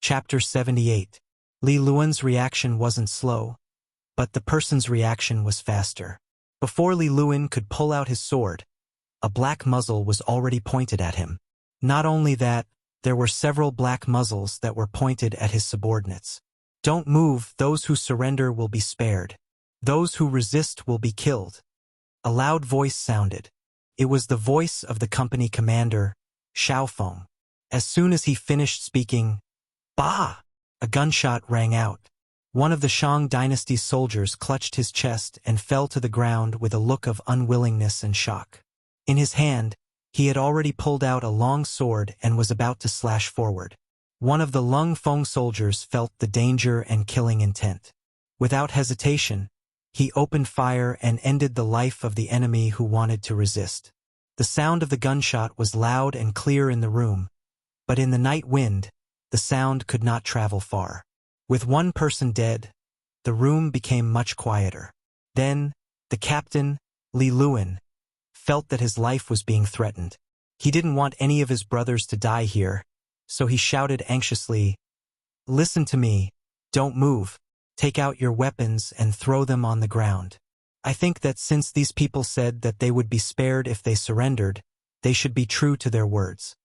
Chapter 78. Li Luan's reaction wasn't slow, but the person's reaction was faster. Before Li Luan could pull out his sword, a black muzzle was already pointed at him. Not only that, there were several black muzzles that were pointed at his subordinates. Don't move, those who surrender will be spared. Those who resist will be killed. A loud voice sounded. It was the voice of the company commander, Xiaofeng. As soon as he finished speaking, "Bah!" a gunshot rang out. One of the Shang dynasty's soldiers clutched his chest and fell to the ground with a look of unwillingness and shock. In his hand, he had already pulled out a long sword and was about to slash forward. One of the Lung Feng soldiers felt the danger and killing intent. Without hesitation, he opened fire and ended the life of the enemy who wanted to resist. The sound of the gunshot was loud and clear in the room, but in the night wind, the sound could not travel far. With one person dead, the room became much quieter. Then, the captain, Li Luan, felt that his life was being threatened. He didn't want any of his brothers to die here, so he shouted anxiously, "Listen to me, don't move, take out your weapons and throw them on the ground. I think that since these people said that they would be spared if they surrendered, they should be true to their words.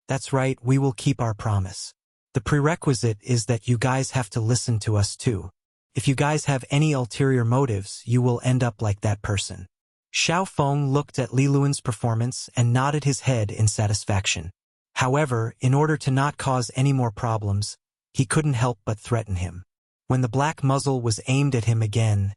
That's right, we will keep our promise. The prerequisite is that you guys have to listen to us too. If you guys have any ulterior motives, you will end up like that person." Xiaofeng looked at Li Luan's performance and nodded his head in satisfaction. However, in order to not cause any more problems, he couldn't help but threaten him. When the black muzzle was aimed at him again,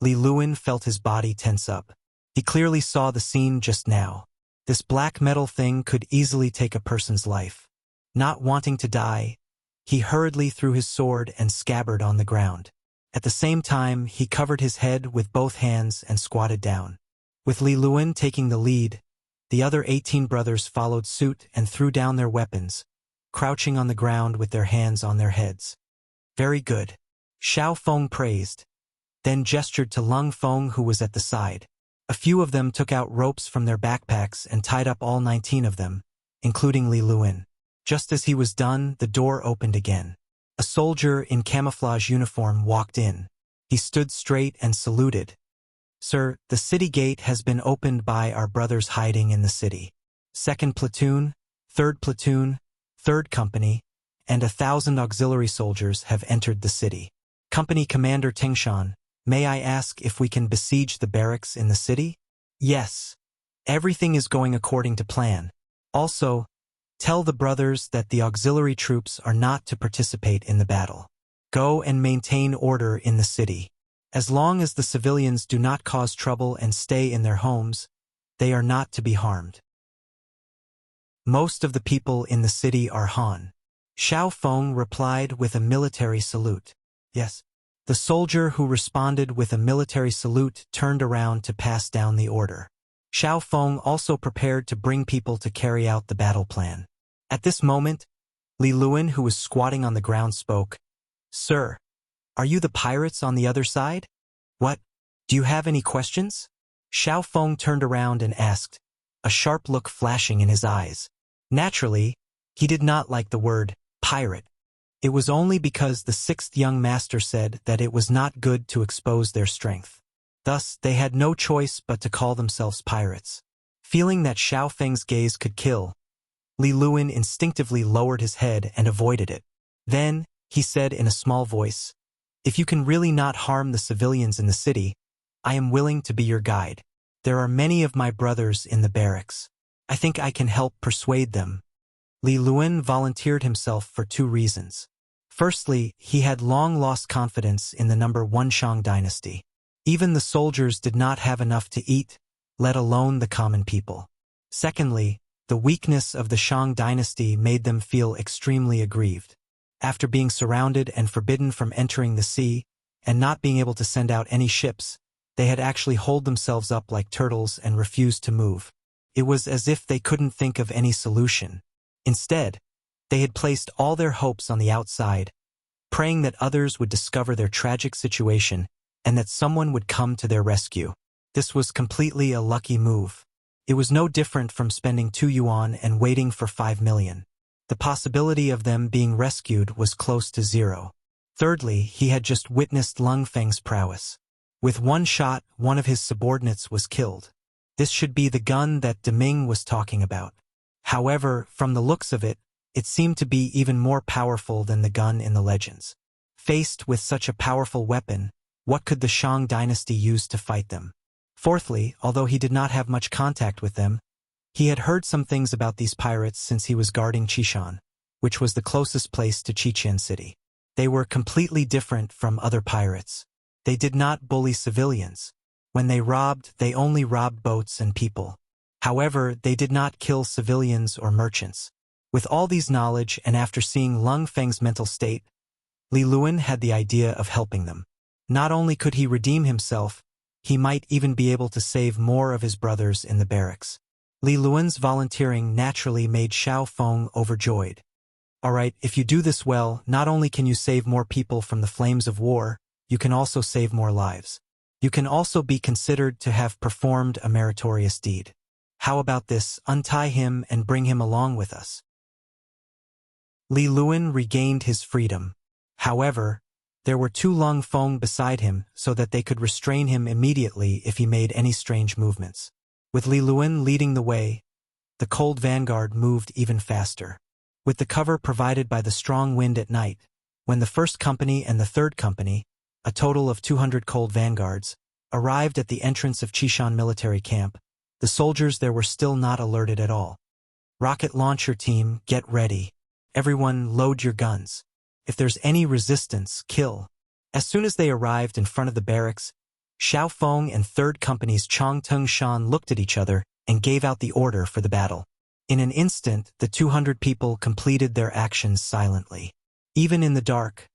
Li Luan felt his body tense up. He clearly saw the scene just now. This black metal thing could easily take a person's life. Not wanting to die, he hurriedly threw his sword and scabbard on the ground. At the same time, he covered his head with both hands and squatted down. With Li Luan taking the lead, the other 18 brothers followed suit and threw down their weapons, crouching on the ground with their hands on their heads. "Very good," Xiaofeng praised, then gestured to Lung Feng who was at the side. A few of them took out ropes from their backpacks and tied up all 19 of them, including Li Luan. Just as he was done, the door opened again. A soldier in camouflage uniform walked in. He stood straight and saluted. "Sir, the city gate has been opened by our brothers hiding in the city. 2nd platoon, 3rd platoon, 3rd company, and 1,000 auxiliary soldiers have entered the city. Company Commander Tingshan, may I ask if we can besiege the barracks in the city?" "Yes. Everything is going according to plan. Also, tell the brothers that the auxiliary troops are not to participate in the battle. Go and maintain order in the city. As long as the civilians do not cause trouble and stay in their homes, they are not to be harmed. Most of the people in the city are Han." Xiaofeng replied with a military salute. "Yes." The soldier who responded with a military salute turned around to pass down the order. Xiaofeng also prepared to bring people to carry out the battle plan. At this moment, Li Luan, who was squatting on the ground, spoke. "Sir, are you the pirates on the other side? What? Do you have any questions?" Xiaofeng turned around and asked, a sharp look flashing in his eyes. Naturally, he did not like the word pirate. It was only because the 6th young master said that it was not good to expose their strength. Thus, they had no choice but to call themselves pirates. Feeling that Xiaofeng's gaze could kill, Li Luan instinctively lowered his head and avoided it. Then, he said in a small voice, "If you can really not harm the civilians in the city, I am willing to be your guide. There are many of my brothers in the barracks. I think I can help persuade them." Li Luan volunteered himself for 2 reasons. Firstly, he had long lost confidence in the number 1 Shang dynasty. Even the soldiers did not have enough to eat, let alone the common people. Secondly, the weakness of the Shang dynasty made them feel extremely aggrieved. After being surrounded and forbidden from entering the sea, and not being able to send out any ships, they had actually holed themselves up like turtles and refused to move. It was as if they couldn't think of any solution. Instead, they had placed all their hopes on the outside, praying that others would discover their tragic situation and that someone would come to their rescue. This was completely a lucky move. It was no different from spending 2 yuan and waiting for 5 million. The possibility of them being rescued was close to zero. Thirdly, he had just witnessed Lung Feng's prowess. With one shot, one of his subordinates was killed. This should be the gun that Deming was talking about. However, from the looks of it, it seemed to be even more powerful than the gun in the legends. Faced with such a powerful weapon, what could the Shang dynasty use to fight them? Fourthly, although he did not have much contact with them, he had heard some things about these pirates since he was guarding Qishan, which was the closest place to Qiqian City. They were completely different from other pirates. They did not bully civilians. When they robbed, they only robbed boats and people. However, they did not kill civilians or merchants. With all these knowledge and after seeing Lung Feng's mental state, Li Luan had the idea of helping them. Not only could he redeem himself, he might even be able to save more of his brothers in the barracks. Li Luan's volunteering naturally made Xiao Feng overjoyed. Alright, if you do this well, not only can you save more people from the flames of war, you can also save more lives. You can also be considered to have performed a meritorious deed. How about this, untie him and bring him along with us? Li Luan regained his freedom. However, there were two Lung Feng beside him so that they could restrain him immediately if he made any strange movements. With Li Luan leading the way, the cold vanguard moved even faster. With the cover provided by the strong wind at night, when the first company and the third company, a total of 200 cold vanguards, arrived at the entrance of Qishan military camp, the soldiers there were still not alerted at all. Rocket launcher team, get ready. Everyone load your guns. If there's any resistance, kill. As soon as they arrived in front of the barracks, Xiao Feng and third company's Chong Tung Shan looked at each other and gave out the order for the battle. In an instant, the 200 people completed their actions silently. Even in the dark,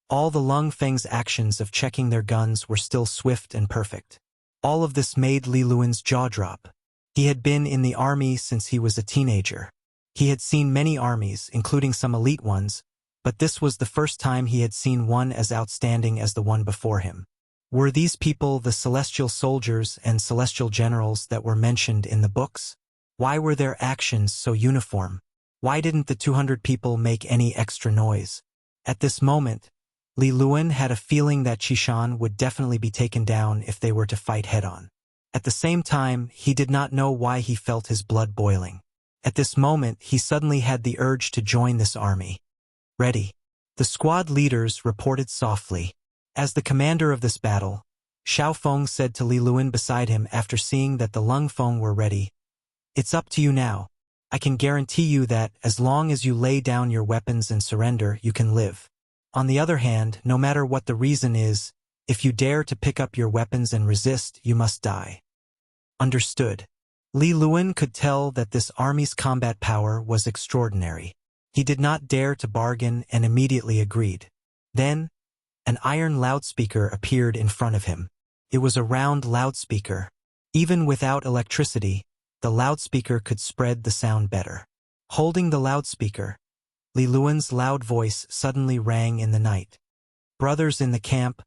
all the Lung Feng's actions of checking their guns were still swift and perfect. All of this made Li Luan's jaw drop. He had been in the army since he was a teenager. He had seen many armies, including some elite ones, but this was the first time he had seen one as outstanding as the one before him. Were these people the celestial soldiers and celestial generals that were mentioned in the books? Why were their actions so uniform? Why didn't the 200 people make any extra noise? At this moment, Li Luan had a feeling that Qishan would definitely be taken down if they were to fight head-on. At the same time, he did not know why he felt his blood boiling. At this moment, he suddenly had the urge to join this army. Ready. The squad leaders reported softly. As the commander of this battle, Xiao Feng said to Li Luan beside him after seeing that the Lung Feng were ready, "It's up to you now. I can guarantee you that, as long as you lay down your weapons and surrender, you can live. On the other hand, no matter what the reason is, if you dare to pick up your weapons and resist, you must die." Understood. Li Luan could tell that this army's combat power was extraordinary. He did not dare to bargain and immediately agreed. Then, an iron loudspeaker appeared in front of him. It was a round loudspeaker. Even without electricity, the loudspeaker could spread the sound better. Holding the loudspeaker, Li Luan's loud voice suddenly rang in the night. "Brothers in the camp,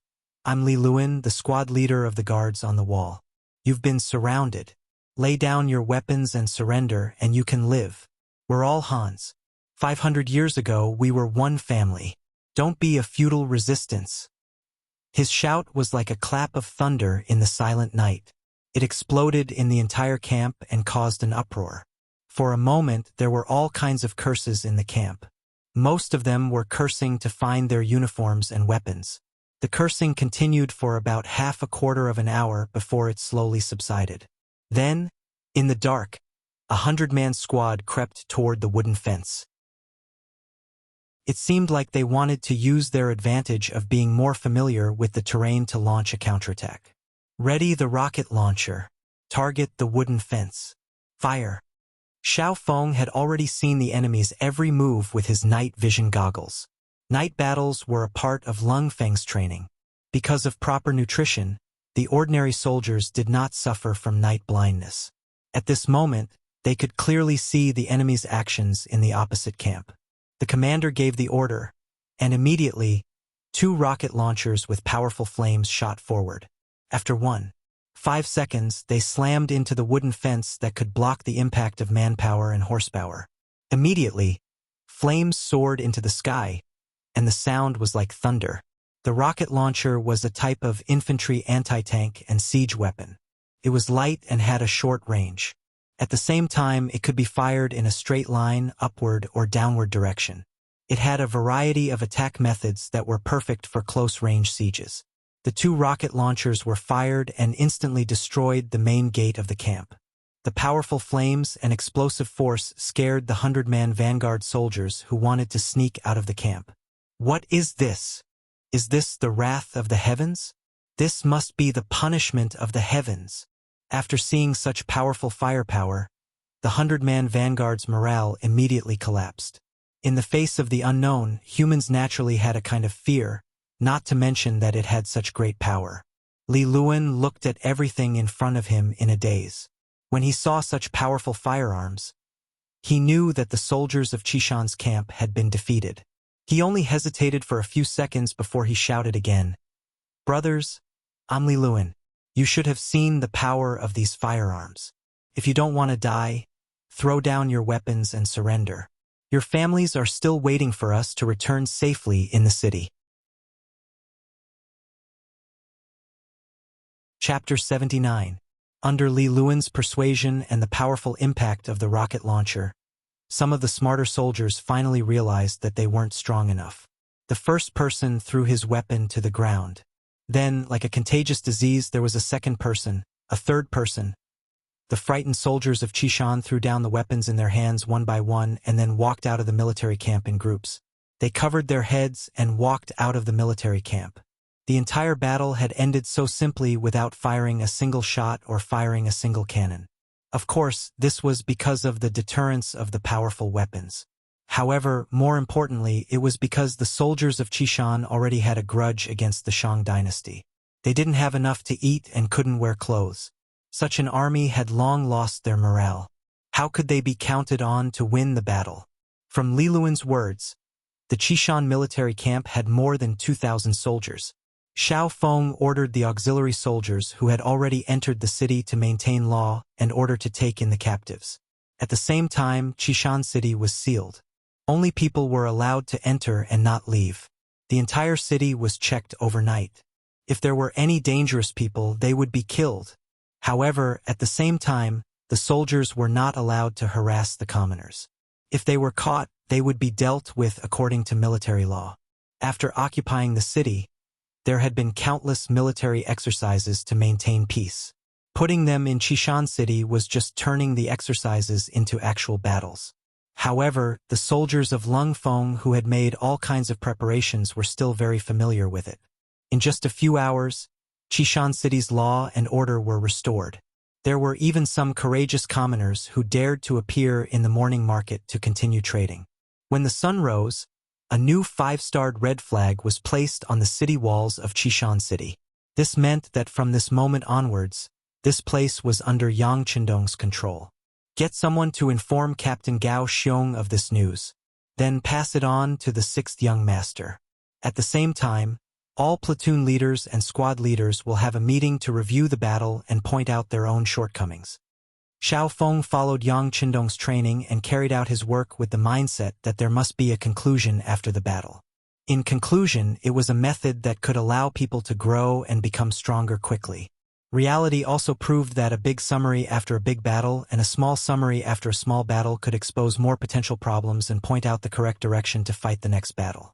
I'm Li Luan, the squad leader of the guards on the wall. You've been surrounded. Lay down your weapons and surrender, and you can live. We're all Hans. 500 years ago, we were one family. Don't be a feudal resistance." His shout was like a clap of thunder in the silent night. It exploded in the entire camp and caused an uproar. For a moment, there were all kinds of curses in the camp. Most of them were cursing to find their uniforms and weapons. The cursing continued for about half a quarter of an hour before it slowly subsided. Then, in the dark, 100-man squad crept toward the wooden fence. It seemed like they wanted to use their advantage of being more familiar with the terrain to launch a counterattack. Ready the rocket launcher. Target the wooden fence. Fire. Xiao Feng had already seen the enemy's every move with his night vision goggles. Night battles were a part of Lung Feng's training. Because of proper nutrition, the ordinary soldiers did not suffer from night blindness. At this moment, they could clearly see the enemy's actions in the opposite camp. The commander gave the order, and immediately, 2 rocket launchers with powerful flames shot forward. After 5 seconds, they slammed into the wooden fence that could block the impact of manpower and horsepower. Immediately, Flames soared into the sky, and the sound was like thunder. The rocket launcher was a type of infantry anti-tank and siege weapon. It was light and had a short range. At the same time, it could be fired in a straight line, upward or downward direction. It had a variety of attack methods that were perfect for close-range sieges. The 2 rocket launchers were fired and instantly destroyed the main gate of the camp. The powerful flames and explosive force scared the 100-man vanguard soldiers who wanted to sneak out of the camp. What is this? Is this the wrath of the heavens? This must be the punishment of the heavens. After seeing such powerful firepower, the 100-man vanguard's morale immediately collapsed. In the face of the unknown, humans naturally had a kind of fear, not to mention that it had such great power. Li Luan looked at everything in front of him in a daze. When he saw such powerful firearms, he knew that the soldiers of Qishan's camp had been defeated. He only hesitated for a few seconds before he shouted again, "Brothers, I'm Li Luan. You should have seen the power of these firearms. If you don't want to die, throw down your weapons and surrender. Your families are still waiting for us to return safely in the city." Chapter 79. Under Li Luan's persuasion and the powerful impact of the rocket launcher, some of the smarter soldiers finally realized that they weren't strong enough. The first person threw his weapon to the ground. Then, like a contagious disease, there was a second person, a third person. The frightened soldiers of Qishan threw down the weapons in their hands one by one and then walked out of the military camp in groups. They covered their heads and walked out of the military camp. The entire battle had ended so simply without firing a single shot or firing a single cannon. Of course, this was because of the deterrence of the powerful weapons. However, more importantly, it was because the soldiers of Qishan already had a grudge against the Shang dynasty. They didn't have enough to eat and couldn't wear clothes. Such an army had long lost their morale. How could they be counted on to win the battle? From Li Luan's words, the Qishan military camp had more than 2,000 soldiers. Xiao Feng ordered the auxiliary soldiers who had already entered the city to maintain law and order to take in the captives. At the same time, Qishan city was sealed. Only people were allowed to enter and not leave. The entire city was checked overnight. If there were any dangerous people, they would be killed. However, at the same time, the soldiers were not allowed to harass the commoners. If they were caught, they would be dealt with according to military law. After occupying the city, there had been countless military exercises to maintain peace. Putting them in Qishan city was just turning the exercises into actual battles. However, the soldiers of Lungfeng who had made all kinds of preparations were still very familiar with it. In just a few hours, Qishan city's law and order were restored. There were even some courageous commoners who dared to appear in the morning market to continue trading. When the sun rose, a new 5-starred red flag was placed on the city walls of Qishan city. This meant that from this moment onwards, this place was under Yang Qindong's control. Get someone to inform Captain Gao Xiong of this news. Then pass it on to the 6th young master. At the same time, all platoon leaders and squad leaders will have a meeting to review the battle and point out their own shortcomings. Xiao Feng followed Yang Qindong's training and carried out his work with the mindset that there must be a conclusion after the battle. In conclusion, it was a method that could allow people to grow and become stronger quickly. Reality also proved that a big summary after a big battle and a small summary after a small battle could expose more potential problems and point out the correct direction to fight the next battle.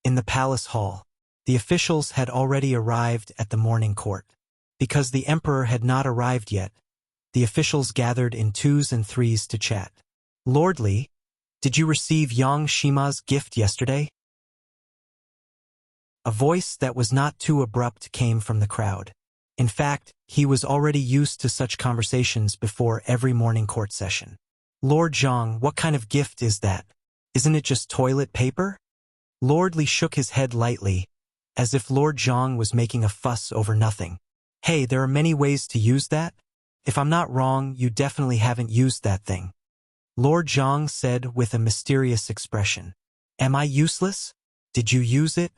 In the palace hall, the officials had already arrived at the morning court. Because the emperor had not arrived yet, the officials gathered in 2s and 3s to chat. "Lord Li, did you receive Yang Shima's gift yesterday?" A voice that was not too abrupt came from the crowd. In fact, he was already used to such conversations before every morning court session. "Lord Zhang, what kind of gift is that? Isn't it just toilet paper?" Lord Li shook his head lightly, as if Lord Zhang was making a fuss over nothing. "Hey, there are many ways to use that. If I'm not wrong, you definitely haven't used that thing," Lord Zhang said with a mysterious expression. "Am I useless? Did you use it?"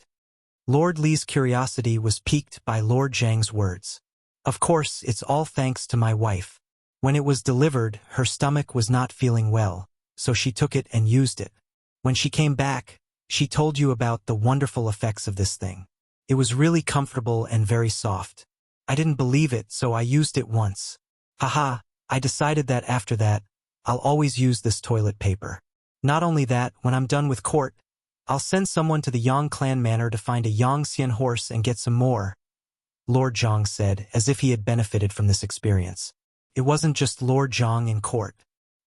Lord Li's curiosity was piqued by Lord Zhang's words. "Of course, it's all thanks to my wife. When it was delivered, her stomach was not feeling well, so she took it and used it. When she came back, she told you about the wonderful effects of this thing. It was really comfortable and very soft. I didn't believe it, so I used it once. Haha, I decided that after that, I'll always use this toilet paper. Not only that, when I'm done with court, I'll send someone to the Yang clan manor to find a Yangxian horse and get some more, Lord Zhang said, as if he had benefited from this experience. It wasn't just Lord Zhang in court.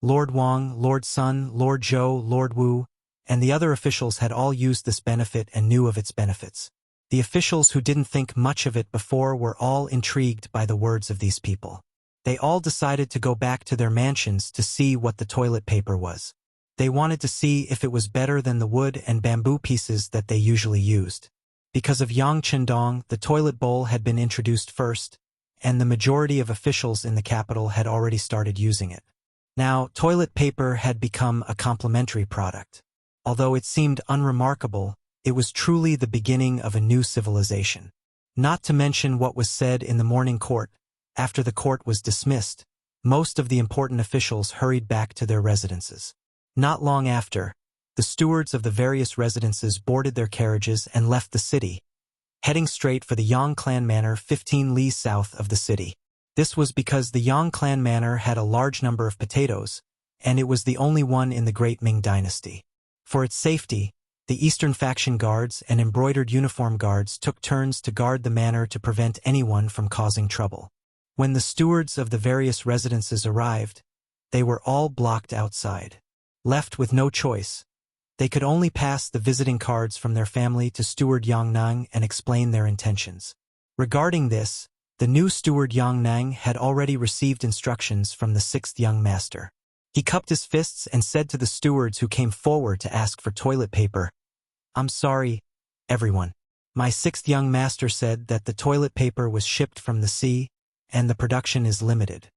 Lord Wang, Lord Sun, Lord Zhou, Lord Wu, and the other officials had all used this benefit and knew of its benefits. The officials who didn't think much of it before were all intrigued by the words of these people. They all decided to go back to their mansions to see what the toilet paper was. They wanted to see if it was better than the wood and bamboo pieces that they usually used. Because of Yang Chendong, the toilet bowl had been introduced first, and the majority of officials in the capital had already started using it. Now, toilet paper had become a complementary product. Although it seemed unremarkable, it was truly the beginning of a new civilization. Not to mention what was said in the morning court. After the court was dismissed, most of the important officials hurried back to their residences. Not long after, the stewards of the various residences boarded their carriages and left the city, heading straight for the Yang clan manor 15 li south of the city. This was because the Yang clan manor had a large number of potatoes, and it was the only one in the Great Ming dynasty. For its safety, the Eastern faction guards and embroidered uniform guards took turns to guard the manor to prevent anyone from causing trouble. When the stewards of the various residences arrived, they were all blocked outside. Left with no choice, they could only pass the visiting cards from their family to Steward Yang Nang and explain their intentions. Regarding this, the new Steward Yang Nang had already received instructions from the sixth young master. He cupped his fists and said to the stewards who came forward to ask for toilet paper, "I'm sorry, everyone. My sixth young master said that the toilet paper was shipped from the sea, and the production is limited.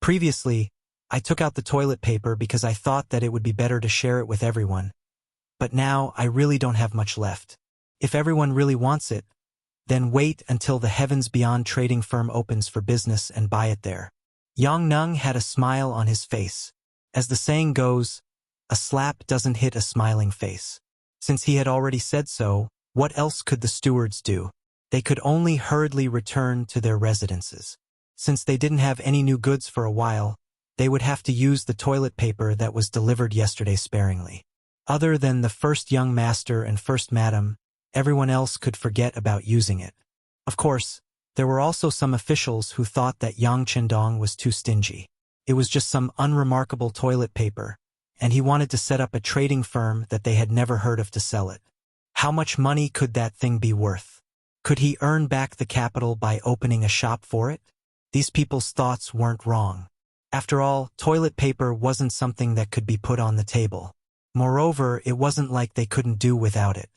Previously, I took out the toilet paper because I thought that it would be better to share it with everyone. But now I really don't have much left. If everyone really wants it, then wait until the Heavens Beyond trading firm opens for business and buy it there." Yang Nung had a smile on his face. As the saying goes, a slap doesn't hit a smiling face. Since he had already said so, what else could the stewards do? They could only hurriedly return to their residences. Since they didn't have any new goods for a while, they would have to use the toilet paper that was delivered yesterday sparingly. Other than the first young master and first madam, everyone else could forget about using it. Of course, there were also some officials who thought that Yang Chendong was too stingy. It was just some unremarkable toilet paper, and he wanted to set up a trading firm that they had never heard of to sell it. How much money could that thing be worth? Could he earn back the capital by opening a shop for it? These people's thoughts weren't wrong. After all, toilet paper wasn't something that could be put on the table. Moreover, it wasn't like they couldn't do without it.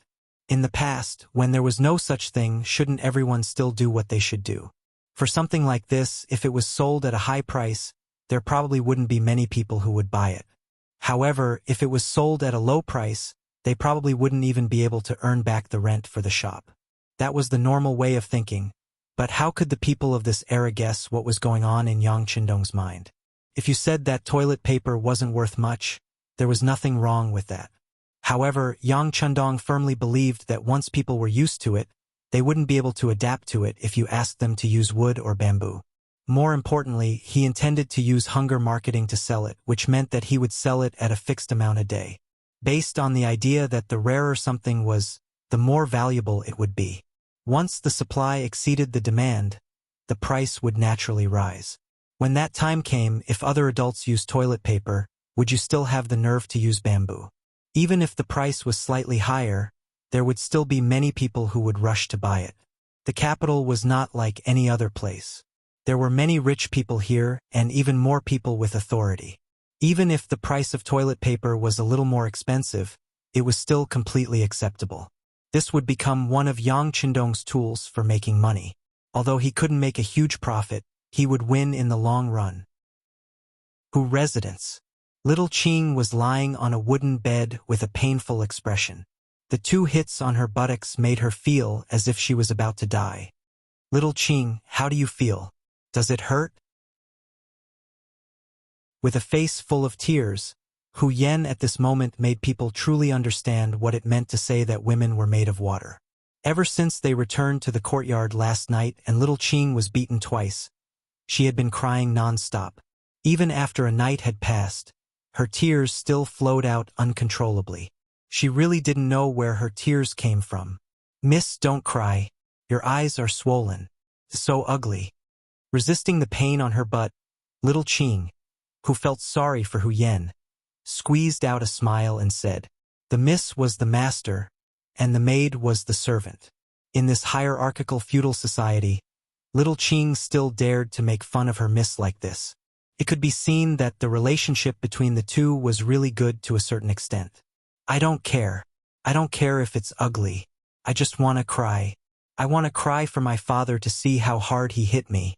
In the past, when there was no such thing, shouldn't everyone still do what they should do? For something like this, if it was sold at a high price, there probably wouldn't be many people who would buy it. However, if it was sold at a low price, they probably wouldn't even be able to earn back the rent for the shop. That was the normal way of thinking, but how could the people of this era guess what was going on in Yang Chendong's mind? If you said that toilet paper wasn't worth much, there was nothing wrong with that. However, Yang Chendong firmly believed that once people were used to it, they wouldn't be able to adapt to it if you asked them to use wood or bamboo. More importantly, he intended to use hunger marketing to sell it, which meant that he would sell it at a fixed amount a day. Based on the idea that the rarer something was, the more valuable it would be. Once the supply exceeded the demand, the price would naturally rise. When that time came, if other adults used toilet paper, would you still have the nerve to use bamboo? Even if the price was slightly higher, there would still be many people who would rush to buy it. The capital was not like any other place. There were many rich people here and even more people with authority. Even if the price of toilet paper was a little more expensive, it was still completely acceptable. This would become one of Yang Chendong's tools for making money. Although he couldn't make a huge profit, he would win in the long run. Who residence? Little Qing was lying on a wooden bed with a painful expression. The 2 hits on her buttocks made her feel as if she was about to die. Little Qing, how do you feel? Does it hurt? With a face full of tears, Hu Yen at this moment made people truly understand what it meant to say that women were made of water. Ever since they returned to the courtyard last night and little Qing was beaten twice, she had been crying non-stop. Even after a night had passed, her tears still flowed out uncontrollably. She really didn't know where her tears came from. "Miss, don't cry. Your eyes are swollen. So ugly." Resisting the pain on her butt, little Qing, who felt sorry for Hu Yen, squeezed out a smile and said, "The miss was the master, and the maid was the servant." In this hierarchical feudal society, little Qing still dared to make fun of her miss like this. It could be seen that the relationship between the two was really good to a certain extent. "I don't care. I don't care if it's ugly. I just want to cry. I want to cry for my father to see how hard he hit me."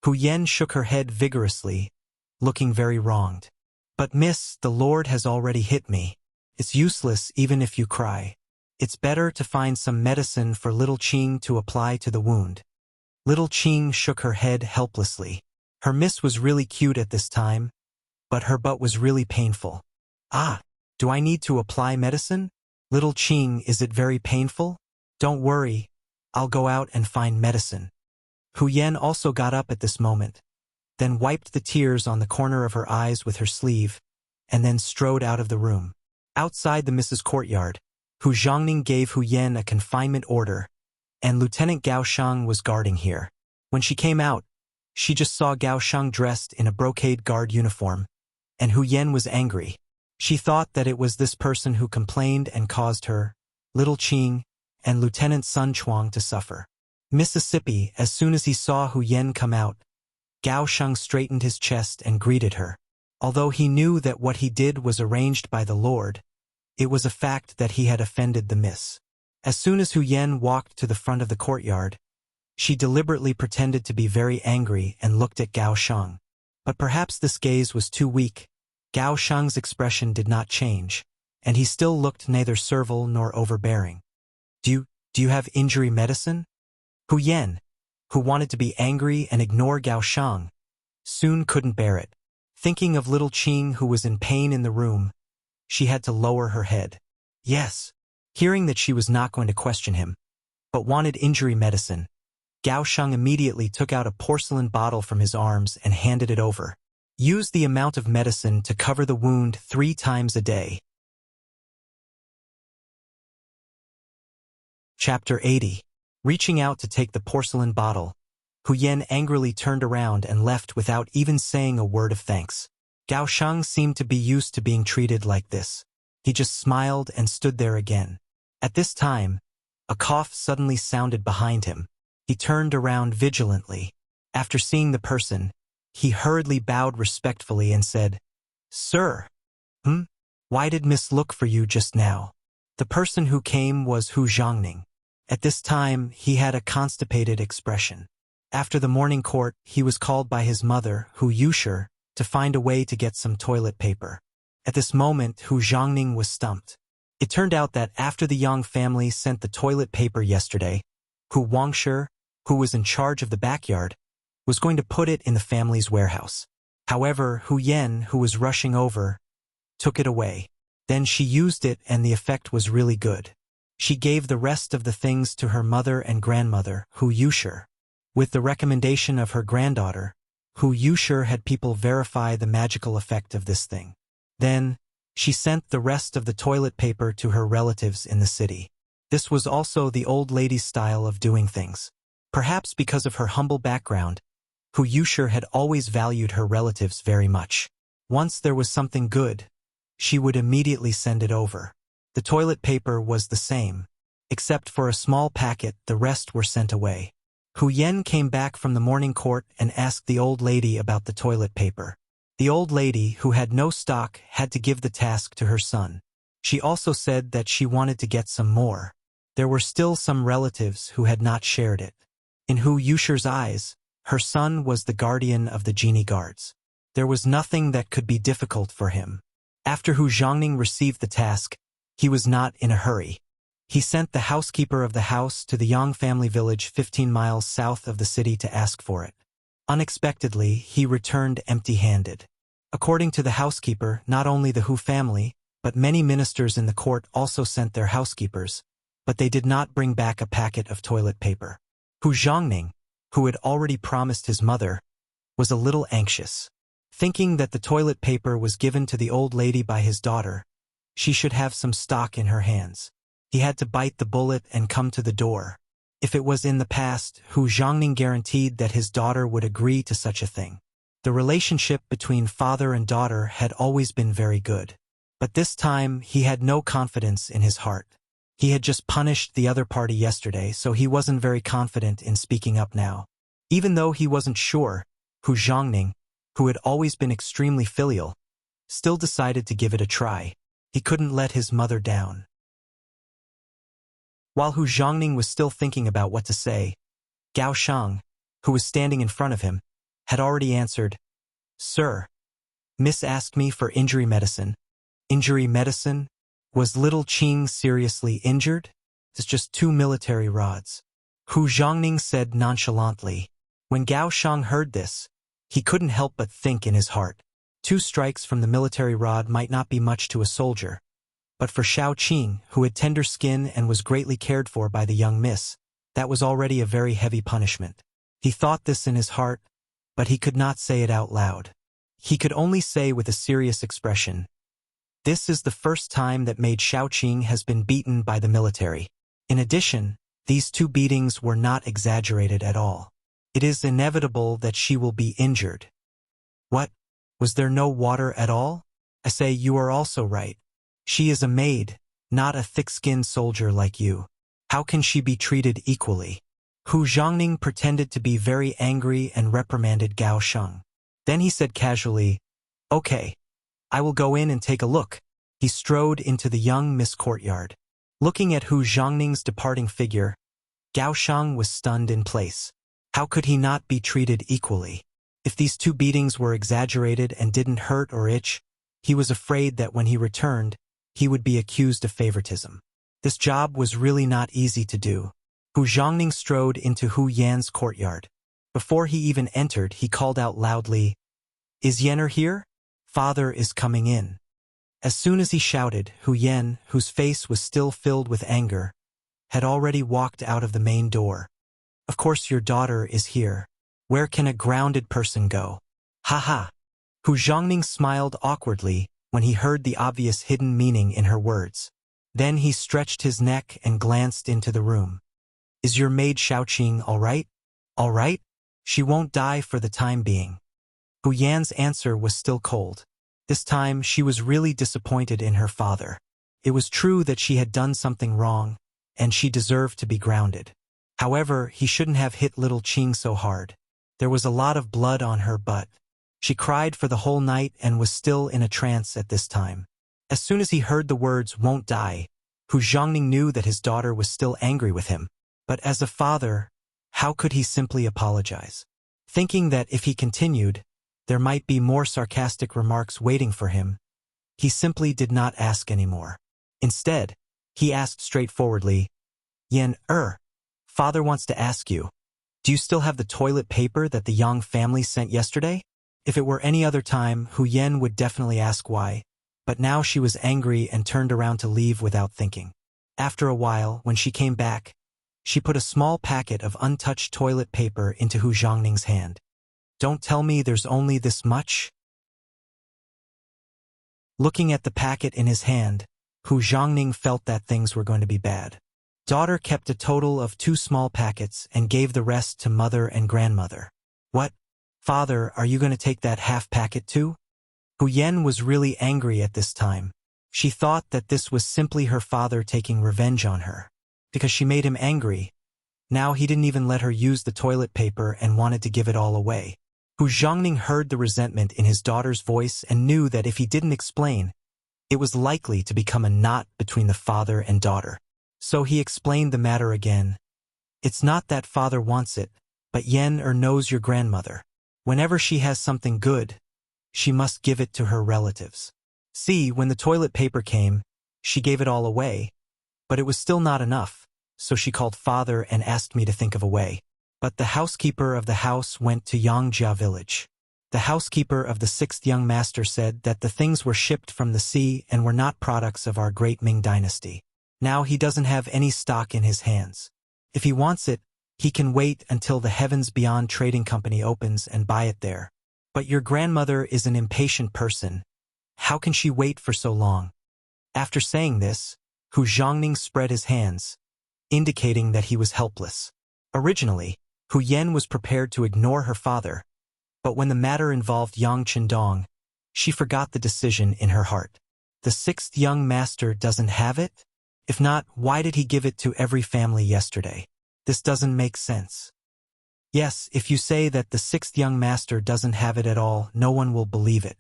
Hu Yen shook her head vigorously, looking very wronged. "But miss, the Lord has already hit me. It's useless even if you cry. It's better to find some medicine for little Qing to apply to the wound." Little Qing shook her head helplessly. Her miss was really cute at this time, but her butt was really painful. "Ah, do I need to apply medicine? Little Qing, is it very painful?" "Don't worry, I'll go out and find medicine." Hu Yen also got up at this moment, then wiped the tears on the corner of her eyes with her sleeve, and then strode out of the room. Outside the Mrs. Courtyard, Hu Zhongning gave Hu Yen a confinement order, and Lieutenant Gao Shang was guarding here. When she came out, she just saw Gao Shang dressed in a brocade guard uniform, and Hu Yen was angry. She thought that it was this person who complained and caused her, little Qing, and Lieutenant Sun Chuang to suffer. Mississippi, as soon as he saw Hu Yen come out, Gao Shang straightened his chest and greeted her. Although he knew that what he did was arranged by the Lord, it was a fact that he had offended the miss. As soon as Hu Yen walked to the front of the courtyard, she deliberately pretended to be very angry and looked at Gao Shang. But perhaps this gaze was too weak. Gao Shang's expression did not change, and he still looked neither servile nor overbearing. Do you have injury medicine?" Hu Yen, who wanted to be angry and ignore Gao Shang, soon couldn't bear it. Thinking of little Qing who was in pain in the room, she had to lower her head. "Yes." Hearing that she was not going to question him, but wanted injury medicine, Gao Shang immediately took out a porcelain bottle from his arms and handed it over. "Use the amount of medicine to cover the wound 3 times a day." Chapter 80. Reaching out to take the porcelain bottle, Hu Yen angrily turned around and left without even saying a word of thanks. Gao Shang seemed to be used to being treated like this. He just smiled and stood there again. At this time, a cough suddenly sounded behind him. He turned around vigilantly. After seeing the person, he hurriedly bowed respectfully and said, "Sir." Why did Miss look for you just now?" The person who came was Hu Zhongning. At this time, he had a constipated expression. After the morning court, he was called by his mother, Hu Yushi, to find a way to get some toilet paper. At this moment, Hu Zhongning was stumped. It turned out that after the Yang family sent the toilet paper yesterday, Hu Wangshi, who was in charge of the backyard, was going to put it in the family's warehouse. However, Hu Yen, who was rushing over, took it away. Then she used it and the effect was really good. She gave the rest of the things to her mother and grandmother, Hu Yushi. With the recommendation of her granddaughter, Hu Yushi had people verify the magical effect of this thing. Then, she sent the rest of the toilet paper to her relatives in the city. This was also the old lady's style of doing things. Perhaps because of her humble background, Hu Yushi had always valued her relatives very much. Once there was something good, she would immediately send it over. The toilet paper was the same. Except for a small packet, the rest were sent away. Hu Yen came back from the morning court and asked the old lady about the toilet paper. The old lady, who had no stock, had to give the task to her son. She also said that she wanted to get some more. There were still some relatives who had not shared it. In Hu Yushi's eyes, her son was the guardian of the genie guards. There was nothing that could be difficult for him. After Hu Zhongning received the task, he was not in a hurry. He sent the housekeeper of the house to the Yang family village 15 miles south of the city to ask for it. Unexpectedly, he returned empty-handed. According to the housekeeper, not only the Hu family, but many ministers in the court also sent their housekeepers, but they did not bring back a packet of toilet paper. Hu Zhongning, who had already promised his mother, was a little anxious. Thinking that the toilet paper was given to the old lady by his daughter, she should have some stock in her hands. He had to bite the bullet and come to the door. If it was in the past, Hu Zhongning guaranteed that his daughter would agree to such a thing. The relationship between father and daughter had always been very good. But this time, he had no confidence in his heart. He had just punished the other party yesterday, so he wasn't very confident in speaking up now. Even though he wasn't sure, Hu Zhongning, who had always been extremely filial, still decided to give it a try. He couldn't let his mother down. While Hu Zhongning was still thinking about what to say, Gao Shang, who was standing in front of him, had already answered, "Sir, Miss asked me for injury medicine." Injury medicine? Was little Qing seriously injured? It's just 2 military rods. Hu Zhongning said nonchalantly. When Gao Shang heard this, he couldn't help but think in his heart. 2 strikes from the military rod might not be much to a soldier, but for Shao Qing, who had tender skin and was greatly cared for by the young miss, that was already a very heavy punishment. He thought this in his heart, but he could not say it out loud. He could only say with a serious expression, "This is the first time that Maid Shao Qing has been beaten by the military. In addition, these 2 beatings were not exaggerated at all. It is inevitable that she will be injured." "What? Was there no water at all?" "I say, you are also right. She is a maid, not a thick-skinned soldier like you. How can she be treated equally?" Hu Zhongning pretended to be very angry and reprimanded Gao Shang. Then he said casually, "Okay, I will go in and take a look." He strode into the young miss courtyard. Looking at Hu Zhongning's departing figure, Gao Shang was stunned in place. How could he not be treated equally? If these 2 beatings were exaggerated and didn't hurt or itch, he was afraid that when he returned, he would be accused of favoritism. This job was really not easy to do. Hu Zhongning strode into Hu Yan's courtyard. Before he even entered, he called out loudly, "Is Yener here? Father is coming in." As soon as he shouted, Hu Yan, whose face was still filled with anger, had already walked out of the main door. "Of course your daughter is here. Where can a grounded person go?" "Ha ha." Hu Zhongning smiled awkwardly when he heard the obvious hidden meaning in her words. Then he stretched his neck and glanced into the room. "Is your maid Shaoqing all right?" "All right? She won't die for the time being." Hu Yan's answer was still cold. This time she was really disappointed in her father. It was true that she had done something wrong, and she deserved to be grounded. However, he shouldn't have hit little Qing so hard. There was a lot of blood on her butt. She cried for the whole night and was still in a trance at this time. As soon as he heard the words "won't die," Hu Zhongning knew that his daughter was still angry with him. But as a father, how could he simply apologize? Thinking that if he continued, there might be more sarcastic remarks waiting for him, he simply did not ask anymore. Instead, he asked straightforwardly, "Yan, Father wants to ask you, do you still have the toilet paper that the Yang family sent yesterday?" If it were any other time, Hu Yan would definitely ask why, but now she was angry and turned around to leave without thinking. After a while, when she came back, she put a small packet of untouched toilet paper into Hu Zhongning's hand. "Don't tell me there's only this much?" Looking at the packet in his hand, Hu Zhongning felt that things were going to be bad. Daughter kept a total of 2 small packets and gave the rest to mother and grandmother. "What? Father, are you going to take that half packet too?" Hu Yan was really angry at this time. She thought that this was simply her father taking revenge on her. Because she made him angry, now he didn't even let her use the toilet paper and wanted to give it all away. Hu Zhongning heard the resentment in his daughter's voice and knew that if he didn't explain, it was likely to become a knot between the father and daughter. So he explained the matter again. "It's not that father wants it, but Yen knows your grandmother. Whenever she has something good, she must give it to her relatives. See, when the toilet paper came, she gave it all away, but it was still not enough, so she called father and asked me to think of a way. But the housekeeper of the house went to Yangjia village. The housekeeper of the sixth young master said that the things were shipped from the sea and were not products of our great Ming dynasty. Now he doesn't have any stock in his hands. If he wants it, he can wait until the Heavens Beyond Trading Company opens and buy it there. But your grandmother is an impatient person. How can she wait for so long? After saying this, Hu Zhongning spread his hands, indicating that he was helpless. Originally, Hu Yen was prepared to ignore her father, but when the matter involved Yang Qindong, she forgot the decision in her heart. The sixth young master doesn't have it? If not, why did he give it to every family yesterday? This doesn't make sense. Yes, if you say that the sixth young master doesn't have it at all, no one will believe it.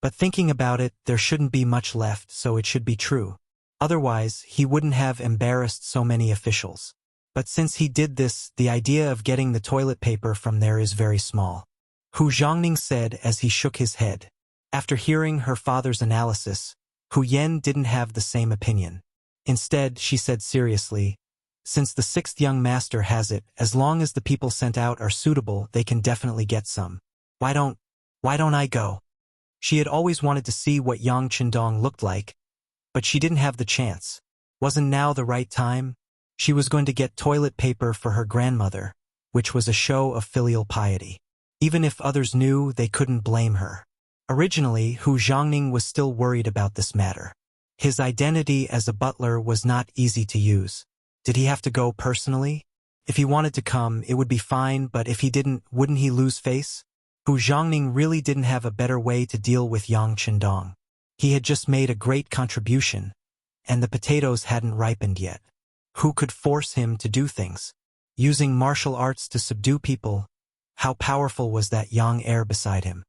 But thinking about it, there shouldn't be much left, so it should be true. Otherwise, he wouldn't have embarrassed so many officials. But since he did this, the idea of getting the toilet paper from there is very small. Hu Zhongning said as he shook his head. After hearing her father's analysis, Hu Yen didn't have the same opinion. Instead, she said seriously, since the sixth young master has it, as long as the people sent out are suitable, they can definitely get some. Why don't I go? She had always wanted to see what Yang Qindong looked like, but she didn't have the chance. Wasn't now the right time? She was going to get toilet paper for her grandmother, which was a show of filial piety. Even if others knew, they couldn't blame her. Originally, Hu Zhongning was still worried about this matter. His identity as a butler was not easy to use. Did he have to go personally? If he wanted to come, it would be fine, but if he didn't, wouldn't he lose face? Hu Zhongning really didn't have a better way to deal with Yang Qindong. He had just made a great contribution, and the potatoes hadn't ripened yet. Who could force him to do things? Using martial arts to subdue people, how powerful was that young heir beside him?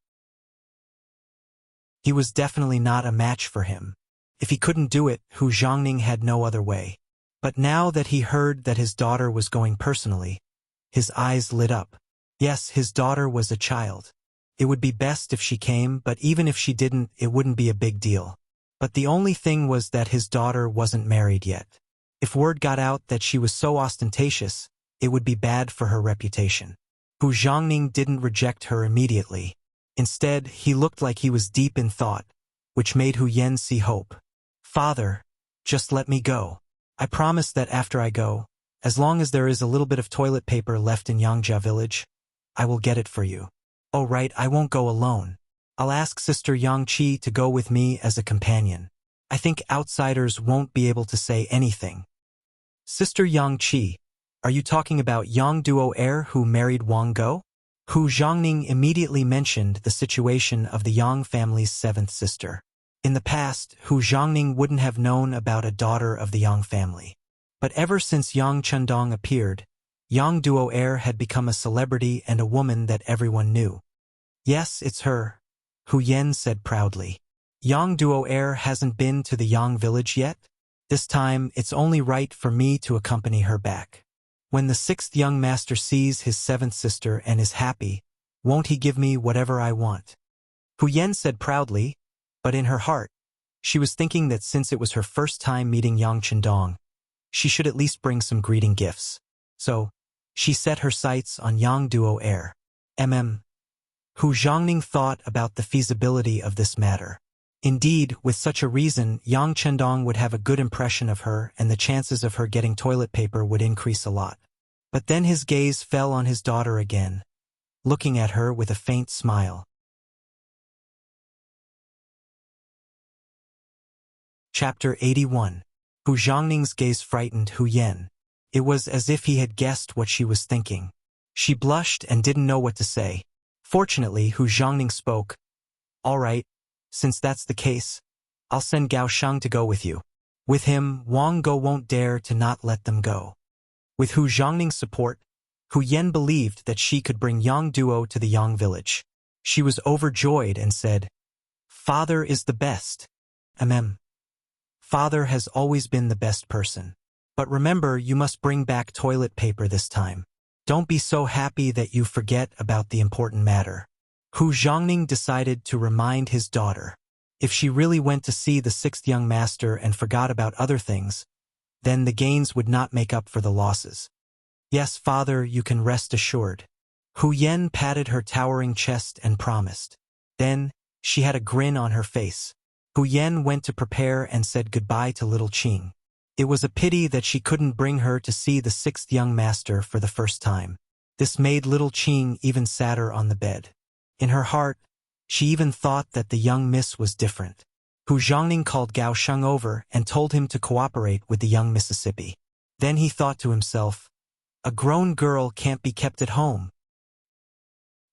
He was definitely not a match for him. If he couldn't do it, Hu Zhongning had no other way. But now that he heard that his daughter was going personally, his eyes lit up. Yes, his daughter was a child. It would be best if she came, but even if she didn't, it wouldn't be a big deal. But the only thing was that his daughter wasn't married yet. If word got out that she was so ostentatious, it would be bad for her reputation. Hu Zhongning didn't reject her immediately. Instead, he looked like he was deep in thought, which made Hu Yen see hope. Father, just let me go. I promise that after I go, as long as there is a little bit of toilet paper left in Yangjia village, I will get it for you. Oh right, I won't go alone. I'll ask Sister Yang Qi to go with me as a companion. I think outsiders won't be able to say anything. Sister Yang Qi, are you talking about Yang Duo heir who married Wang Go? Hu Zhongning immediately mentioned the situation of the Yang family's seventh sister. In the past, Hu Zhongning wouldn't have known about a daughter of the Yang family. But ever since Yang Qindong appeared, Yang Duo heir had become a celebrity and a woman that everyone knew. Yes, it's her, Hu Yen said proudly. Yang Duo heir hasn't been to the Yang village yet? This time, it's only right for me to accompany her back. When the sixth young master sees his seventh sister and is happy, won't he give me whatever I want? Hu Yen said proudly, but in her heart, she was thinking that since it was her first time meeting Yang Qindong, she should at least bring some greeting gifts. So, she set her sights on Yang Duo heir. Hu Zhongning thought about the feasibility of this matter. Indeed, with such a reason, Yang Qindong would have a good impression of her and the chances of her getting toilet paper would increase a lot. But then his gaze fell on his daughter again, looking at her with a faint smile. Chapter 81. Hu Zhongning's gaze frightened Hu Yen. It was as if he had guessed what she was thinking. She blushed and didn't know what to say. Fortunately, Hu Zhongning spoke. All right, since that's the case, I'll send Gao Sheng to go with you. With him, Wang Go won't dare to not let them go. With Hu Zhongning's support, Hu Yen believed that she could bring Yang Duo to the Yang village. She was overjoyed and said, Father is the best. Father has always been the best person. But remember, you must bring back toilet paper this time. Don't be so happy that you forget about the important matter. Hu Zhongning decided to remind his daughter. If she really went to see the sixth young master and forgot about other things, then the gains would not make up for the losses. Yes, father, you can rest assured. Hu Yen patted her towering chest and promised. Then, she had a grin on her face. Hu Yen went to prepare and said goodbye to little Qing. It was a pity that she couldn't bring her to see the sixth young master for the first time. This made little Qing even sadder on the bed. In her heart, she even thought that the young miss was different. Hu Zhongning called Gao Sheng over and told him to cooperate with the young Mississippi. Then he thought to himself, a grown girl can't be kept at home.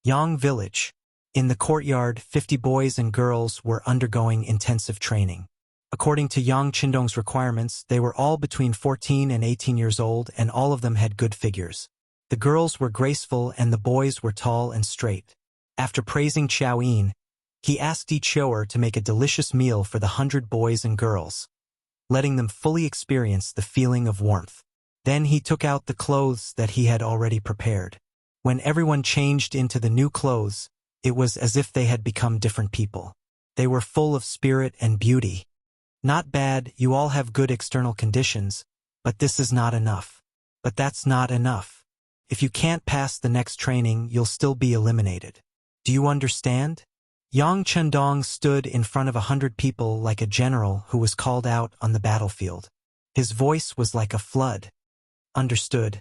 Yang Village. In the courtyard, 50 boys and girls were undergoing intensive training. According to Yang Qindong's requirements, they were all between 14 and 18 years old, and all of them had good figures. The girls were graceful and the boys were tall and straight. After praising Qiao Yin, he asked each shower to make a delicious meal for the 100 boys and girls, letting them fully experience the feeling of warmth. Then he took out the clothes that he had already prepared. When everyone changed into the new clothes, it was as if they had become different people. They were full of spirit and beauty. Not bad, you all have good external conditions, but this is not enough. But that's not enough. If you can't pass the next training, you'll still be eliminated. Do you understand? Yang Chendong stood in front of 100 people like a general who was called out on the battlefield. His voice was like a flood. Understood.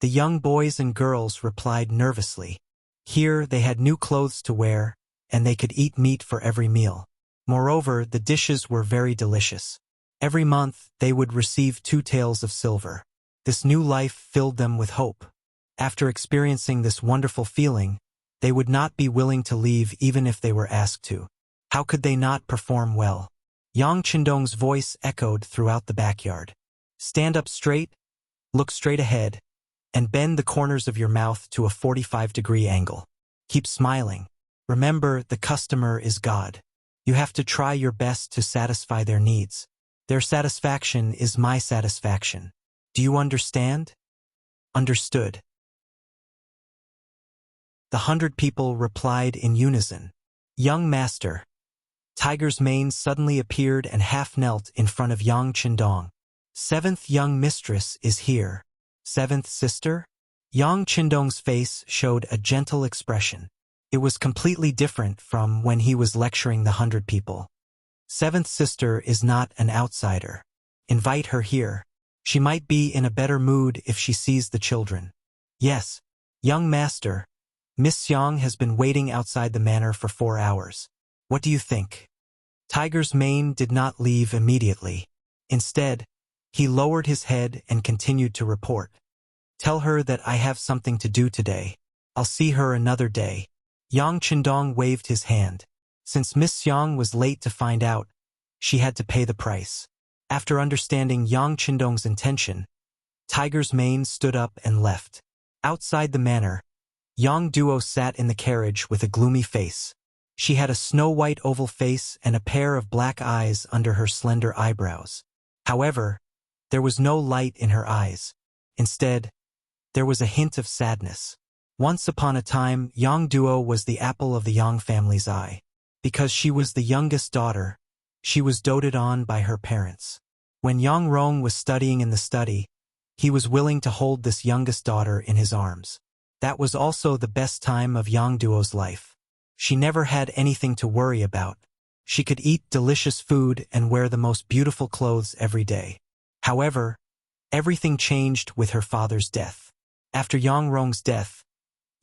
The young boys and girls replied nervously. Here they had new clothes to wear, and they could eat meat for every meal. Moreover, the dishes were very delicious. Every month, they would receive 2 taels of silver. This new life filled them with hope. After experiencing this wonderful feeling, they would not be willing to leave even if they were asked to. How could they not perform well? Yang Qindong's voice echoed throughout the backyard. Stand up straight, look straight ahead, and bend the corners of your mouth to a 45-degree angle. Keep smiling. Remember, the customer is God. You have to try your best to satisfy their needs. Their satisfaction is my satisfaction. Do you understand? Understood. The 100 people replied in unison. Young master. Tiger's mane suddenly appeared and half knelt in front of Yang Qindong. 7th young mistress is here. 7th sister? Yang Qindong's face showed a gentle expression. It was completely different from when he was lecturing the 100 people. 7th sister is not an outsider. Invite her here. She might be in a better mood if she sees the children. Yes, young master. Miss Yang has been waiting outside the manor for 4 hours. What do you think? Tiger's mane did not leave immediately. Instead, he lowered his head and continued to report. Tell her that I have something to do today. I'll see her another day. Yang Qindong waved his hand. Since Miss Yang was late to find out, she had to pay the price. After understanding Yang Qindong's intention, Tiger's mane stood up and left. Outside the manor, Yang Duo sat in the carriage with a gloomy face. She had a snow-white oval face and a pair of black eyes under her slender eyebrows. However, there was no light in her eyes. Instead, there was a hint of sadness. Once upon a time, Yang Duo was the apple of the Yang family's eye. Because she was the youngest daughter, she was doted on by her parents. When Yang Rong was studying in the study, he was willing to hold this youngest daughter in his arms. That was also the best time of Yang Duo's life. She never had anything to worry about. She could eat delicious food and wear the most beautiful clothes every day. However, everything changed with her father's death. After Yang Rong's death,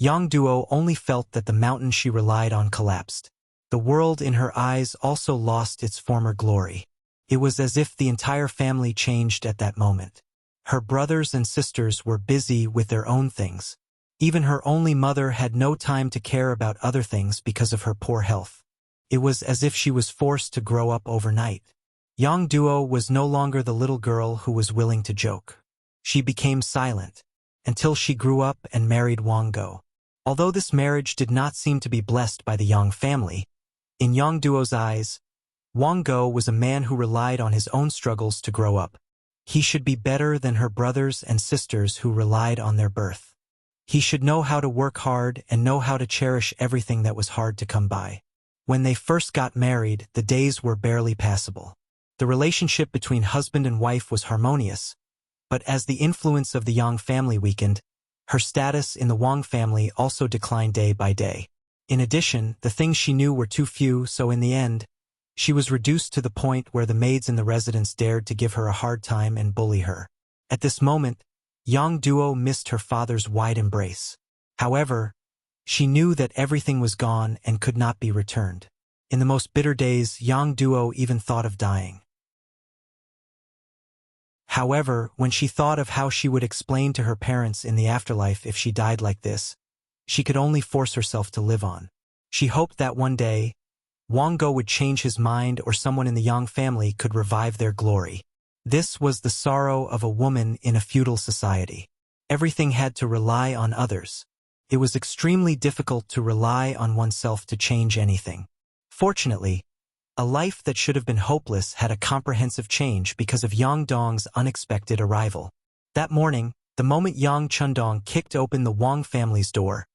Yang Duo only felt that the mountain she relied on collapsed. The world in her eyes also lost its former glory. It was as if the entire family changed at that moment. Her brothers and sisters were busy with their own things. Even her only mother had no time to care about other things because of her poor health. It was as if she was forced to grow up overnight. Yang Duo was no longer the little girl who was willing to joke. She became silent, until she grew up and married Wang Go. Although this marriage did not seem to be blessed by the Yang family, in Yang Duo's eyes, Wang Go was a man who relied on his own struggles to grow up. He should be better than her brothers and sisters who relied on their birth. He should know how to work hard and know how to cherish everything that was hard to come by. When they first got married, the days were barely passable. The relationship between husband and wife was harmonious, but as the influence of the Yang family weakened, Her status in the Wang family also declined day by day. In addition, the things she knew were too few, so in the end, she was reduced to the point where the maids in the residence dared to give her a hard time and bully her. At this moment, Yang Duo missed her father's wide embrace. However, she knew that everything was gone and could not be returned. In the most bitter days, Yang Duo even thought of dying. However, when she thought of how she would explain to her parents in the afterlife if she died like this, she could only force herself to live on. She hoped that one day, Wang Go would change his mind or someone in the Yang family could revive their glory. This was the sorrow of a woman in a feudal society. Everything had to rely on others. It was extremely difficult to rely on oneself to change anything. Fortunately, a life that should have been hopeless had a comprehensive change because of Yang Dong's unexpected arrival. That morning, the moment Yang Chundong kicked open the Wang family's door,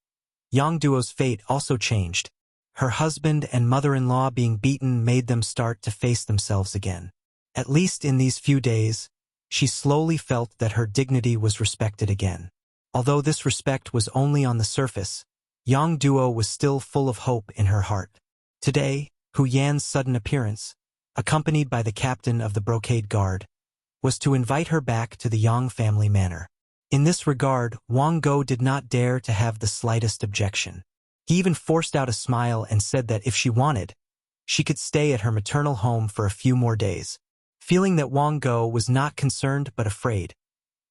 Yang Duo's fate also changed. Her husband and mother-in-law being beaten made them start to face themselves again. At least in these few days, she slowly felt that her dignity was respected again. Although this respect was only on the surface, Yang Duo was still full of hope in her heart. Today, Hu Yan's sudden appearance, accompanied by the captain of the brocade guard, was to invite her back to the Yang family manor. In this regard, Wang Go did not dare to have the slightest objection. He even forced out a smile and said that if she wanted, she could stay at her maternal home for a few more days. Feeling that Wang Go was not concerned but afraid,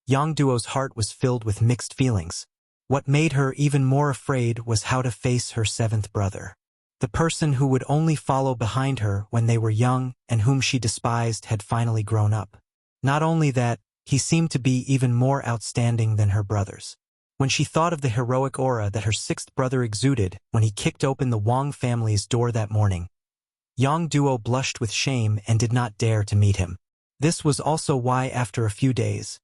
Yang Duo's heart was filled with mixed feelings. What made her even more afraid was how to face her seventh brother. The person who would only follow behind her when they were young and whom she despised had finally grown up. Not only that, he seemed to be even more outstanding than her brothers. When she thought of the heroic aura that her sixth brother exuded when he kicked open the Wang family's door that morning, Yang Duo blushed with shame and did not dare to meet him. This was also why after a few days,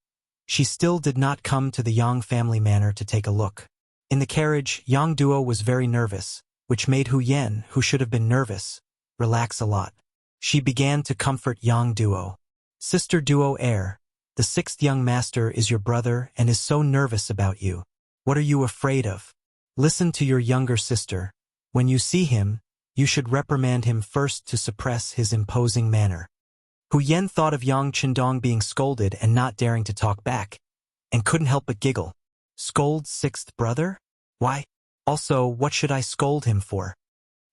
she still did not come to the Yang family manor to take a look. In the carriage, Yang Duo was very nervous, which made Hu Yan, who should have been nervous, relax a lot. She began to comfort Yang Duo. Sister Duo Heir, the sixth young master is your brother and is so nervous about you. What are you afraid of? Listen to your younger sister. When you see him, you should reprimand him first to suppress his imposing manner. Hu Yan thought of Yang Chindong being scolded and not daring to talk back, and couldn't help but giggle. Scold sixth brother? Why? Also, what should I scold him for?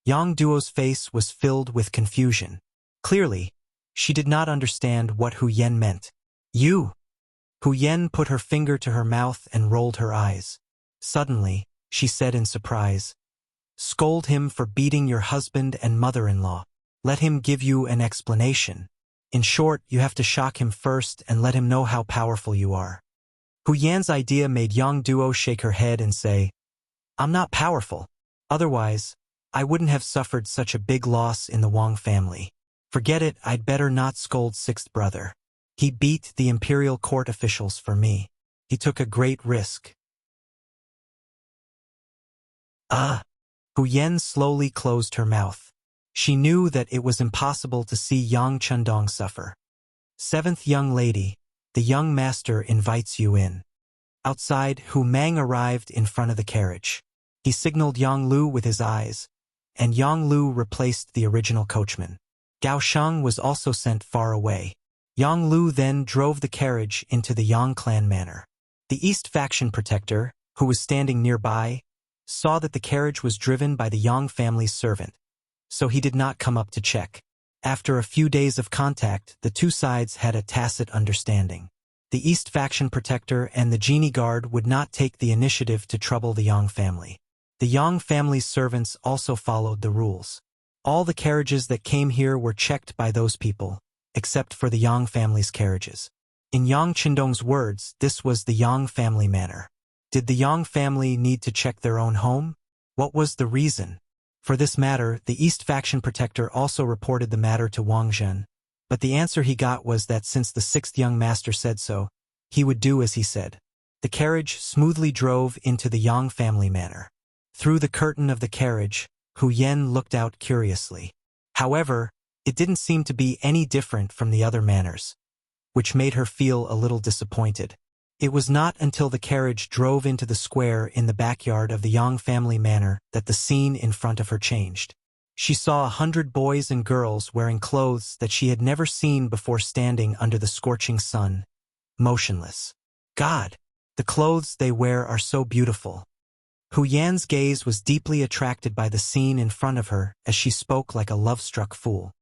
Yang Duo's face was filled with confusion. Clearly, she did not understand what Hu Yan meant. You! Hu Yan put her finger to her mouth and rolled her eyes. Suddenly, she said in surprise, scold him for beating your husband and mother-in-law. Let him give you an explanation. In short, you have to shock him first and let him know how powerful you are. Hu Yan's idea made Yang Duo shake her head and say, I'm not powerful. Otherwise, I wouldn't have suffered such a big loss in the Wang family. Forget it, I'd better not scold sixth brother. He beat the imperial court officials for me. He took a great risk. Hu Yan slowly closed her mouth. She knew that it was impossible to see Yang Chundong suffer. Seventh young lady, the young master invites you in. Outside, Hu Mang arrived in front of the carriage. He signaled Yang Lu with his eyes, and Yang Lu replaced the original coachman. Gao Sheng was also sent far away. Yang Lu then drove the carriage into the Yang clan manor. The East faction protector, who was standing nearby, saw that the carriage was driven by the Yang family's servant, so he did not come up to check. After a few days of contact, the two sides had a tacit understanding. The East faction protector and the genie guard would not take the initiative to trouble the Yang family. The Yang family's servants also followed the rules. All the carriages that came here were checked by those people, except for the Yang family's carriages. In Yang Chindong's words, this was the Yang family manor. Did the Yang family need to check their own home? What was the reason? For this matter, the East faction protector also reported the matter to Wang Zhen, but the answer he got was that since the sixth young master said so, he would do as he said. The carriage smoothly drove into the Yang family manor. Through the curtain of the carriage, Hu Yan looked out curiously. However, it didn't seem to be any different from the other manors, which made her feel a little disappointed. It was not until the carriage drove into the square in the backyard of the Yang family manor that the scene in front of her changed. She saw 100 boys and girls wearing clothes that she had never seen before standing under the scorching sun, motionless. God, the clothes they wear are so beautiful. Hu Yan's gaze was deeply attracted by the scene in front of her as she spoke like a love-struck fool.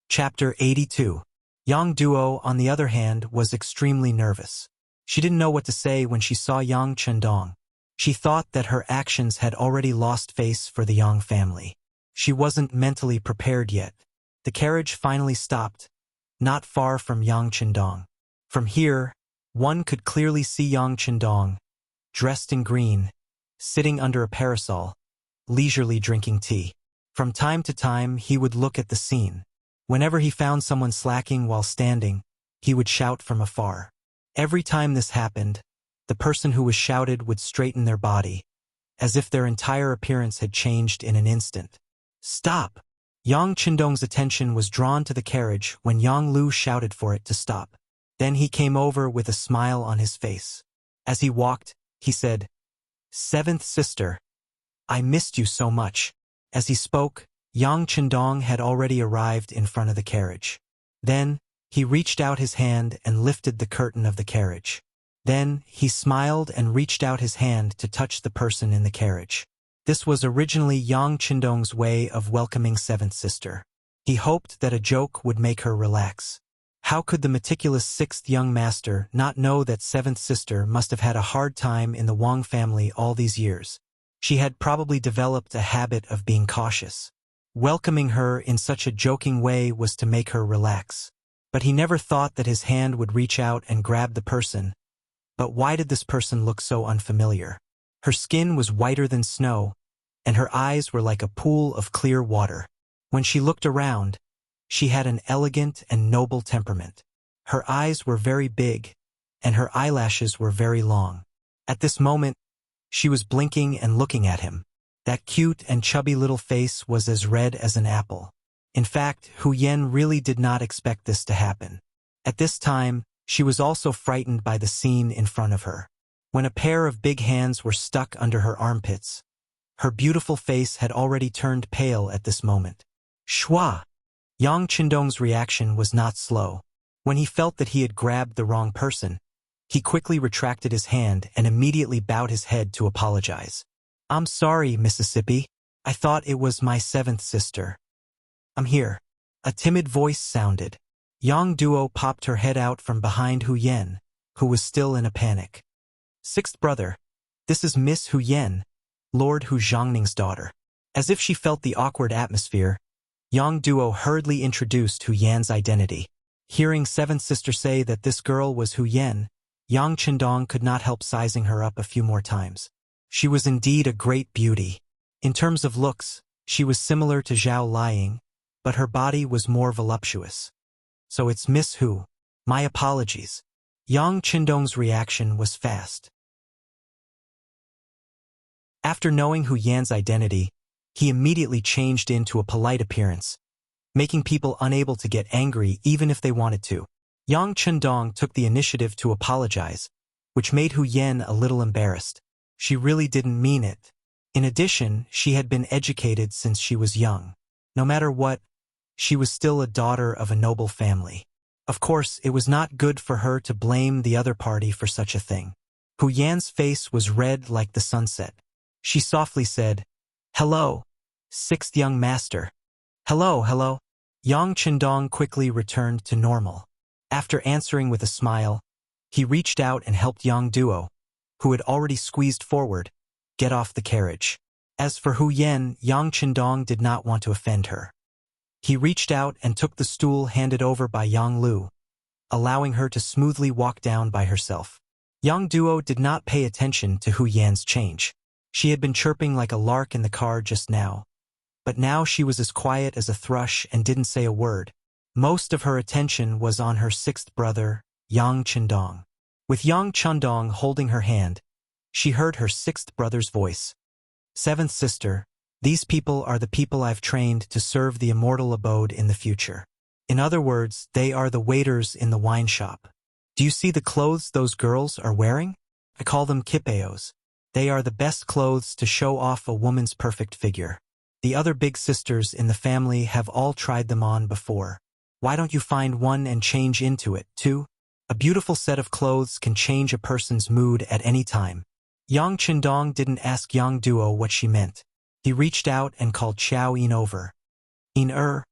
Chapter 82. Yang Duo, on the other hand, was extremely nervous. She didn't know what to say when she saw Yang Chendong. She thought that her actions had already lost face for the Yang family. She wasn't mentally prepared yet. The carriage finally stopped, not far from Yang Chendong. From here, one could clearly see Yang Chendong, dressed in green, sitting under a parasol, leisurely drinking tea. From time to time, he would look at the scene. Whenever he found someone slacking while standing, he would shout from afar. Every time this happened, the person who was shouted would straighten their body, as if their entire appearance had changed in an instant. Stop! Yang Chendong's attention was drawn to the carriage when Yang Lu shouted for it to stop. Then he came over with a smile on his face. As he walked, he said, "Seventh sister, I missed you so much." As he spoke, Yang Chendong had already arrived in front of the carriage. Then, he reached out his hand and lifted the curtain of the carriage. Then, he smiled and reached out his hand to touch the person in the carriage. This was originally Yang Chendong's way of welcoming seventh sister. He hoped that a joke would make her relax. How could the meticulous sixth young master not know that seventh sister must have had a hard time in the Wang family all these years? She had probably developed a habit of being cautious. Welcoming her in such a joking way was to make her relax. But he never thought that his hand would reach out and grab the person. But why did this person look so unfamiliar? Her skin was whiter than snow, and her eyes were like a pool of clear water. When she looked around, she had an elegant and noble temperament. Her eyes were very big, and her eyelashes were very long. At this moment, she was blinking and looking at him. That cute and chubby little face was as red as an apple. In fact, Hu Yan really did not expect this to happen. At this time, she was also frightened by the scene in front of her. When a pair of big hands were stuck under her armpits, her beautiful face had already turned pale at this moment. Shua! Yang Chendong's reaction was not slow. When he felt that he had grabbed the wrong person, he quickly retracted his hand and immediately bowed his head to apologize. "I'm sorry, Mississippi. I thought it was my seventh sister. I'm here." A timid voice sounded. Yang Duo popped her head out from behind Hu Yan, who was still in a panic. "Sixth brother, this is Miss Hu Yan, Lord Hu Zhongning's daughter." As if she felt the awkward atmosphere, Yang Duo hurriedly introduced Hu Yan's identity. Hearing seventh sister say that this girl was Hu Yan, Yang Chendong could not help sizing her up a few more times. She was indeed a great beauty. In terms of looks, she was similar to Zhao Liang, but her body was more voluptuous. "So it's Miss Hu. My apologies." Yang Chendong's reaction was fast. After knowing Hu Yan's identity, he immediately changed into a polite appearance, making people unable to get angry even if they wanted to. Yang Chendong took the initiative to apologize, which made Hu Yan a little embarrassed. She really didn't mean it. In addition, she had been educated since she was young. No matter what, she was still a daughter of a noble family. Of course, it was not good for her to blame the other party for such a thing. Hu Yan's face was red like the sunset. She softly said, "Hello, sixth young master." "Hello, hello." Yang Chendong quickly returned to normal. After answering with a smile, he reached out and helped Yang Duo, who had already squeezed forward, get off the carriage. As for Hu Yan, Yang Chendong did not want to offend her. He reached out and took the stool handed over by Yang Lu, allowing her to smoothly walk down by herself. Yang Duo did not pay attention to Hu Yan's change. She had been chirping like a lark in the car just now, but now she was as quiet as a thrush and didn't say a word. Most of her attention was on her sixth brother, Yang Chendong. With Yang Chendong holding her hand, she heard her sixth brother's voice. "Seventh sister, these people are the people I've trained to serve the immortal abode in the future. In other words, they are the waiters in the wine shop. Do you see the clothes those girls are wearing? I call them kipeos. They are the best clothes to show off a woman's perfect figure. The other big sisters in the family have all tried them on before. Why don't you find one and change into it, too? A beautiful set of clothes can change a person's mood at any time. Yang Qindong didn't ask Yang Duo what she meant. He reached out and called Xiao Yin over. Yin,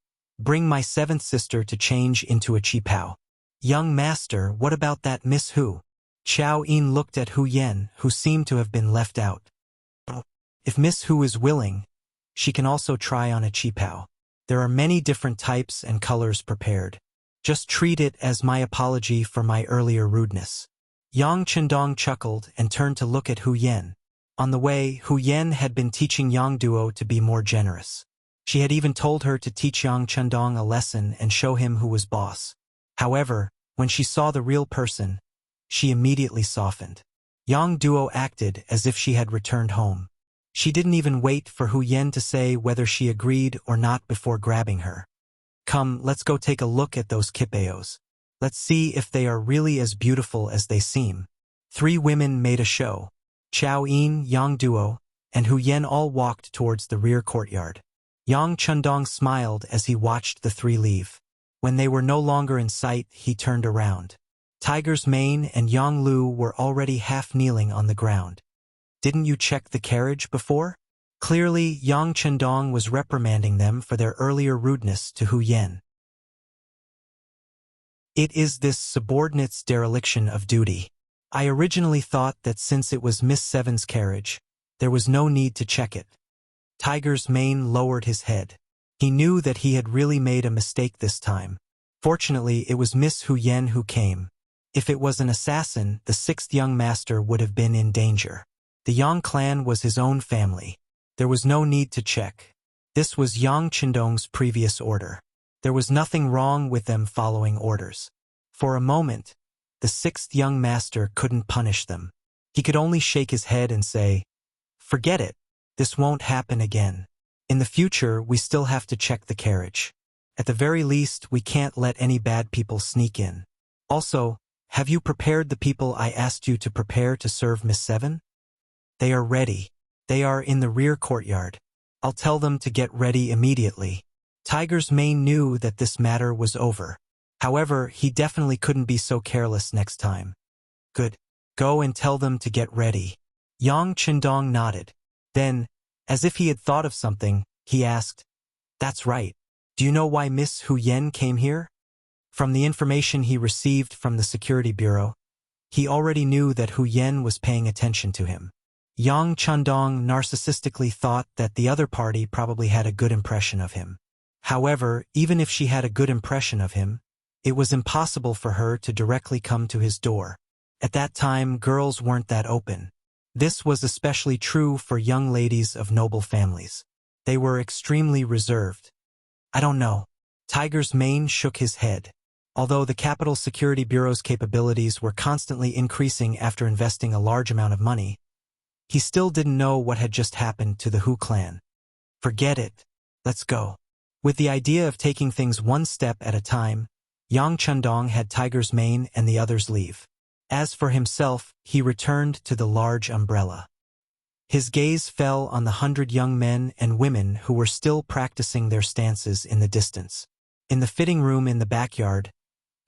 bring my seventh sister to change into a qipao. Young master, what about that Miss Hu? Xiao Yin looked at Hu Yen, who seemed to have been left out. If Miss Hu is willing, she can also try on a qipao. There are many different types and colors prepared. Just treat it as my apology for my earlier rudeness. Yang Qindong chuckled and turned to look at Hu Yen. On the way, Hu Yen had been teaching Yang Duo to be more generous. She had even told her to teach Yang Qindong a lesson and show him who was boss. However, when she saw the real person, she immediately softened. Yang Duo acted as if she had returned home. She didn't even wait for Hu Yen to say whether she agreed or not before grabbing her. Come, let's go take a look at those kipeos. Let's see if they are really as beautiful as they seem. 3 women made a show. Xiao Yin, Yang Duo, and Hu Yen all walked towards the rear courtyard. Yang Qindong smiled as he watched the 3 leave. When they were no longer in sight, he turned around. Tiger's Mane and Yang Lu were already half kneeling on the ground. Didn't you check the carriage before? Clearly, Yang Qindong was reprimanding them for their earlier rudeness to Hu Yen. It is this subordinate's dereliction of duty. I originally thought that since it was Miss Seven's carriage, there was no need to check it. Tiger's Mane lowered his head. He knew that he had really made a mistake this time. Fortunately, it was Miss Hu Yen who came. If it was an assassin, the 6th young master would have been in danger. The Yang clan was his own family. There was no need to check. This was Yang Qindong's previous order. There was nothing wrong with them following orders. For a moment, the 6th young master couldn't punish them. He could only shake his head and say, "Forget it. This won't happen again. In the future, we still have to check the carriage. At the very least, we can't let any bad people sneak in. Also, have you prepared the people I asked you to prepare to serve Miss Seven? They are ready. They are in the rear courtyard. I'll tell them to get ready immediately." Tiger's Mane knew that this matter was over. However, he definitely couldn't be so careless next time. Good. Go and tell them to get ready. Yang Qindong nodded. Then, as if he had thought of something, he asked, "That's right. Do you know why Miss Hu Yen came here?" From the information he received from the security bureau, he already knew that Hu Yen was paying attention to him. Yang Qindong narcissistically thought that the other party probably had a good impression of him. However, even if she had a good impression of him, it was impossible for her to directly come to his door. At that time, girls weren't that open. This was especially true for young ladies of noble families. They were extremely reserved. I don't know. Tiger's Mane shook his head. Although the Capital Security Bureau's capabilities were constantly increasing after investing a large amount of money, he still didn't know what had just happened to the Hu clan. Forget it. Let's go. With the idea of taking things one step at a time, Yang Qindong had Tiger's Mane and the others leave. As for himself, he returned to the large umbrella. His gaze fell on the 100 young men and women who were still practicing their stances in the distance. In the fitting room in the backyard,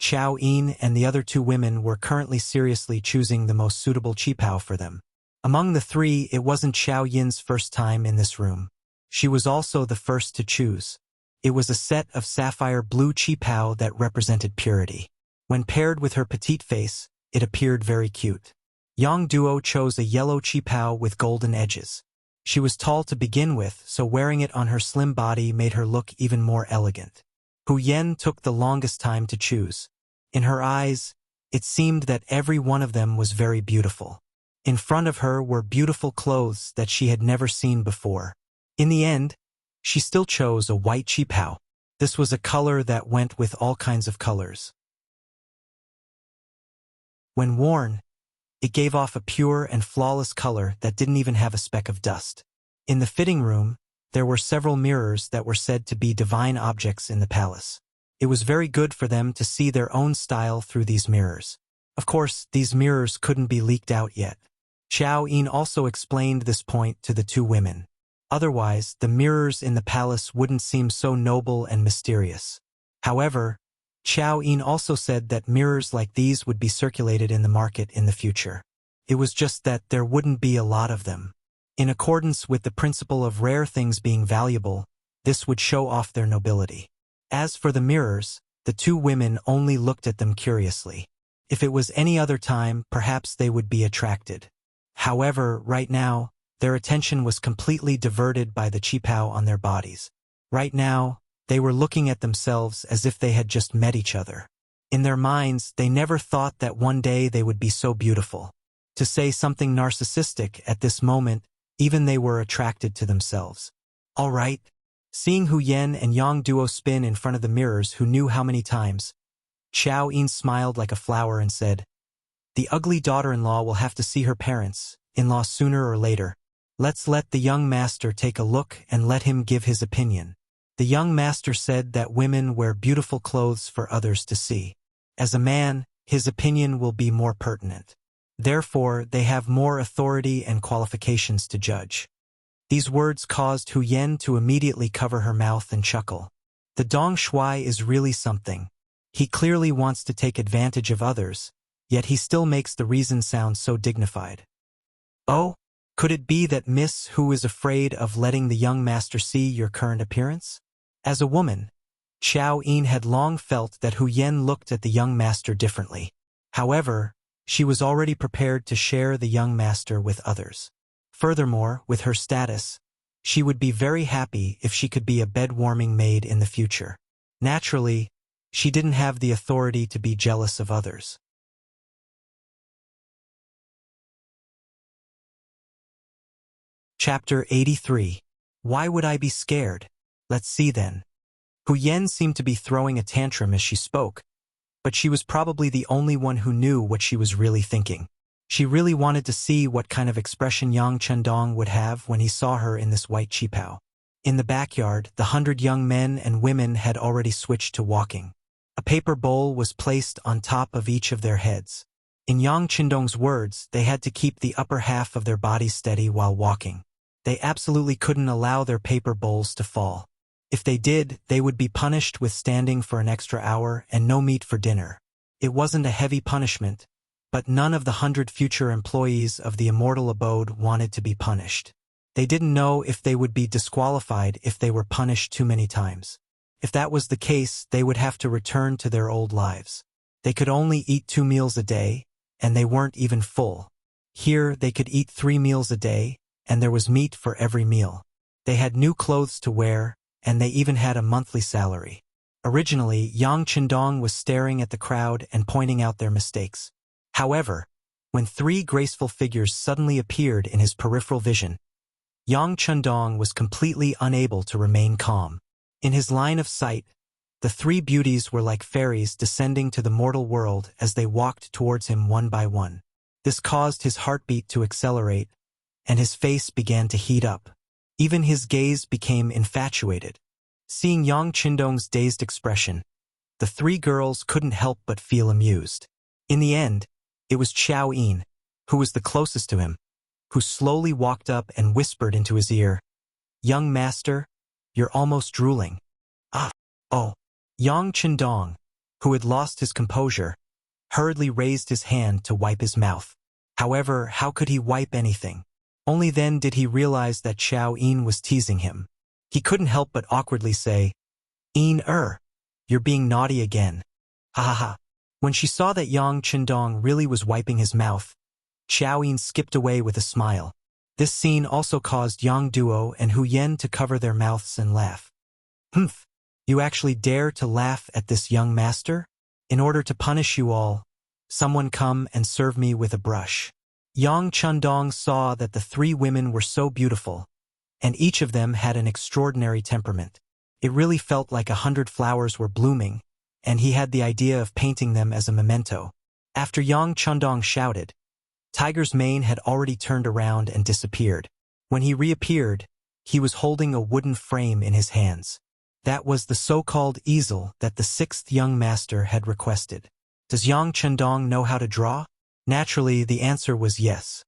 Xiao Yin and the other 2 women were currently seriously choosing the most suitable qipao for them. Among the 3, it wasn't Xiao Yin's first time in this room. She was also the first to choose. It was a set of sapphire blue qipao that represented purity. When paired with her petite face, it appeared very cute. Yang Duo chose a yellow qipao with golden edges. She was tall to begin with, so wearing it on her slim body made her look even more elegant. Hu Yen took the longest time to choose. In her eyes, it seemed that every one of them was very beautiful. In front of her were beautiful clothes that she had never seen before. In the end, she still chose a white qipao. This was a color that went with all kinds of colors. When worn, it gave off a pure and flawless color that didn't even have a speck of dust. In the fitting room, there were several mirrors that were said to be divine objects in the palace. It was very good for them to see their own style through these mirrors. Of course, these mirrors couldn't be leaked out yet. Xiao Yin also explained this point to the two women. Otherwise, the mirrors in the palace wouldn't seem so noble and mysterious. However, Xiao Yin also said that mirrors like these would be circulated in the market in the future. It was just that there wouldn't be a lot of them. In accordance with the principle of rare things being valuable, this would show off their nobility. As for the mirrors, the two women only looked at them curiously. If it was any other time, perhaps they would be attracted. However, right now, their attention was completely diverted by the qipao on their bodies. Right now, they were looking at themselves as if they had just met each other. In their minds, they never thought that one day they would be so beautiful. To say something narcissistic at this moment, even they were attracted to themselves. All right. Seeing Hu Yen and Yang Duo spin in front of the mirrors who knew how many times, Xiao Yin smiled like a flower and said, "The ugly daughter-in-law will have to see her parents-in-law sooner or later. Let's let the young master take a look and let him give his opinion." The young master said that women wear beautiful clothes for others to see. As a man, his opinion will be more pertinent. Therefore, they have more authority and qualifications to judge. These words caused Hu Yen to immediately cover her mouth and chuckle. The Dong Shuai is really something. He clearly wants to take advantage of others, yet he still makes the reason sound so dignified. Oh, could it be that Miss Hu is afraid of letting the young master see your current appearance? As a woman, Xiao Yin had long felt that Hu Yen looked at the young master differently. However, she was already prepared to share the young master with others. Furthermore, with her status, she would be very happy if she could be a bed-warming maid in the future. Naturally, she didn't have the authority to be jealous of others. Chapter 83. Why would I be scared? Let's see then. Hu Yen seemed to be throwing a tantrum as she spoke, but she was probably the only one who knew what she was really thinking. She really wanted to see what kind of expression Yang Chendong would have when he saw her in this white qipao. In the backyard, the 100 young men and women had already switched to walking. A paper bowl was placed on top of each of their heads. In Yang Chendong's words, they had to keep the upper half of their bodies steady while walking. They absolutely couldn't allow their paper bowls to fall. If they did, they would be punished with standing for an extra hour and no meat for dinner. It wasn't a heavy punishment, but none of the 100 future employees of the immortal abode wanted to be punished. They didn't know if they would be disqualified if they were punished too many times. If that was the case, they would have to return to their old lives. They could only eat 2 meals a day, and they weren't even full. Here, they could eat 3 meals a day, and there was meat for every meal. They had new clothes to wear, and they even had a monthly salary. Originally, Yang Chendong was staring at the crowd and pointing out their mistakes. However, when 3 graceful figures suddenly appeared in his peripheral vision, Yang Chendong was completely unable to remain calm. In his line of sight, the 3 beauties were like fairies descending to the mortal world as they walked towards him one by one. This caused his heartbeat to accelerate, and his face began to heat up. Even his gaze became infatuated. Seeing Yang Chendong's dazed expression, the 3 girls couldn't help but feel amused. In the end, it was Xiao Yin, who was the closest to him, who slowly walked up and whispered into his ear, "Young master, you're almost drooling." Oh. Yang Chendong, who had lost his composure, hurriedly raised his hand to wipe his mouth. However, how could he wipe anything? Only then did he realize that Xiao Yin was teasing him. He couldn't help but awkwardly say, "Yin, you're being naughty again." Ha ha ha. When she saw that Yang Chendong really was wiping his mouth, Xiao Yin skipped away with a smile. This scene also caused Yang Duo and Hu Yen to cover their mouths and laugh. "Humph, you actually dare to laugh at this young master? In order to punish you all, someone come and serve me with a brush." Yang Chendong saw that the 3 women were so beautiful, and each of them had an extraordinary temperament. It really felt like 100 flowers were blooming, and he had the idea of painting them as a memento. After Yang Chendong shouted, Tiger's mane had already turned around and disappeared. When he reappeared, he was holding a wooden frame in his hands. That was the so-called easel that the sixth young master had requested. Does Yang Chendong know how to draw? Naturally, the answer was yes.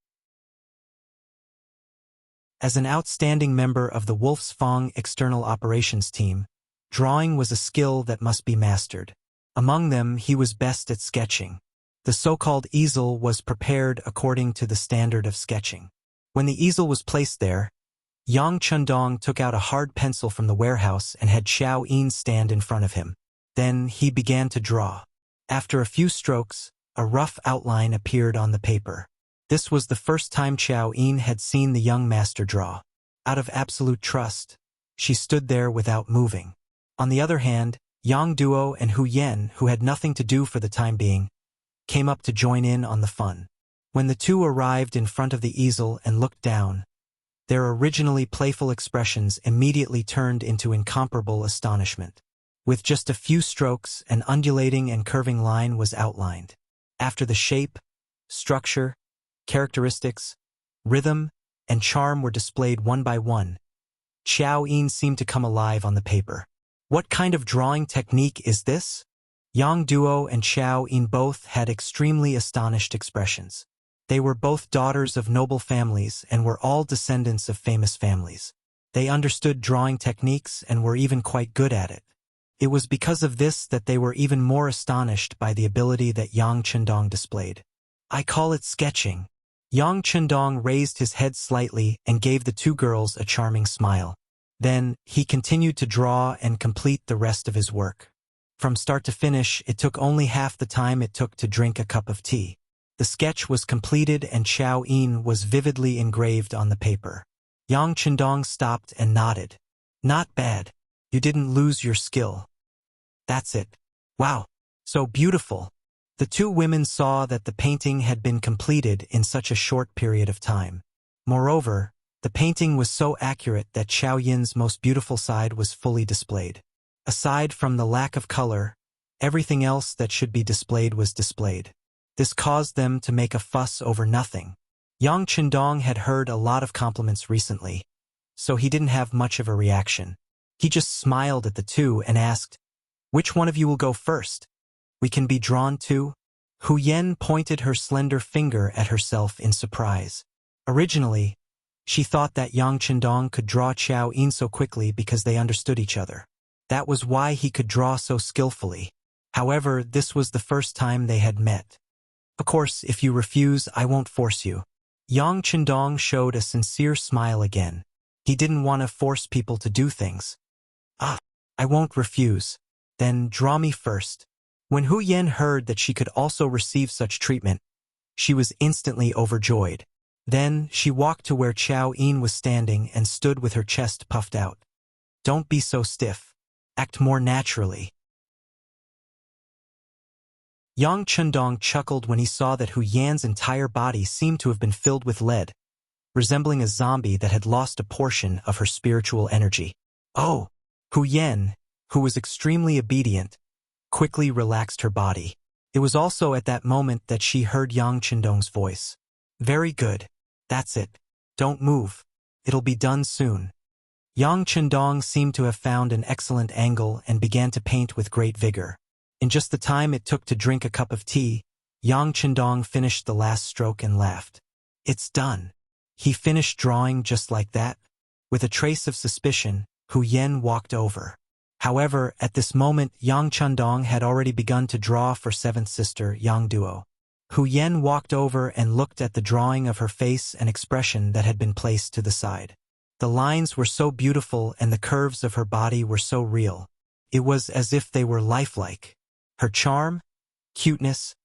As an outstanding member of the Wolf's Fang external operations team, drawing was a skill that must be mastered. Among them, he was best at sketching. The so-called easel was prepared according to the standard of sketching. When the easel was placed there, Yang Chendong took out a hard pencil from the warehouse and had Xiao Yin stand in front of him. Then he began to draw. After a few strokes, a rough outline appeared on the paper. This was the first time Xiao Yin had seen the young master draw. Out of absolute trust, she stood there without moving. On the other hand, Yang Duo and Hu Yen, who had nothing to do for the time being, came up to join in on the fun. When the two arrived in front of the easel and looked down, their originally playful expressions immediately turned into incomparable astonishment. With just a few strokes, an undulating and curving line was outlined. After the shape, structure, characteristics, rhythm, and charm were displayed one by one, Xiao Yin seemed to come alive on the paper. What kind of drawing technique is this? Yang Duo and Xiao Yin both had extremely astonished expressions. They were both daughters of noble families and were all descendants of famous families. They understood drawing techniques and were even quite good at it. It was because of this that they were even more astonished by the ability that Yang Chendong displayed. I call it sketching. Yang Chendong raised his head slightly and gave the two girls a charming smile. Then, he continued to draw and complete the rest of his work. From start to finish, it took only half the time it took to drink a cup of tea. The sketch was completed and Xiao Yin was vividly engraved on the paper. Yang Chendong stopped and nodded. Not bad. You didn't lose your skill. That's it. Wow. So beautiful. The two women saw that the painting had been completed in such a short period of time. Moreover, the painting was so accurate that Xiao Yin's most beautiful side was fully displayed. Aside from the lack of color, everything else that should be displayed was displayed. This caused them to make a fuss over nothing. Yang Chendong had heard a lot of compliments recently, so he didn't have much of a reaction. He just smiled at the two and asked, "Which one of you will go first? We can be drawn too?" Hu Yen pointed her slender finger at herself in surprise. Originally, she thought that Yang Chendong could draw Xiao Yin so quickly because they understood each other. That was why he could draw so skillfully. However, this was the first time they had met. Of course, if you refuse, I won't force you. Yang Chendong showed a sincere smile again. He didn't want to force people to do things. I won't refuse. Then draw me first. When Hu Yen heard that she could also receive such treatment, she was instantly overjoyed. Then she walked to where Xiao Yin was standing and stood with her chest puffed out. Don't be so stiff. Act more naturally. Yang Chendong chuckled when he saw that Hu Yan's entire body seemed to have been filled with lead, resembling a zombie that had lost a portion of her spiritual energy. Oh! Hu Yan, who was extremely obedient, quickly relaxed her body. It was also at that moment that she heard Yang Chendong's voice. Very good. That's it. Don't move. It'll be done soon. Yang Chendong seemed to have found an excellent angle and began to paint with great vigor. In just the time it took to drink a cup of tea, Yang Chendong finished the last stroke and laughed. It's done. He finished drawing just like that. With a trace of suspicion, Hu Yen walked over. However, at this moment Yang Chendong had already begun to draw for seventh sister Yang Duo. Hu Yen walked over and looked at the drawing of her face and expression that had been placed to the side. The lines were so beautiful and the curves of her body were so real. It was as if they were lifelike. Her charm, cuteness,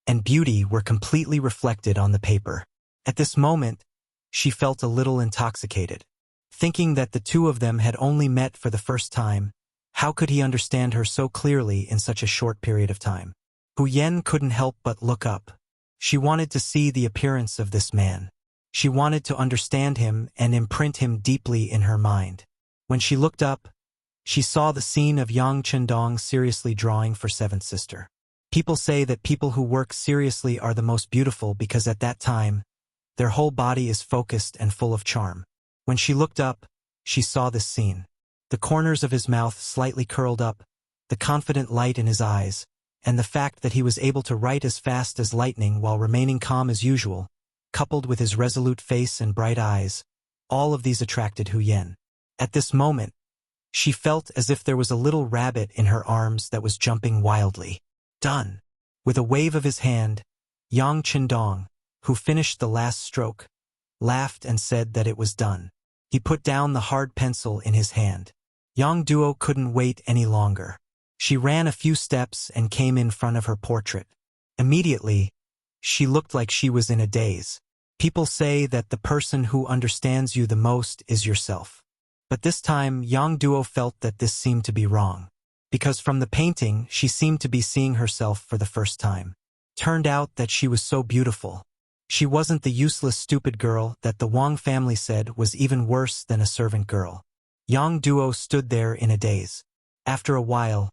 and beauty were completely reflected on the paper. At this moment, she felt a little intoxicated. Thinking that the two of them had only met for the first time, how could he understand her so clearly in such a short period of time? Hu Yen couldn't help but look up. She wanted to see the appearance of this man. She wanted to understand him and imprint him deeply in her mind. When she looked up, she saw the scene of Yang Chendong seriously drawing for seventh sister. People say that people who work seriously are the most beautiful because at that time, their whole body is focused and full of charm. When she looked up, she saw this scene. the corners of his mouth slightly curled up, the confident light in his eyes, and the fact that he was able to write as fast as lightning while remaining calm as usual, coupled with his resolute face and bright eyes, all of these attracted Hu Yen. At this moment, she felt as if there was a little rabbit in her arms that was jumping wildly. Done. With a wave of his hand, Yang Qindong, who finished the last stroke, laughed and said that it was done. He put down the hard pencil in his hand. Yang Duo couldn't wait any longer. She ran a few steps and came in front of her portrait. Immediately, she looked like she was in a daze. People say that the person who understands you the most is yourself. But this time, Yang Duo felt that this seemed to be wrong. Because from the painting, she seemed to be seeing herself for the first time. Turned out that she was so beautiful. She wasn't the useless stupid girl that the Wang family said was even worse than a servant girl. Yang Duo stood there in a daze. After a while,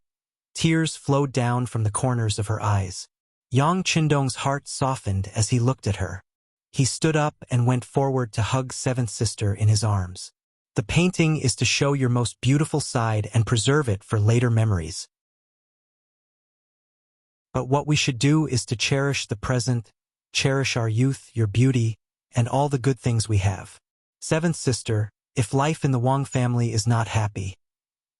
tears flowed down from the corners of her eyes. Yang Qindong's heart softened as he looked at her. He stood up and went forward to hug seventh sister in his arms. The painting is to show your most beautiful side and preserve it for later memories. But what we should do is to cherish the present, cherish our youth, your beauty, and all the good things we have. Seventh sister, if life in the Wang family is not happy,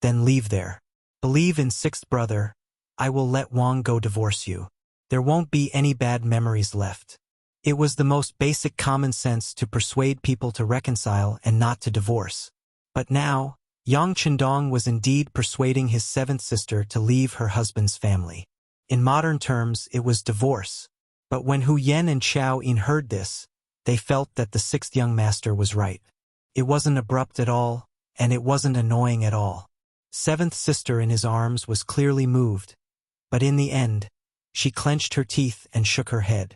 then leave there. Believe in sixth brother, I will let Wang go divorce you. There won't be any bad memories left. It was the most basic common sense to persuade people to reconcile and not to divorce. But now, Yang Qindong was indeed persuading his seventh sister to leave her husband's family. In modern terms, it was divorce. But when Hu Yen and Xiao Yin heard this, they felt that the sixth young master was right. It wasn't abrupt at all, and it wasn't annoying at all. Seventh sister in his arms was clearly moved, but in the end, she clenched her teeth and shook her head.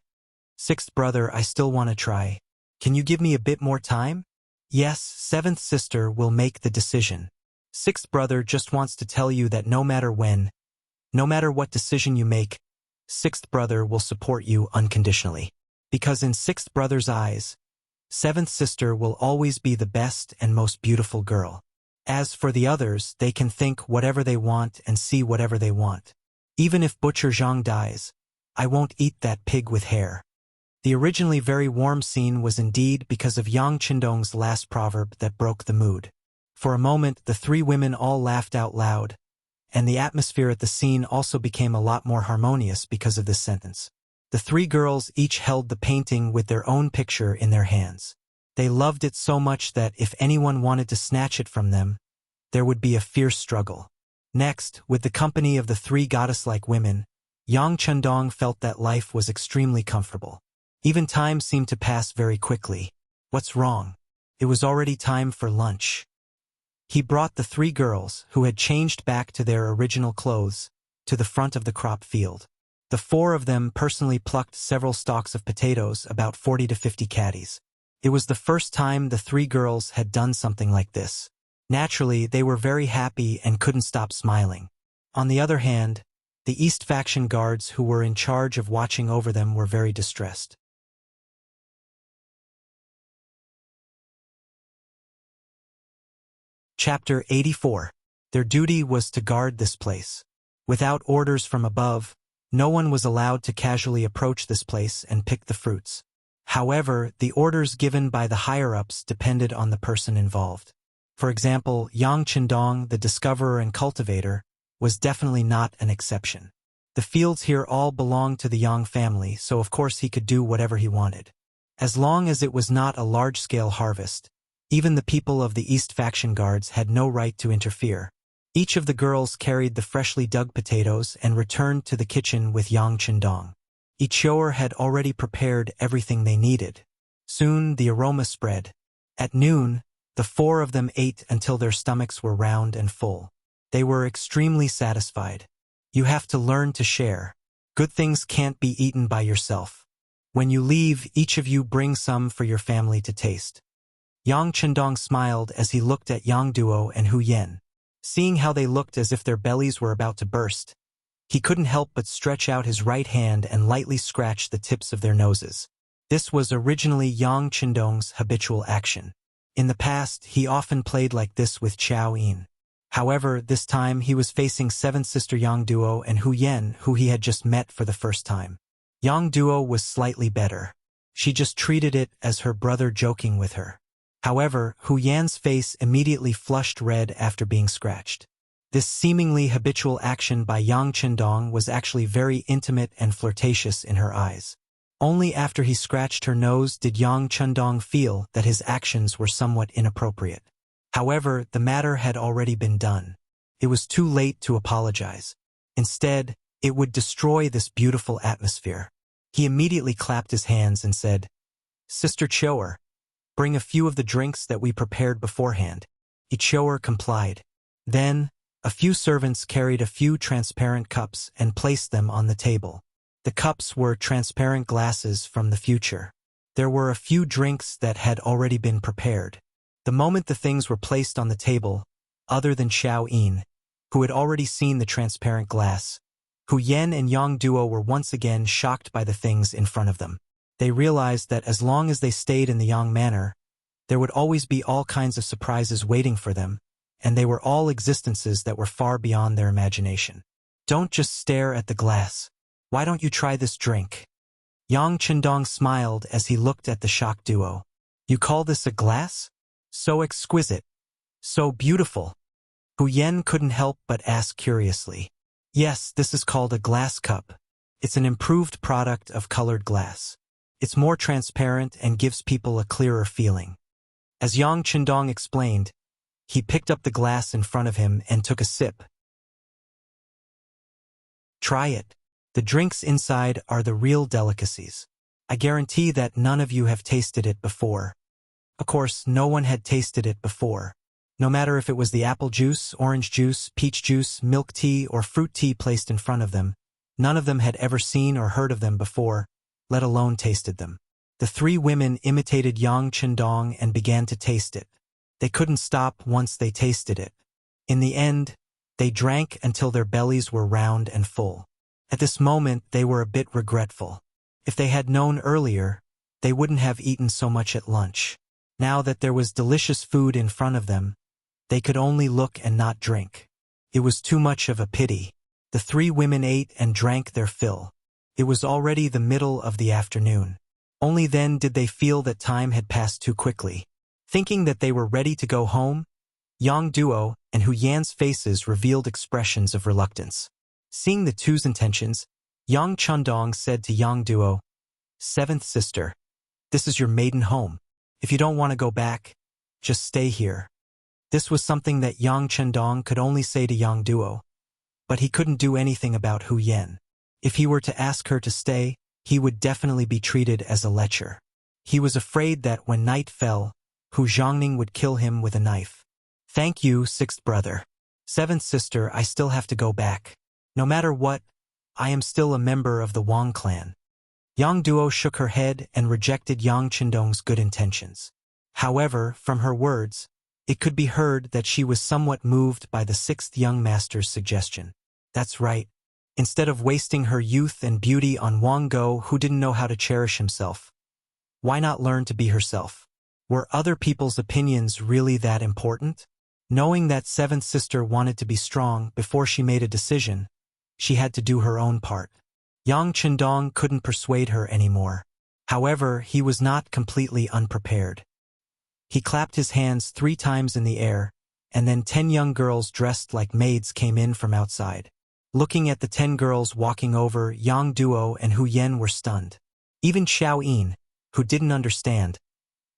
Sixth brother, I still want to try. Can you give me a bit more time? Yes, seventh sister will make the decision. Sixth brother just wants to tell you that no matter when, no matter what decision you make, sixth brother will support you unconditionally. Because in sixth brother's eyes, seventh sister will always be the best and most beautiful girl. As for the others, they can think whatever they want and see whatever they want. Even if Butcher Zhang dies, I won't eat that pig with hair. The originally very warm scene was indeed because of Yang Qindong's last proverb that broke the mood. For a moment, the three women all laughed out loud, and the atmosphere at the scene also became a lot more harmonious because of this sentence. The three girls each held the painting with their own picture in their hands. They loved it so much that if anyone wanted to snatch it from them, there would be a fierce struggle. Next, with the company of the three goddess-like women, Yang Qindong felt that life was extremely comfortable. Even time seemed to pass very quickly. What's wrong? It was already time for lunch. He brought the three girls, who had changed back to their original clothes, to the front of the crop field. The four of them personally plucked several stalks of potatoes, about 40 to 50 caddies. It was the first time the three girls had done something like this. Naturally, they were very happy and couldn't stop smiling. On the other hand, the East faction guards who were in charge of watching over them were very distressed. Chapter 84. Their duty was to guard this place. Without orders from above, no one was allowed to casually approach this place and pick the fruits. However, the orders given by the higher-ups depended on the person involved. For example, Yang Qindong, the discoverer and cultivator, was definitely not an exception. The fields here all belonged to the Yang family, so of course he could do whatever he wanted. As long as it was not a large-scale harvest, even the people of the East faction guards had no right to interfere. Each of the girls carried the freshly dug potatoes and returned to the kitchen with Yang Qindong. Ichioer had already prepared everything they needed. Soon the aroma spread. At noon, the four of them ate until their stomachs were round and full. They were extremely satisfied. You have to learn to share. Good things can't be eaten by yourself. When you leave, each of you bring some for your family to taste. Yang Qindong smiled as he looked at Yang Duo and Hu Yen. Seeing how they looked as if their bellies were about to burst, he couldn't help but stretch out his right hand and lightly scratch the tips of their noses. This was originally Yang Qindong's habitual action. In the past, he often played like this with Xiao Yin. However, this time he was facing seventh sister Yang Duo and Hu Yen, who he had just met for the first time. Yang Duo was slightly better. She just treated it as her brother joking with her. However, Hu Yan's face immediately flushed red after being scratched. This seemingly habitual action by Yang Qindong was actually very intimate and flirtatious in her eyes. Only after he scratched her nose did Yang Qindong feel that his actions were somewhat inappropriate. However, the matter had already been done. It was too late to apologize. Instead, it would destroy this beautiful atmosphere. He immediately clapped his hands and said, "Sister Choer, bring a few of the drinks that we prepared beforehand." Choer complied. Then, a few servants carried a few transparent cups and placed them on the table. The cups were transparent glasses from the future. There were a few drinks that had already been prepared. The moment the things were placed on the table, other than Xiao Yin, who had already seen the transparent glass, Hu Yen and Yang Duo were once again shocked by the things in front of them. They realized that as long as they stayed in the Yang manor, there would always be all kinds of surprises waiting for them, and they were all existences that were far beyond their imagination. "Don't just stare at the glass. Why don't you try this drink?" Yang Qindong smiled as he looked at the shocked duo. "You call this a glass? So exquisite. So beautiful." Hu Yen couldn't help but ask curiously. "Yes, this is called a glass cup. It's an improved product of colored glass. It's more transparent and gives people a clearer feeling." As Yang Qindong explained, he picked up the glass in front of him and took a sip. "Try it. The drinks inside are the real delicacies. I guarantee that none of you have tasted it before." Of course, no one had tasted it before. No matter if it was the apple juice, orange juice, peach juice, milk tea, or fruit tea placed in front of them, none of them had ever seen or heard of them before, let alone tasted them. The three women imitated Yang Qindong and began to taste it. They couldn't stop once they tasted it. In the end, they drank until their bellies were round and full. At this moment, they were a bit regretful. If they had known earlier, they wouldn't have eaten so much at lunch. Now that there was delicious food in front of them, they could only look and not drink. It was too much of a pity. The three women ate and drank their fill. It was already the middle of the afternoon. Only then did they feel that time had passed too quickly. Thinking that they were ready to go home, Yang Duo and Hu Yan's faces revealed expressions of reluctance. Seeing the two's intentions, Yang Qindong said to Yang Duo, "Seventh sister, this is your maiden home. If you don't want to go back, just stay here." This was something that Yang Qindong could only say to Yang Duo, but he couldn't do anything about Hu Yen. If he were to ask her to stay, he would definitely be treated as a lecher. He was afraid that when night fell, Hu Zhangning would kill him with a knife. "Thank you, sixth brother. Seventh sister, I still have to go back. No matter what, I am still a member of the Wang clan." Yang Duo shook her head and rejected Yang Qindong's good intentions. However, from her words, it could be heard that she was somewhat moved by the sixth young master's suggestion. That's right. Instead of wasting her youth and beauty on Wang Go, who didn't know how to cherish himself, why not learn to be herself? Were other people's opinions really that important? Knowing that seventh sister wanted to be strong before she made a decision, she had to do her own part. Yang Qindong couldn't persuade her anymore. However, he was not completely unprepared. He clapped his hands 3 times in the air, and then 10 young girls dressed like maids came in from outside. Looking at the 10 girls walking over, Yang Duo and Hu Yen were stunned. Even Xiao Yin, who didn't understand,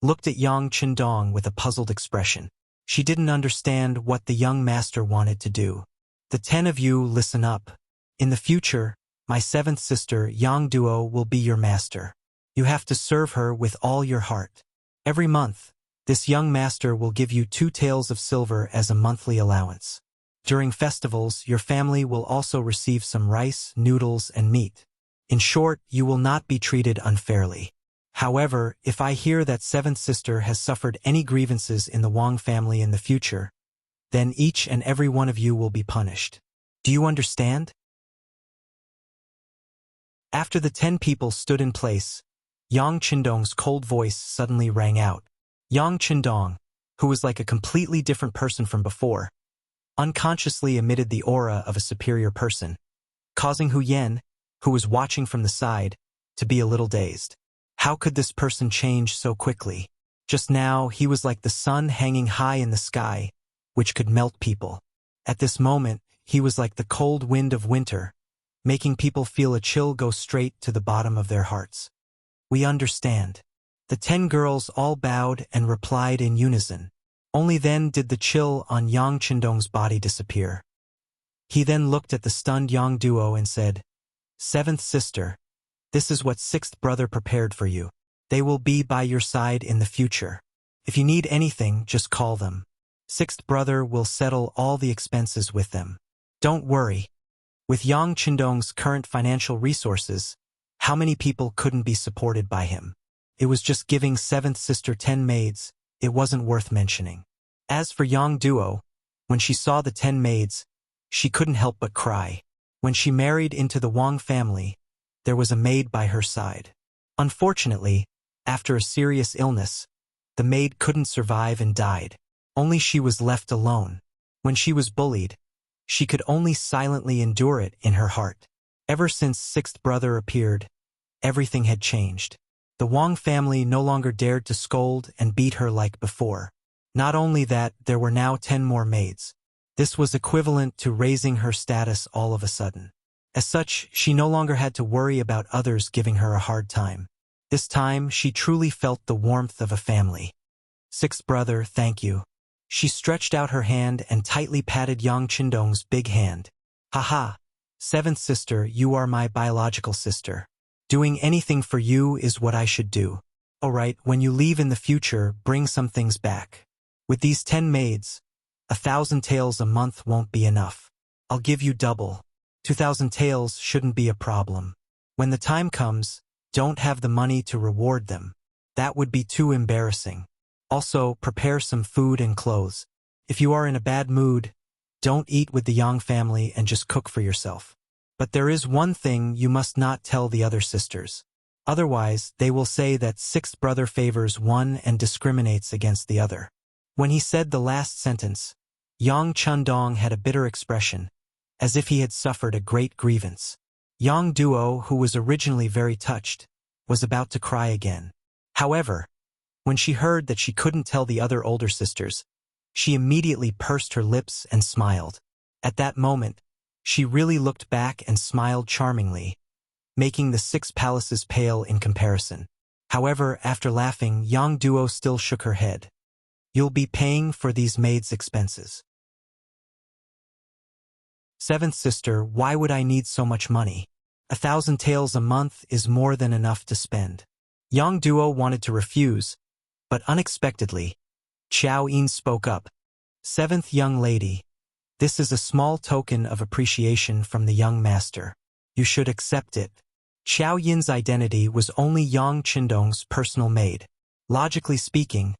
looked at Yang Qindong with a puzzled expression. She didn't understand what the young master wanted to do. "The 10 of you, listen up. In the future, my seventh sister, Yang Duo, will be your master. You have to serve her with all your heart. Every month, this young master will give you 2 taels of silver as a monthly allowance. During festivals, your family will also receive some rice, noodles, and meat. In short, you will not be treated unfairly. However, if I hear that seventh sister has suffered any grievances in the Wang family in the future, then each and every one of you will be punished. Do you understand?" After the 10 people stood in place, Yang Qindong's cold voice suddenly rang out. Yang Qindong, who was like a completely different person from before, unconsciously emitted the aura of a superior person, causing Hu Yan, who was watching from the side, to be a little dazed. How could this person change so quickly? Just now, he was like the sun hanging high in the sky, which could melt people. At this moment, he was like the cold wind of winter, making people feel a chill go straight to the bottom of their hearts. We understand. The 10 girls all bowed and replied in unison. Only then did the chill on Yang Qindong's body disappear. He then looked at the stunned Yang duo and said, "Seventh sister, this is what sixth brother prepared for you. They will be by your side in the future. If you need anything, just call them. Sixth brother will settle all the expenses with them. Don't worry." With Yang Qindong's current financial resources, how many people couldn't be supported by him? It was just giving seventh sister 10 maids, it wasn't worth mentioning. As for Yang duo, when she saw the 10 maids, she couldn't help but cry. When she married into the Wang family, there was a maid by her side. Unfortunately, after a serious illness, the maid couldn't survive and died. Only she was left alone. When she was bullied, she could only silently endure it in her heart. Ever since sixth brother appeared, everything had changed. The Wang family no longer dared to scold and beat her like before. Not only that, there were now 10 more maids. This was equivalent to raising her status all of a sudden. As such, she no longer had to worry about others giving her a hard time. This time, she truly felt the warmth of a family. Sixth brother, thank you. She stretched out her hand and tightly patted Yang Qindong's big hand. Haha. Seventh sister, you are my biological sister. Doing anything for you is what I should do. Alright, when you leave in the future, bring some things back. With these 10 maids, 1,000 taels a month won't be enough. I'll give you double. 2,000 taels shouldn't be a problem. When the time comes, don't have the money to reward them. That would be too embarrassing. Also, prepare some food and clothes. If you are in a bad mood, don't eat with the Yang family and just cook for yourself. But there is one thing you must not tell the other sisters. Otherwise, they will say that sixth brother favors one and discriminates against the other. When he said the last sentence, Yang Qindong had a bitter expression, as if he had suffered a great grievance. Yang duo, who was originally very touched, was about to cry again. However, when she heard that she couldn't tell the other older sisters, she immediately pursed her lips and smiled. At that moment, she really looked back and smiled charmingly, making the 6 palaces pale in comparison. However, after laughing, Yang duo still shook her head. You'll be paying for these maids' expenses. Seventh sister, why would I need so much money? 1,000 taels a month is more than enough to spend. Yang duo wanted to refuse, but unexpectedly, Qiao Yin spoke up. Seventh young lady, this is a small token of appreciation from the young master. You should accept it. Qiao Yin's identity was only Yang Qindong's personal maid. Logically speaking,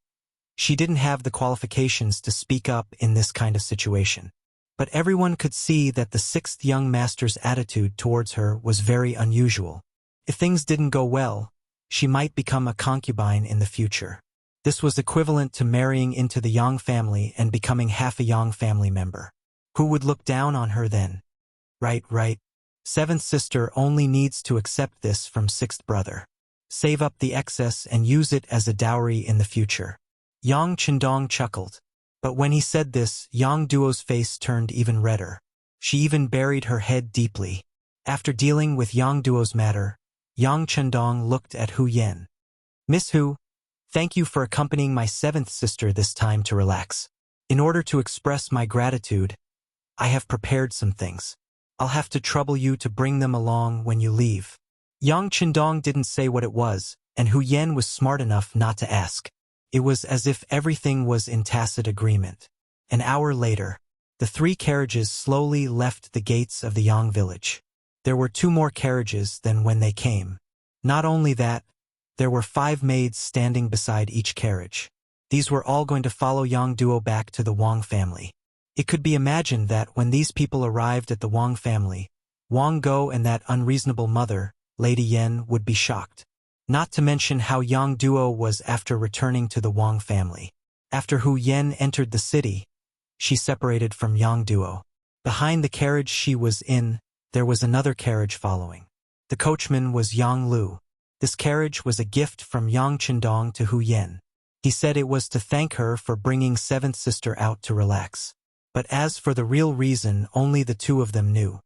she didn't have the qualifications to speak up in this kind of situation. But everyone could see that the 6th young master's attitude towards her was very unusual. If things didn't go well, she might become a concubine in the future. This was equivalent to marrying into the Yang family and becoming half a Yang family member. Who would look down on her then? Right. Seventh sister only needs to accept this from sixth brother. Save up the excess and use it as a dowry in the future. Yang Qindong chuckled. But when he said this, Yang duo's face turned even redder. She even buried her head deeply. After dealing with Yang duo's matter, Yang Qindong looked at Hu Yan. Miss Hu, thank you for accompanying my 7th sister this time to relax. In order to express my gratitude, I have prepared some things. I'll have to trouble you to bring them along when you leave. Yang Qindong didn't say what it was, and Hu Yan was smart enough not to ask. It was as if everything was in tacit agreement. An hour later, the 3 carriages slowly left the gates of the Yang village. There were 2 more carriages than when they came. Not only that, there were 5 maids standing beside each carriage. These were all going to follow Yang duo back to the Wang family. It could be imagined that when these people arrived at the Wang family, Wang Go and that unreasonable mother, Lady Yan, would be shocked. Not to mention how Yang duo was after returning to the Wang family. After Hu Yan entered the city, she separated from Yang Duo. Behind the carriage she was in, there was another carriage following. The coachman was Yang Lu. This carriage was a gift from Yang Qindong to Hu Yen. He said it was to thank her for bringing seventh sister out to relax. But as for the real reason, only the two of them knew.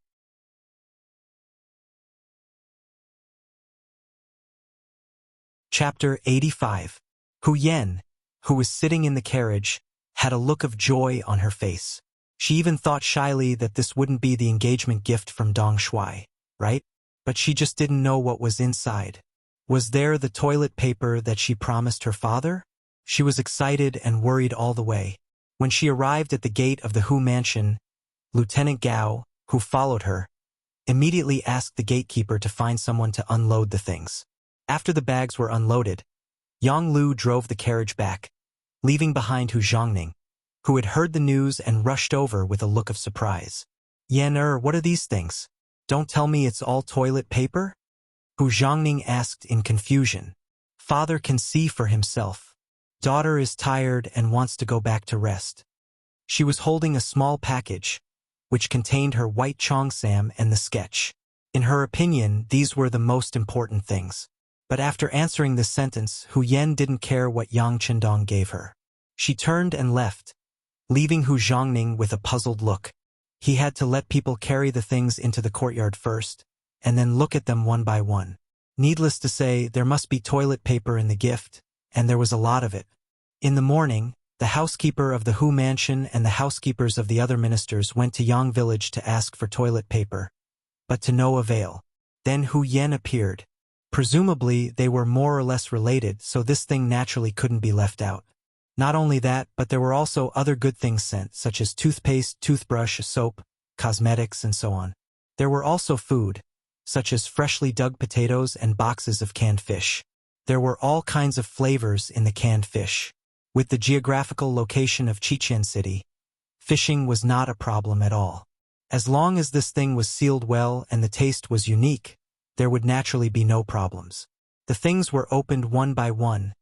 Chapter 85. Hu Yen, who was sitting in the carriage, had a look of joy on her face. She even thought shyly that this wouldn't be the engagement gift from Dong Shuai, right? But she just didn't know what was inside. Was there the toilet paper that she promised her father? She was excited and worried all the way. When she arrived at the gate of the Hu mansion, Lieutenant Gao, who followed her, immediately asked the gatekeeper to find someone to unload the things. After the bags were unloaded, Yang Lu drove the carriage back, leaving behind Hu Zhongning, who had heard the news and rushed over with a look of surprise. Yan what are these things? Don't tell me it's all toilet paper? Hu Zhongning asked in confusion. Father can see for himself. Daughter is tired and wants to go back to rest. She was holding a small package, which contained her white cheongsam and the sketch. In her opinion, these were the most important things. But after answering this sentence, Hu Yen didn't care what Yang Qindong gave her. She turned and left, leaving Hu Zhongning with a puzzled look. He had to let people carry the things into the courtyard first, and then look at them one by one. Needless to say, there must be toilet paper in the gift, and there was a lot of it. In the morning, the housekeeper of the Hu mansion and the housekeepers of the other ministers went to Yang village to ask for toilet paper, but to no avail. Then Hu Yen appeared. Presumably, they were more or less related, so this thing naturally couldn't be left out. Not only that, but there were also other good things sent, such as toothpaste, toothbrush, soap, cosmetics, and so on. There were also food, such as freshly dug potatoes and boxes of canned fish. There were all kinds of flavors in the canned fish. With the geographical location of Qiqian City, fishing was not a problem at all. As long as this thing was sealed well and the taste was unique, there would naturally be no problems. The things were opened one by one,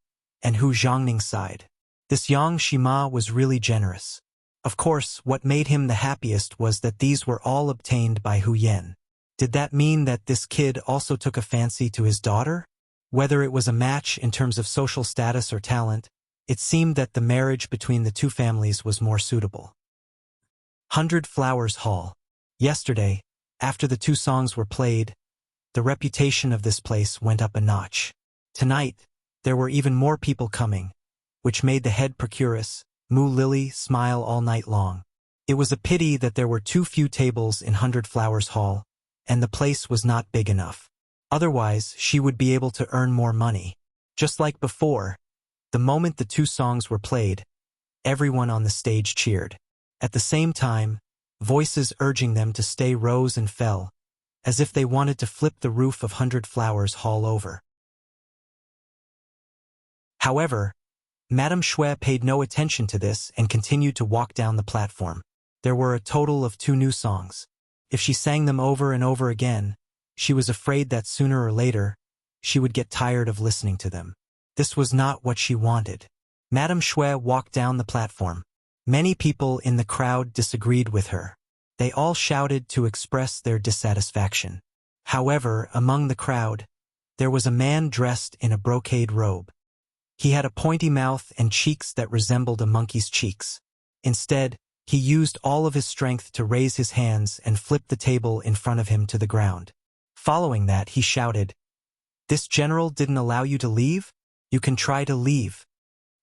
and Hu Zhongning sighed. This Yang Shima was really generous. Of course, what made him the happiest was that these were all obtained by Hu Yen. Did that mean that this kid also took a fancy to his daughter? Whether it was a match in terms of social status or talent, it seemed that the marriage between the two families was more suitable. 100 Flowers Hall. Yesterday, after the two songs were played, the reputation of this place went up a notch. Tonight, there were even more people coming, which made the head procuress, Mu Lily, smile all night long. It was a pity that there were too few tables in 100 Flowers Hall, and the place was not big enough. Otherwise, she would be able to earn more money. Just like before, the moment the two songs were played, everyone on the stage cheered. At the same time, voices urging them to stay rose and fell, as if they wanted to flip the roof of 100 Flowers Hall over. However, Madame Shui paid no attention to this and continued to walk down the platform. There were a total of 2 new songs. If she sang them over and over again, she was afraid that sooner or later, she would get tired of listening to them. This was not what she wanted. Madame Shui walked down the platform. Many people in the crowd disagreed with her. They all shouted to express their dissatisfaction. However, among the crowd, there was a man dressed in a brocade robe. He had a pointy mouth and cheeks that resembled a monkey's cheeks. Instead, he used all of his strength to raise his hands and flip the table in front of him to the ground. Following that, he shouted, "This general didn't allow you to leave? You can try to leave."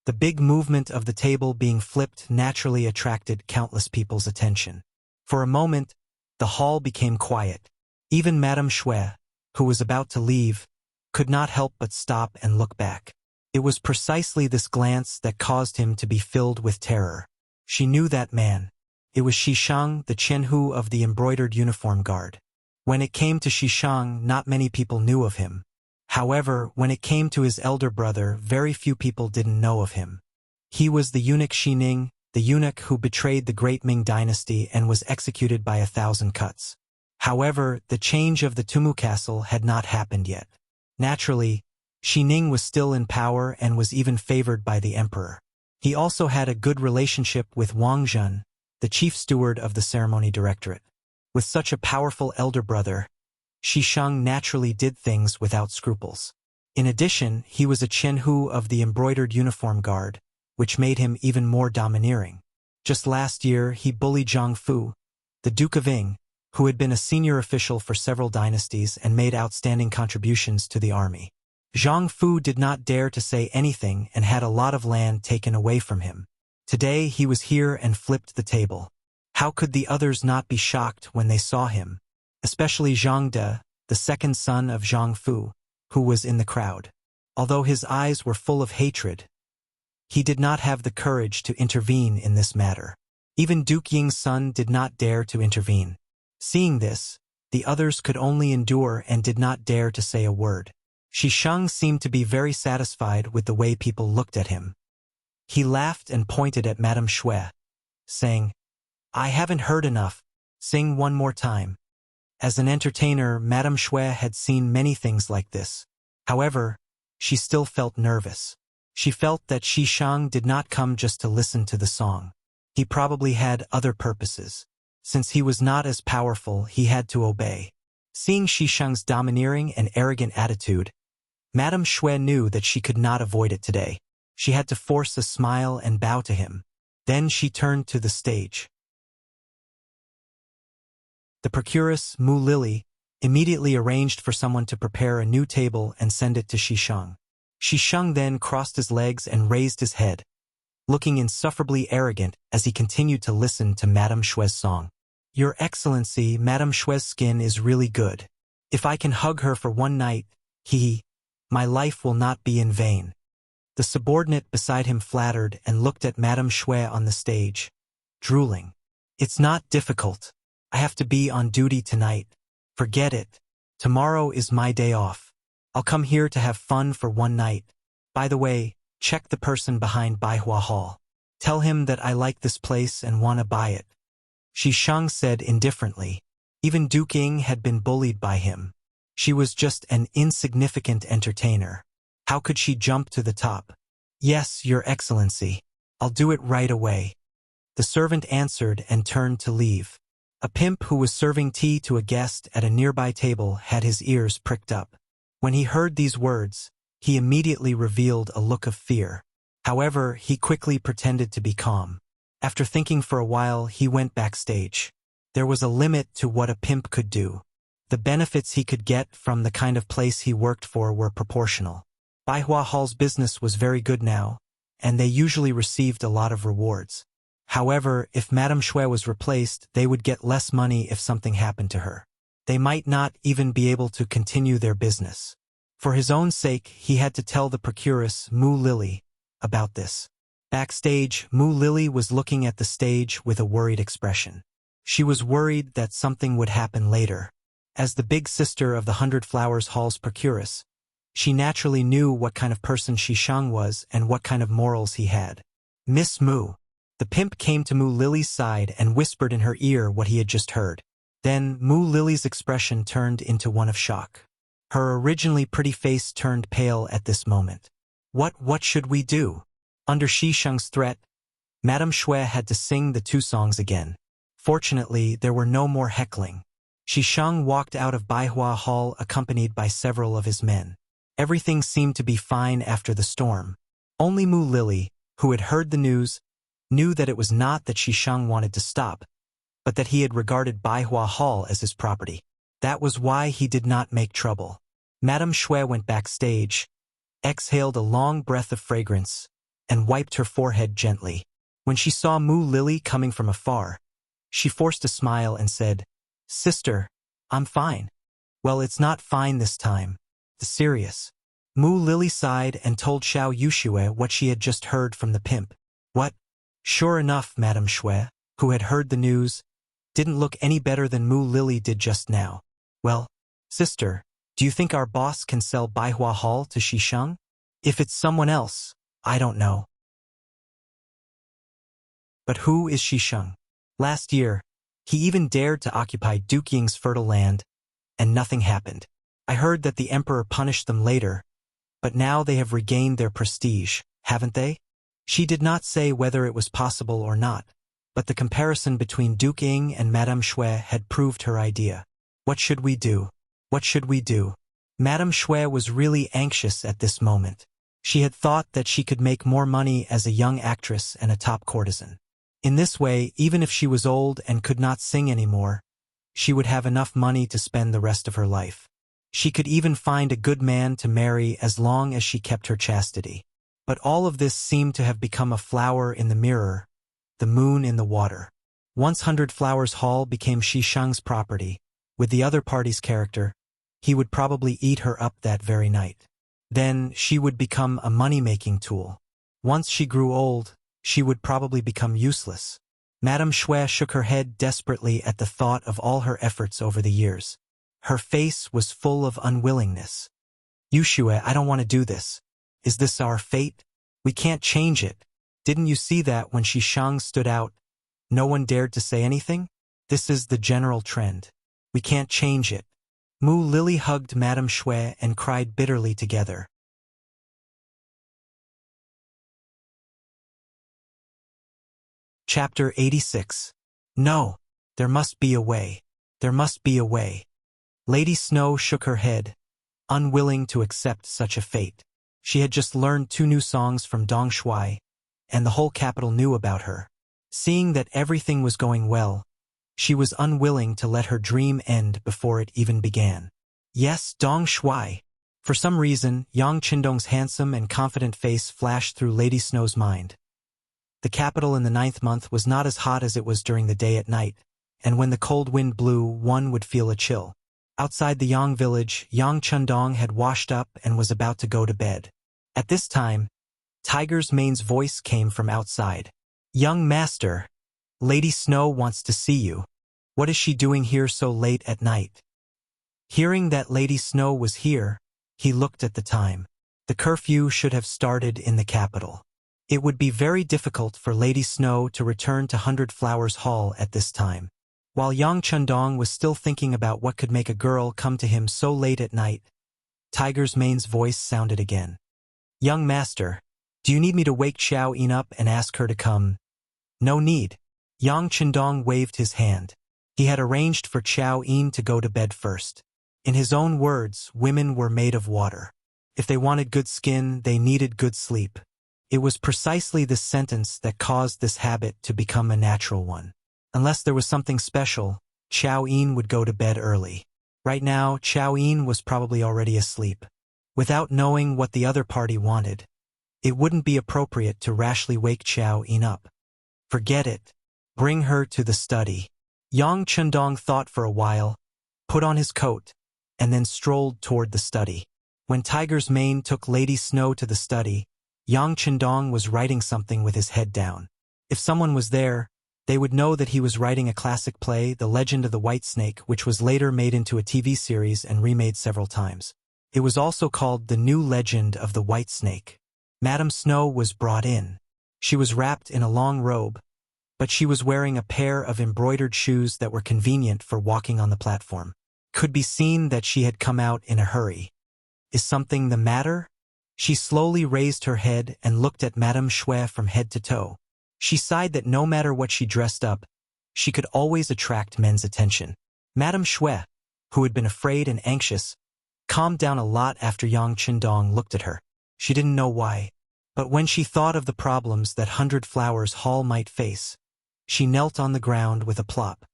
The big movement of the table being flipped naturally attracted countless people's attention. For a moment, the hall became quiet. Even Madame Shui, who was about to leave, could not help but stop and look back. It was precisely this glance that caused him to be filled with terror. She knew that man. It was Xishang, the Qianhu of the embroidered uniform guard. When it came to Xishang, not many people knew of him. However, when it came to his elder brother, very few people didn't know of him. He was the eunuch Xining, the eunuch who betrayed the great Ming dynasty and was executed by 1,000 cuts. However, the change of the Tumu castle had not happened yet. Naturally, Xining was still in power and was even favored by the emperor. He also had a good relationship with Wang Zhen, the chief steward of the ceremony directorate. With such a powerful elder brother, Shisheng naturally did things without scruples. In addition, he was a Chenhu of the embroidered uniform guard, which made him even more domineering. Just last year, he bullied Zhang Fu, the Duke of Ying, who had been a senior official for several dynasties and made outstanding contributions to the army. Zhang Fu did not dare to say anything and had a lot of land taken away from him. Today he was here and flipped the table. How could the others not be shocked when they saw him? Especially Zhang De, the second son of Zhang Fu, who was in the crowd. Although his eyes were full of hatred, he did not have the courage to intervene in this matter. Even Duke Ying's son did not dare to intervene. Seeing this, the others could only endure and did not dare to say a word. Shisheng seemed to be very satisfied with the way people looked at him. He laughed and pointed at Madame Shui, saying, "I haven't heard enough. Sing one more time." As an entertainer, Madame Shui had seen many things like this. However, she still felt nervous. She felt that Shisheng did not come just to listen to the song. He probably had other purposes. Since he was not as powerful, he had to obey. Seeing Shisheng's domineering and arrogant attitude, Madame Shui knew that she could not avoid it today. She had to force a smile and bow to him. Then she turned to the stage. The procuress, Mu Lily, immediately arranged for someone to prepare a new table and send it to Shisheng. Shisheng then crossed his legs and raised his head, looking insufferably arrogant as he continued to listen to Madame Shui's song. "Your Excellency, Madame Shui's skin is really good. If I can hug her for one night, my life will not be in vain." The subordinate beside him flattered and looked at Madame Shui on the stage, drooling. "It's not difficult. I have to be on duty tonight. Forget it. Tomorrow is my day off. I'll come here to have fun for one night. By the way, check the person behind Baihua Hall. Tell him that I like this place and want to buy it." Shisheng said indifferently. Even Duke Ying had been bullied by him. She was just an insignificant entertainer. How could she jump to the top? "Yes, Your Excellency. I'll do it right away." The servant answered and turned to leave. A pimp who was serving tea to a guest at a nearby table had his ears pricked up. When he heard these words, he immediately revealed a look of fear. However, he quickly pretended to be calm. After thinking for a while, he went backstage. There was a limit to what a pimp could do. The benefits he could get from the kind of place he worked for were proportional. Baihua Hall's business was very good now, and they usually received a lot of rewards. However, if Madame Shui was replaced, they would get less money if something happened to her. They might not even be able to continue their business. For his own sake, he had to tell the procuress, Mu Lily, about this. Backstage, Mu Lily was looking at the stage with a worried expression. She was worried that something would happen later. As the big sister of the 100 Flowers Hall's procuress, she naturally knew what kind of person Shisheng was and what kind of morals he had. "Miss Mu." The pimp came to Mu Lily's side and whispered in her ear what he had just heard. Then Mu Lily's expression turned into one of shock. Her originally pretty face turned pale at this moment. What should we do?" Under Shisheng's threat, Madame Shui had to sing the two songs again. Fortunately, there were no more heckling. Shisheng walked out of Baihua Hall accompanied by several of his men. Everything seemed to be fine after the storm. Only Mu Lily, who had heard the news, knew that it was not that Shisheng wanted to stop, but that he had regarded Baihua Hall as his property. That was why he did not make trouble. Madame Shui went backstage, exhaled a long breath of fragrance, and wiped her forehead gently. When she saw Mu Lily coming from afar, she forced a smile and said, "Sister, I'm fine." "Well, it's not fine this time. It's serious." Mu Lily sighed and told Xiao Yushue what she had just heard from the pimp. "What?" Sure enough, Madame Shui, who had heard the news, didn't look any better than Mu Lily did just now. "Well, sister, do you think our boss can sell Baihua Hall to Shisheng? If it's someone else, I don't know." But who is Shisheng? Last year, he even dared to occupy Duke Ying's fertile land, and nothing happened. I heard that the emperor punished them later, but now they have regained their prestige, haven't they? She did not say whether it was possible or not, but the comparison between Duke Ying and Madame Shui had proved her idea. What should we do? What should we do? Madame Shui was really anxious at this moment. She had thought that she could make more money as a young actress and a top courtesan. In this way, even if she was old and could not sing anymore, she would have enough money to spend the rest of her life. She could even find a good man to marry as long as she kept her chastity. But all of this seemed to have become a flower in the mirror, the moon in the water. Once 100 Flowers Hall became Shi Shang's property, with the other party's character, he would probably eat her up that very night. Then she would become a money-making tool. Once she grew old, she would probably become useless. Madame Shui shook her head desperately at the thought of all her efforts over the years. Her face was full of unwillingness. Wuxia, I don't want to do this. Is this our fate? We can't change it. Didn't you see that when Shi Shang stood out, no one dared to say anything? This is the general trend. We can't change it. Mu Lily hugged Madame Shui and cried bitterly together. Chapter 86. No, there must be a way. There must be a way. Lady Snow shook her head, unwilling to accept such a fate. She had just learned 2 new songs from Dong Shui, and the whole capital knew about her. Seeing that everything was going well, she was unwilling to let her dream end before it even began. Yes, Dong Shui. For some reason, Yang Qindong's handsome and confident face flashed through Lady Snow's mind. The capital in the 9th month was not as hot as it was during the day at night, and when the cold wind blew, one would feel a chill. Outside the Yang village, Yang Qindong had washed up and was about to go to bed. At this time, Tiger's Mane's voice came from outside. Young master, Lady Snow wants to see you. What is she doing here so late at night? Hearing that Lady Snow was here, he looked at the time. The curfew should have started in the capital. It would be very difficult for Lady Snow to return to 100 Flowers Hall at this time. While Yang Qindong was still thinking about what could make a girl come to him so late at night, Tiger's Mane's voice sounded again. Young master, do you need me to wake Xiao Yin up and ask her to come? No need. Yang Qindong waved his hand. He had arranged for Xiao Yin to go to bed first. In his own words, women were made of water. If they wanted good skin, they needed good sleep. It was precisely this sentence that caused this habit to become a natural one. Unless there was something special, Xiao Yin would go to bed early. Right now, Xiao Yin was probably already asleep. Without knowing what the other party wanted, it wouldn't be appropriate to rashly wake Xiao Yin up. Forget it. Bring her to the study. Yang Qindong thought for a while, put on his coat, and then strolled toward the study. When Tiger's Mane took Lady Snow to the study, Yang Qindong was writing something with his head down. If someone was there, they would know that he was writing a classic play, The Legend of the White Snake, which was later made into a TV series and remade several times. It was also called The New Legend of the White Snake. Madame Snow was brought in. She was wrapped in a long robe, but she was wearing a pair of embroidered shoes that were convenient for walking on the platform. Could be seen that she had come out in a hurry. Is something the matter? She slowly raised her head and looked at Madame Shui from head to toe. She sighed that no matter what she dressed up, she could always attract men's attention. Madame Shui, who had been afraid and anxious, calmed down a lot after Yang Qindong looked at her. She didn't know why, but when she thought of the problems that 100 Flowers Hall might face, she knelt on the ground with a plop.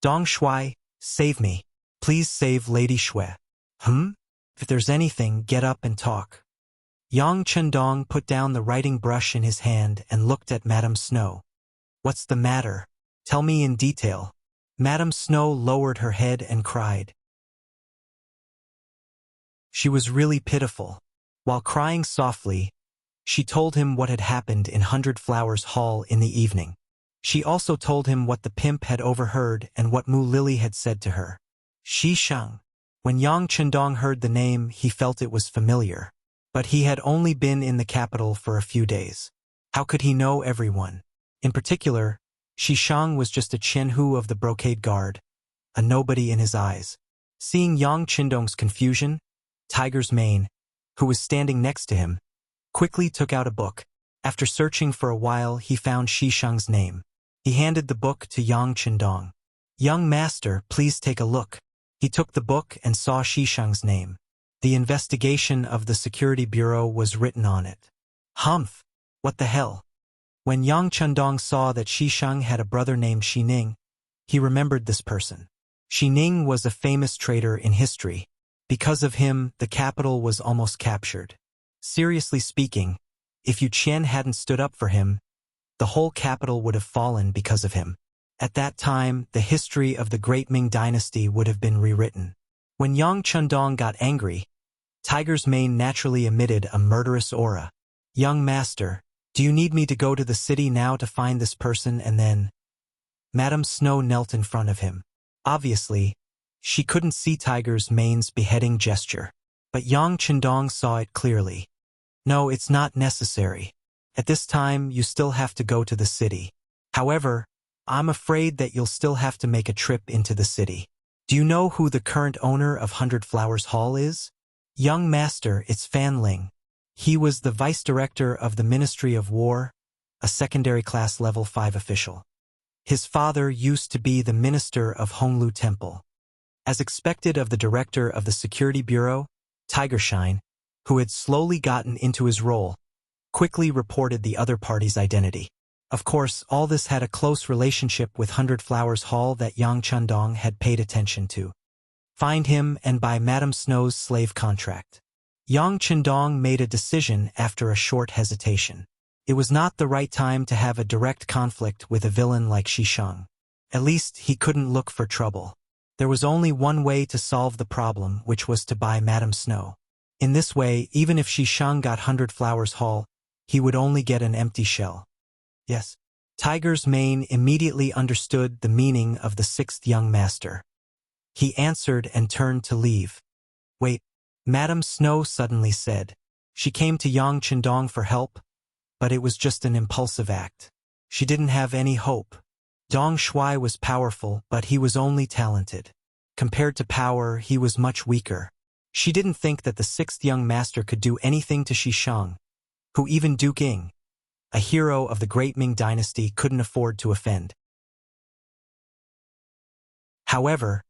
Dong Shui, save me. Please save Lady Shui. If there's anything, get up and talk. Yang Qindong put down the writing brush in his hand and looked at Madame Snow. What's the matter? Tell me in detail. Madame Snow lowered her head and cried. She was really pitiful. While crying softly, she told him what had happened in 100 Flowers Hall in the evening. She also told him what the pimp had overheard and what Mu Lily had said to her. Shi Shang. When Yang Qindong heard the name, he felt it was familiar. But he had only been in the capital for a few days. How could he know everyone? In particular, Shi Shang was just a Qianhu of the brocade guard, a nobody in his eyes. Seeing Yang Qindong's confusion, Tiger's Mane, who was standing next to him, quickly took out a book. After searching for a while, he found Shi Shang's name. He handed the book to Yang Chendong. "Young master, please take a look." He took the book and saw Shishang's name. The investigation of the Security Bureau was written on it. Humph! What the hell? When Yang Chendong saw that Shishang had a brother named Xining, he remembered this person. Xining was a famous traitor in history. Because of him, the capital was almost captured. Seriously speaking, if Yu Qian hadn't stood up for him, the whole capital would have fallen because of him. At that time, the history of the Great Ming Dynasty would have been rewritten. When Yang Chendong got angry, Tiger's mane naturally emitted a murderous aura. "Young master, do you need me to go to the city now to find this person and then?" Madame Snow knelt in front of him. Obviously, she couldn't see Tiger's mane's beheading gesture, but Yang Chendong saw it clearly. "No, it's not necessary. At this time, you still have to go to the city. However, I'm afraid that you'll still have to make a trip into the city. Do you know who the current owner of 100 Flowers Hall is?" "Young master, it's Fan Ling. He was the vice director of the Ministry of War, a secondary class level 5 official. His father used to be the minister of Honglu Temple." As expected of the director of the Security Bureau, Tigershine, who had slowly gotten into his role, quickly reported the other party's identity. Of course, all this had a close relationship with 100 Flowers Hall that Yang Chendong had paid attention to. Find him and buy Madame Snow's slave contract. Yang Chendong made a decision after a short hesitation. It was not the right time to have a direct conflict with a villain like Shishang. At least he couldn't look for trouble. There was only one way to solve the problem, which was to buy Madame Snow. In this way, even if Shishang got 100 Flowers Hall, he would only get an empty shell. Yes. Tiger's mane immediately understood the meaning of the sixth young master. He answered and turned to leave. "Wait," Madame Snow suddenly said. She came to Yang Chendong for help, but it was just an impulsive act. She didn't have any hope. Dong Shui was powerful, but he was only talented. Compared to power, he was much weaker. She didn't think that the sixth young master could do anything to Shishang, who even Duke Ying, a hero of the Great Ming Dynasty, couldn't afford to offend. However,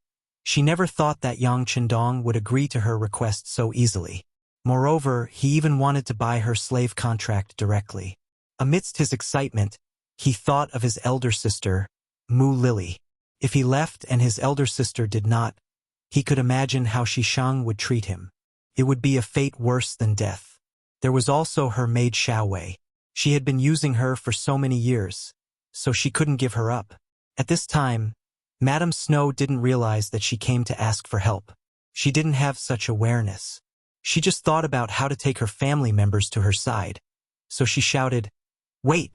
she never thought that Yang Chendong would agree to her request so easily. Moreover, he even wanted to buy her slave contract directly. Amidst his excitement, he thought of his elder sister, Mu Lily. If he left and his elder sister did not, he could imagine how Shishang would treat him. It would be a fate worse than death. There was also her maid Xiaowei. She had been using her for so many years, so she couldn't give her up. At this time, Madame Snow didn't realize that she came to ask for help. She didn't have such awareness. She just thought about how to take her family members to her side. So she shouted, "Wait,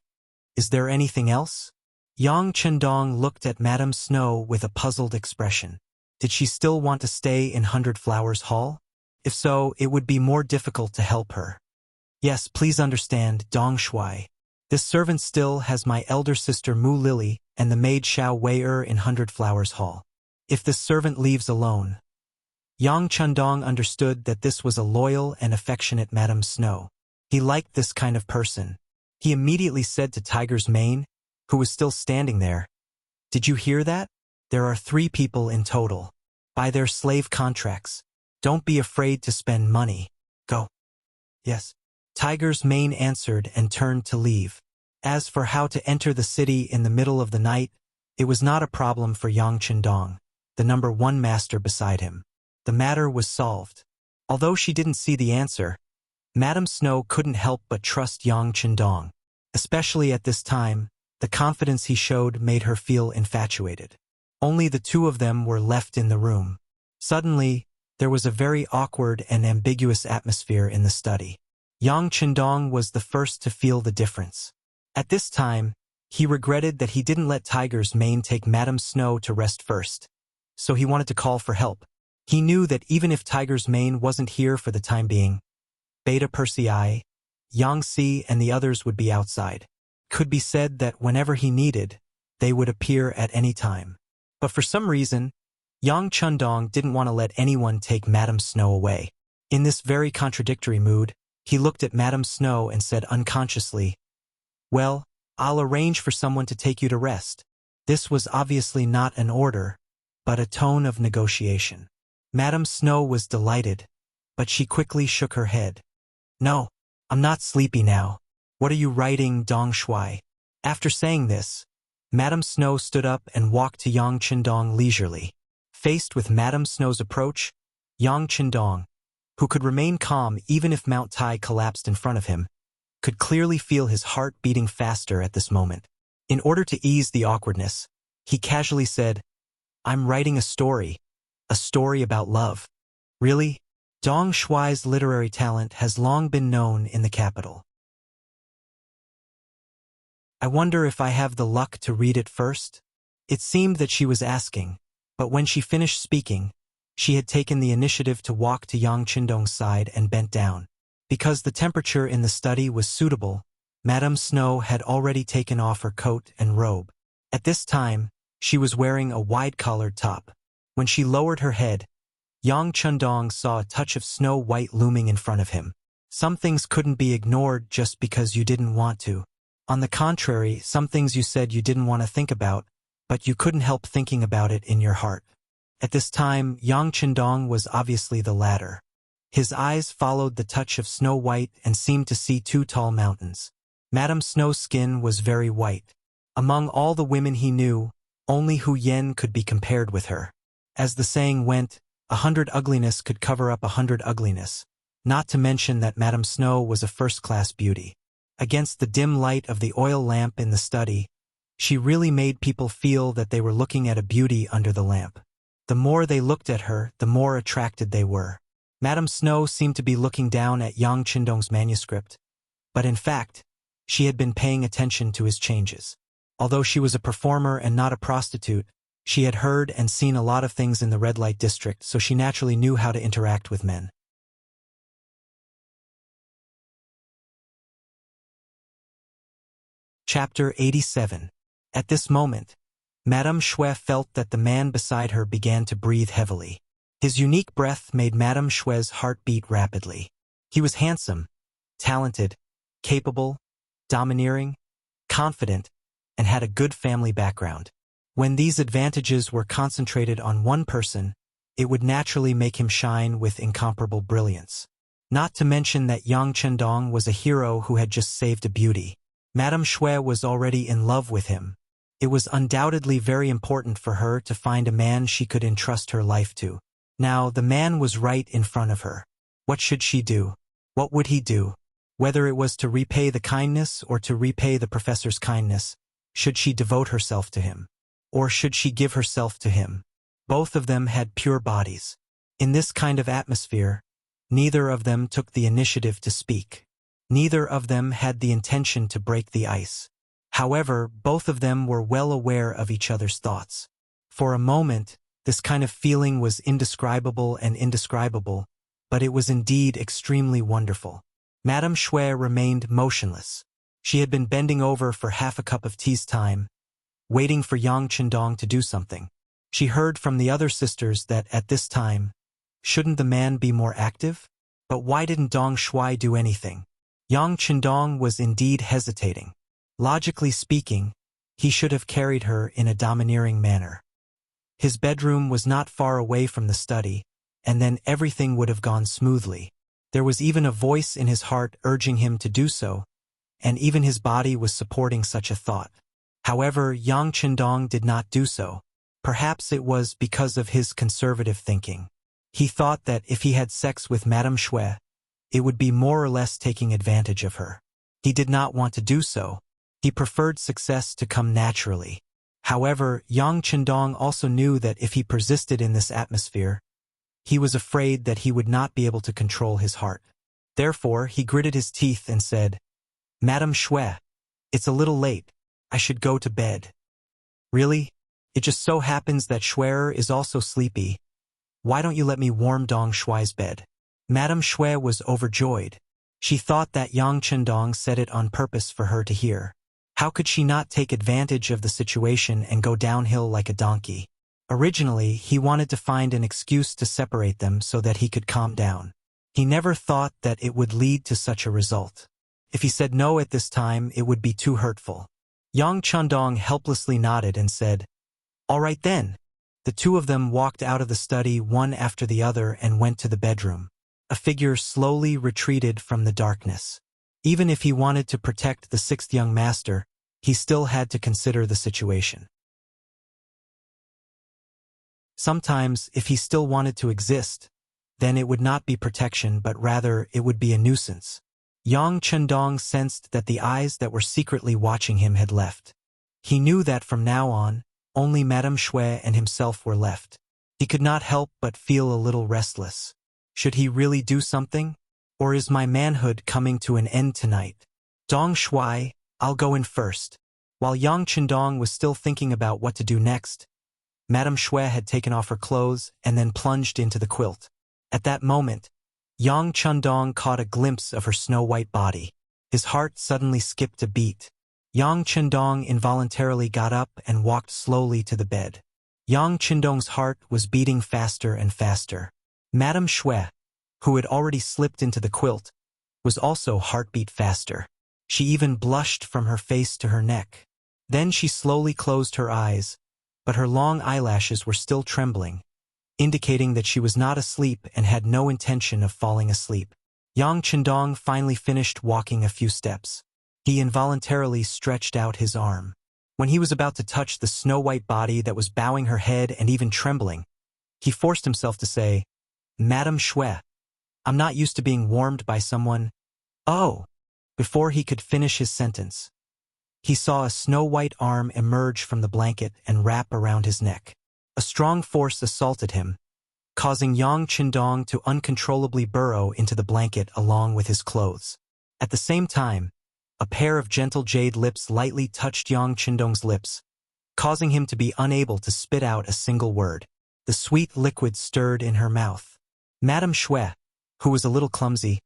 is there anything else?" Yang Chendong looked at Madame Snow with a puzzled expression. Did she still want to stay in 100 Flowers Hall? If so, it would be more difficult to help her. "Yes, please understand, Dong Shui. This servant still has my elder sister Mu Lily and the maid Xiao Wei in 100 Flowers Hall. If this servant leaves alone..." Yang Chendong understood that this was a loyal and affectionate Madame Snow. He liked this kind of person. He immediately said to Tiger's mane, who was still standing there, "Did you hear that? There are 3 people in total. Buy their slave contracts. Don't be afraid to spend money. Go." "Yes." Tiger's mane answered and turned to leave. As for how to enter the city in the middle of the night, it was not a problem for Yang Chendong, the number 1 master beside him. The matter was solved. Although she didn't see the answer, Madame Snow couldn't help but trust Yang Chendong. Especially at this time, the confidence he showed made her feel infatuated. Only the 2 of them were left in the room. Suddenly, there was a very awkward and ambiguous atmosphere in the study. Yang Chendong was the first to feel the difference. At this time, he regretted that he didn't let Tiger's mane take Madame Snow to rest first, so he wanted to call for help. He knew that even if Tiger's mane wasn't here for the time being, Beta Persei, Yang Si and the others would be outside. Could be said that whenever he needed, they would appear at any time. But for some reason, Yang Chendong didn't want to let anyone take Madame Snow away. In this very contradictory mood, he looked at Madame Snow and said unconsciously, "Well, I'll arrange for someone to take you to rest. This was obviously not an order, but a tone of negotiation. Madame Snow was delighted, but she quickly shook her head. No, I'm not sleepy now. What are you writing, Dong Shuai? After saying this, Madame Snow stood up and walked to Yang Qindong leisurely. Faced with Madame Snow's approach, Yang Qindong, who could remain calm even if Mount Tai collapsed in front of him, could clearly feel his heart beating faster at this moment. In order to ease the awkwardness, he casually said, I'm writing a story about love. Really? Dong Shuai's literary talent has long been known in the capital. I wonder if I have the luck to read it first? It seemed that she was asking, but when she finished speaking, she had taken the initiative to walk to Yang Qindong's side and bent down. Because the temperature in the study was suitable, Madame Snow had already taken off her coat and robe. At this time, she was wearing a wide-collared top. When she lowered her head, Yang Qindong saw a touch of snow white looming in front of him. Some things couldn't be ignored just because you didn't want to. On the contrary, some things you said you didn't want to think about, but you couldn't help thinking about it in your heart. At this time, Yang Qindong was obviously the latter. His eyes followed the touch of Snow White and seemed to see two tall mountains. Madame Snow's skin was very white. Among all the women he knew, only Hu Yen could be compared with her. As the saying went, 100 ugliness could cover up 100 ugliness, not to mention that Madame Snow was a first-class beauty. Against the dim light of the oil lamp in the study, she really made people feel that they were looking at a beauty under the lamp. The more they looked at her, the more attracted they were. Madame Snow seemed to be looking down at Yang Qindong's manuscript, but in fact, she had been paying attention to his changes. Although she was a performer and not a prostitute, she had heard and seen a lot of things in the red light district, so she naturally knew how to interact with men. Chapter 87. At this moment, Madame Shui felt that the man beside her began to breathe heavily. His unique breath made Madame Shui's heart beat rapidly. He was handsome, talented, capable, domineering, confident, and had a good family background. When these advantages were concentrated on one person, it would naturally make him shine with incomparable brilliance. Not to mention that Yang Qindong was a hero who had just saved a beauty. Madame Shui was already in love with him. It was undoubtedly very important for her to find a man she could entrust her life to. Now, the man was right in front of her. What should she do? What would he do? Whether it was to repay the kindness or to repay the professor's kindness, should she devote herself to him? Or should she give herself to him? Both of them had pure bodies. In this kind of atmosphere, neither of them took the initiative to speak. Neither of them had the intention to break the ice. However, both of them were well aware of each other's thoughts. For a moment, this kind of feeling was indescribable, but it was indeed extremely wonderful. Madame Shui remained motionless. She had been bending over for half a cup of tea's time, waiting for Yang Qindong to do something. She heard from the other sisters that at this time, shouldn't the man be more active? But why didn't Dong Shui do anything? Yang Qindong was indeed hesitating. Logically speaking, he should have carried her in a domineering manner. His bedroom was not far away from the study, and then everything would have gone smoothly. There was even a voice in his heart urging him to do so, and even his body was supporting such a thought. However, Yang Qindong did not do so. Perhaps it was because of his conservative thinking. He thought that if he had sex with Madame Shui, it would be more or less taking advantage of her. He did not want to do so. He preferred success to come naturally. However, Yang Qindong also knew that if he persisted in this atmosphere, he was afraid that he would not be able to control his heart. Therefore, he gritted his teeth and said, Madame Shui, it's a little late. I should go to bed. Really? It just so happens that Shui'er is also sleepy. Why don't you let me warm Dong Shui's bed? Madame Shui was overjoyed. She thought that Yang Qindong said it on purpose for her to hear. How could she not take advantage of the situation and go downhill like a donkey? Originally, he wanted to find an excuse to separate them so that he could calm down. He never thought that it would lead to such a result. If he said no at this time, it would be too hurtful. Yang Chandong helplessly nodded and said, "All right then." The two of them walked out of the study one after the other and went to the bedroom. A figure slowly retreated from the darkness. Even if he wanted to protect the sixth young master, he still had to consider the situation. Sometimes, if he still wanted to exist, then it would not be protection but rather it would be a nuisance. Yang Chandong sensed that the eyes that were secretly watching him had left. He knew that from now on, only Madame Shui and himself were left. He could not help but feel a little restless. Should he really do something? Or is my manhood coming to an end tonight? Dong Shui, I'll go in first. While Yang Chandong was still thinking about what to do next, Madame Shui had taken off her clothes and then plunged into the quilt. At that moment, Yang Chandong caught a glimpse of her snow-white body. His heart suddenly skipped a beat. Yang Chandong involuntarily got up and walked slowly to the bed. Yang Chandong's heart was beating faster and faster. Madame Shui, who had already slipped into the quilt, was also heartbeat faster. She even blushed from her face to her neck. Then she slowly closed her eyes, but her long eyelashes were still trembling, indicating that she was not asleep and had no intention of falling asleep. Yang Chandong finally finished walking a few steps. He involuntarily stretched out his arm. When he was about to touch the snow-white body that was bowing her head and even trembling, he forced himself to say, "Madame Shui, I'm not used to being warmed by someone." "Oh!" Before he could finish his sentence, he saw a snow-white arm emerge from the blanket and wrap around his neck. A strong force assaulted him, causing Yang Chandong to uncontrollably burrow into the blanket along with his clothes. At the same time, a pair of gentle jade lips lightly touched Yang Chandong's lips, causing him to be unable to spit out a single word. The sweet liquid stirred in her mouth. Madame Shui, who was a little clumsy,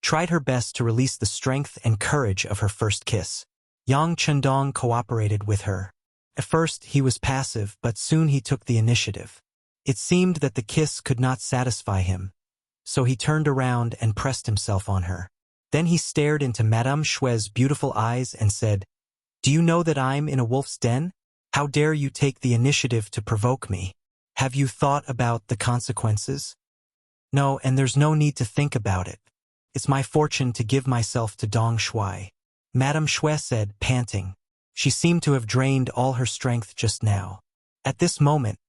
tried her best to release the strength and courage of her first kiss. Yang Chandong cooperated with her. At first, he was passive, but soon he took the initiative. It seemed that the kiss could not satisfy him, so he turned around and pressed himself on her. Then he stared into Madame Shui's beautiful eyes and said, "Do you know that I'm in a wolf's den? How dare you take the initiative to provoke me? Have you thought about the consequences?" "No, and there's no need to think about it. It's my fortune to give myself to Dong Shui," Madame Shui said, panting. She seemed to have drained all her strength just now. At this moment,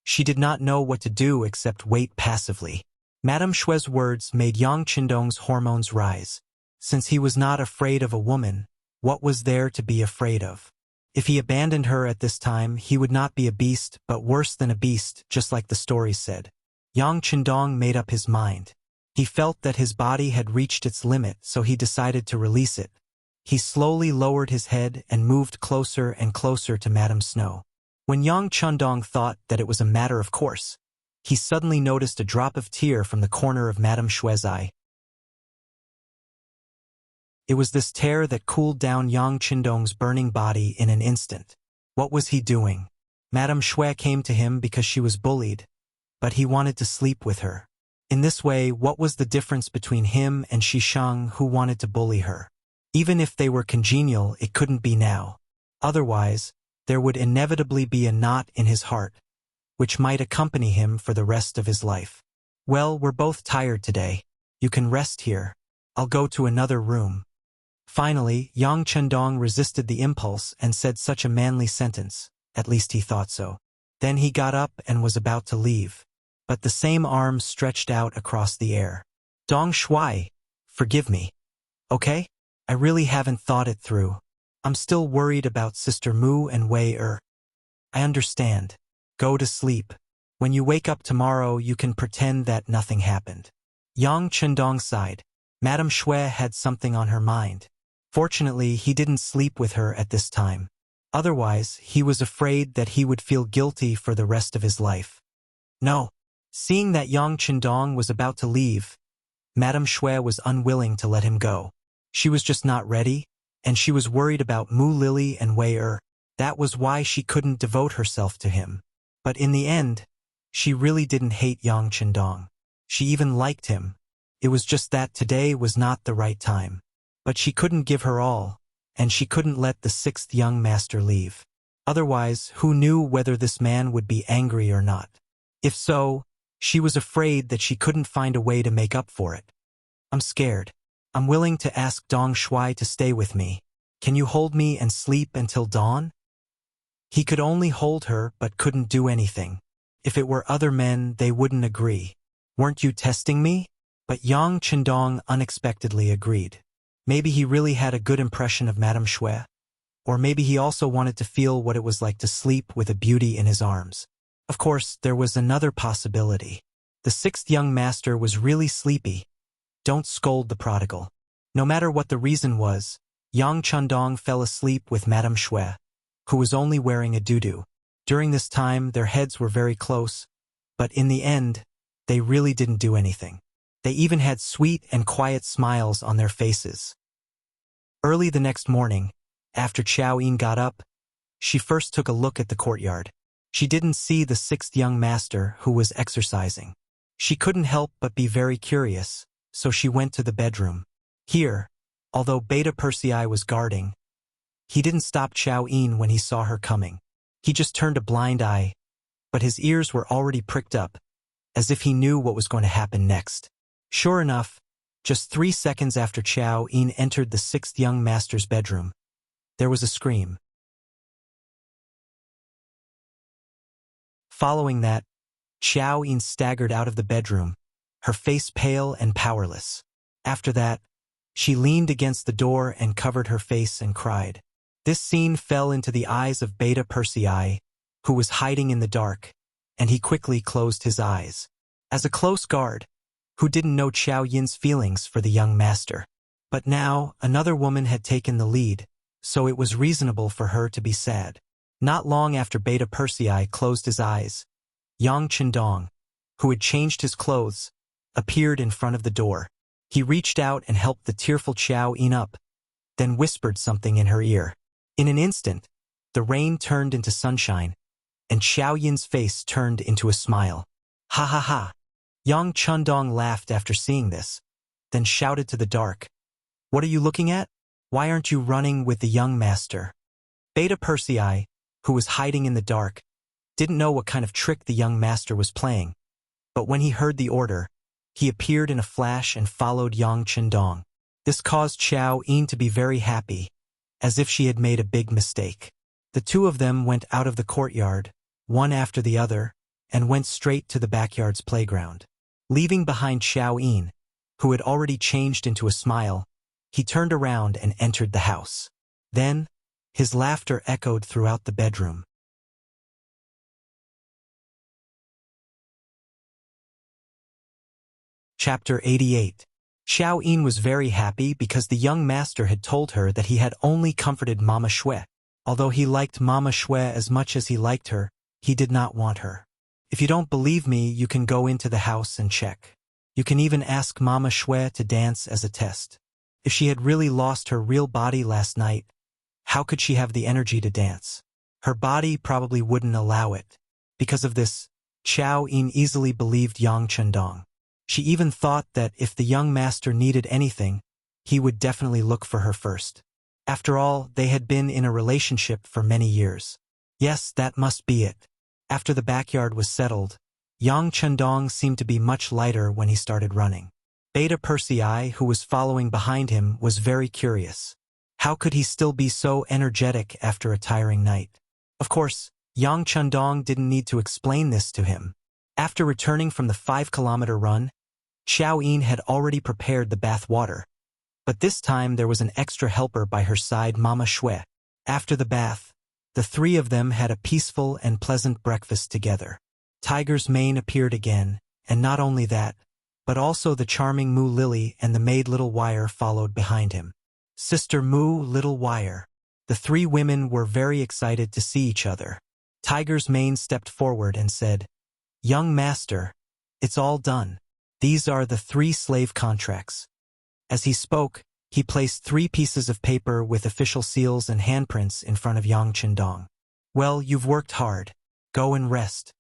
she did not know what to do except wait passively. Madame Shui's words made Yang Chandong's hormones rise. Since he was not afraid of a woman, what was there to be afraid of? If he abandoned her at this time, he would not be a beast, but worse than a beast, just like the story said. Yang Chandong made up his mind. He felt that his body had reached its limit, so he decided to release it. He slowly lowered his head and moved closer and closer to Madame Snow. When Yang Chandong thought that it was a matter of course, he suddenly noticed a drop of tear from the corner of Madame Shui's eye. It was this tear that cooled down Yang Chandong's burning body in an instant. What was he doing? Madame Shui came to him because she was bullied, but he wanted to sleep with her. In this way, what was the difference between him and Shishang, who wanted to bully her? Even if they were congenial, it couldn't be now. Otherwise, there would inevitably be a knot in his heart, which might accompany him for the rest of his life. "Well, we're both tired today. You can rest here. I'll go to another room." Finally, Yang Chandong resisted the impulse and said such a manly sentence, at least he thought so. Then he got up and was about to leave, but the same arm stretched out across the air. "Dong Shui, forgive me. Okay? I really haven't thought it through. I'm still worried about Sister Mu and Wei Er. I understand. Go to sleep. When you wake up tomorrow, you can pretend that nothing happened." Yang Chandong sighed. Madame Shui had something on her mind. Fortunately, he didn't sleep with her at this time. Otherwise, he was afraid that he would feel guilty for the rest of his life. No. Seeing that Yang Chandong was about to leave, Madame Shui was unwilling to let him go. She was just not ready, and she was worried about Mu Lily and Wei Er. That was why she couldn't devote herself to him. But in the end, she really didn't hate Yang Chandong. She even liked him. It was just that today was not the right time. But she couldn't give her all. and she couldn't let the sixth young master leave. Otherwise, who knew whether this man would be angry or not? If so, she was afraid that she couldn't find a way to make up for it. I'm scared. I'm willing to ask Dong Shuai to stay with me. Can you hold me and sleep until dawn? He could only hold her but couldn't do anything. If it were other men, they wouldn't agree. Weren't you testing me? But Yang Chendong unexpectedly agreed. Maybe he really had a good impression of Madame Shui. Or maybe he also wanted to feel what it was like to sleep with a beauty in his arms. Of course, there was another possibility. The sixth young master was really sleepy. Don't scold the prodigal. No matter what the reason was, Yang Chendong fell asleep with Madame Shui, who was only wearing a doo-doo. During this time, their heads were very close, but in the end, they really didn't do anything. They even had sweet and quiet smiles on their faces. Early the next morning, after Chao Yin got up, she first took a look at the courtyard. She didn't see the sixth young master who was exercising. She couldn't help but be very curious, so she went to the bedroom. Here, although Beta Persei was guarding, he didn't stop Chao Yin when he saw her coming. He just turned a blind eye, but his ears were already pricked up, as if he knew what was going to happen next. Sure enough, just 3 seconds after Chao Yin entered the sixth young master's bedroom, there was a scream. Following that, Chao Yin staggered out of the bedroom, her face pale and powerless. After that, she leaned against the door and covered her face and cried. This scene fell into the eyes of Beta Persei, who was hiding in the dark, and he quickly closed his eyes. As a close guard, who didn't know Chao Yin's feelings for the young master. But now, another woman had taken the lead, so it was reasonable for her to be sad. Not long after Beta Persei closed his eyes, Yang Chendong, who had changed his clothes, appeared in front of the door. He reached out and helped the tearful Chao Yin up, then whispered something in her ear. In an instant, the rain turned into sunshine, and Chao Yin's face turned into a smile. Ha ha ha! Yang Chendong laughed after seeing this, then shouted to the dark. What are you looking at? Why aren't you running with the young master? Beta Persei, who was hiding in the dark, didn't know what kind of trick the young master was playing, but when he heard the order, he appeared in a flash and followed Yang Chendong. This caused Chao Yin to be very happy, as if she had made a big mistake. The two of them went out of the courtyard, one after the other, and went straight to the backyard's playground. Leaving behind Chao Yin, who had already changed into a smile, he turned around and entered the house. Then, his laughter echoed throughout the bedroom. Chapter 88. Chao Yin was very happy because the young master had told her that he had only comforted Mama Shui. Although he liked Mama Shui as much as he liked her, he did not want her. If you don't believe me, you can go into the house and check. You can even ask Mama Shui to dance as a test. If she had really lost her real body last night, how could she have the energy to dance? Her body probably wouldn't allow it. Because of this, Chao Yin easily believed Yang Chendong. She even thought that if the young master needed anything, he would definitely look for her first. After all, they had been in a relationship for many years. Yes, that must be it. After the backyard was settled, Yang Chendong seemed to be much lighter when he started running. Beta Persei, who was following behind him, was very curious. How could he still be so energetic after a tiring night? Of course, Yang Chendong didn't need to explain this to him. After returning from the 5-kilometer run, Chao Yin had already prepared the bath water. But this time there was an extra helper by her side, Mama Shui. After the bath, the three of them had a peaceful and pleasant breakfast together. Tiger's mane appeared again, and not only that, but also the charming Moo Lily and the maid Little Wire followed behind him. Sister Moo, Little Wire. The three women were very excited to see each other. Tiger's mane stepped forward and said, "Young master, it's all done. These are the 3 slave contracts." As he spoke, he placed 3 pieces of paper with official seals and handprints in front of Yang Chendong. "Well, you've worked hard. Go and rest."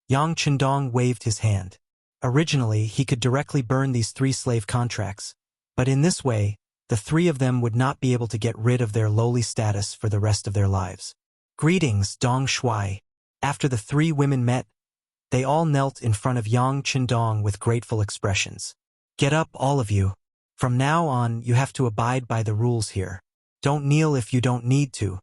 Yang Chendong waved his hand. Originally, he could directly burn these 3 slave contracts, but in this way, the three of them would not be able to get rid of their lowly status for the rest of their lives. Greetings, Dong Shuai. After the three women met, they all knelt in front of Yang Qindong with grateful expressions. Get up, all of you. From now on, you have to abide by the rules here. Don't kneel if you don't need to.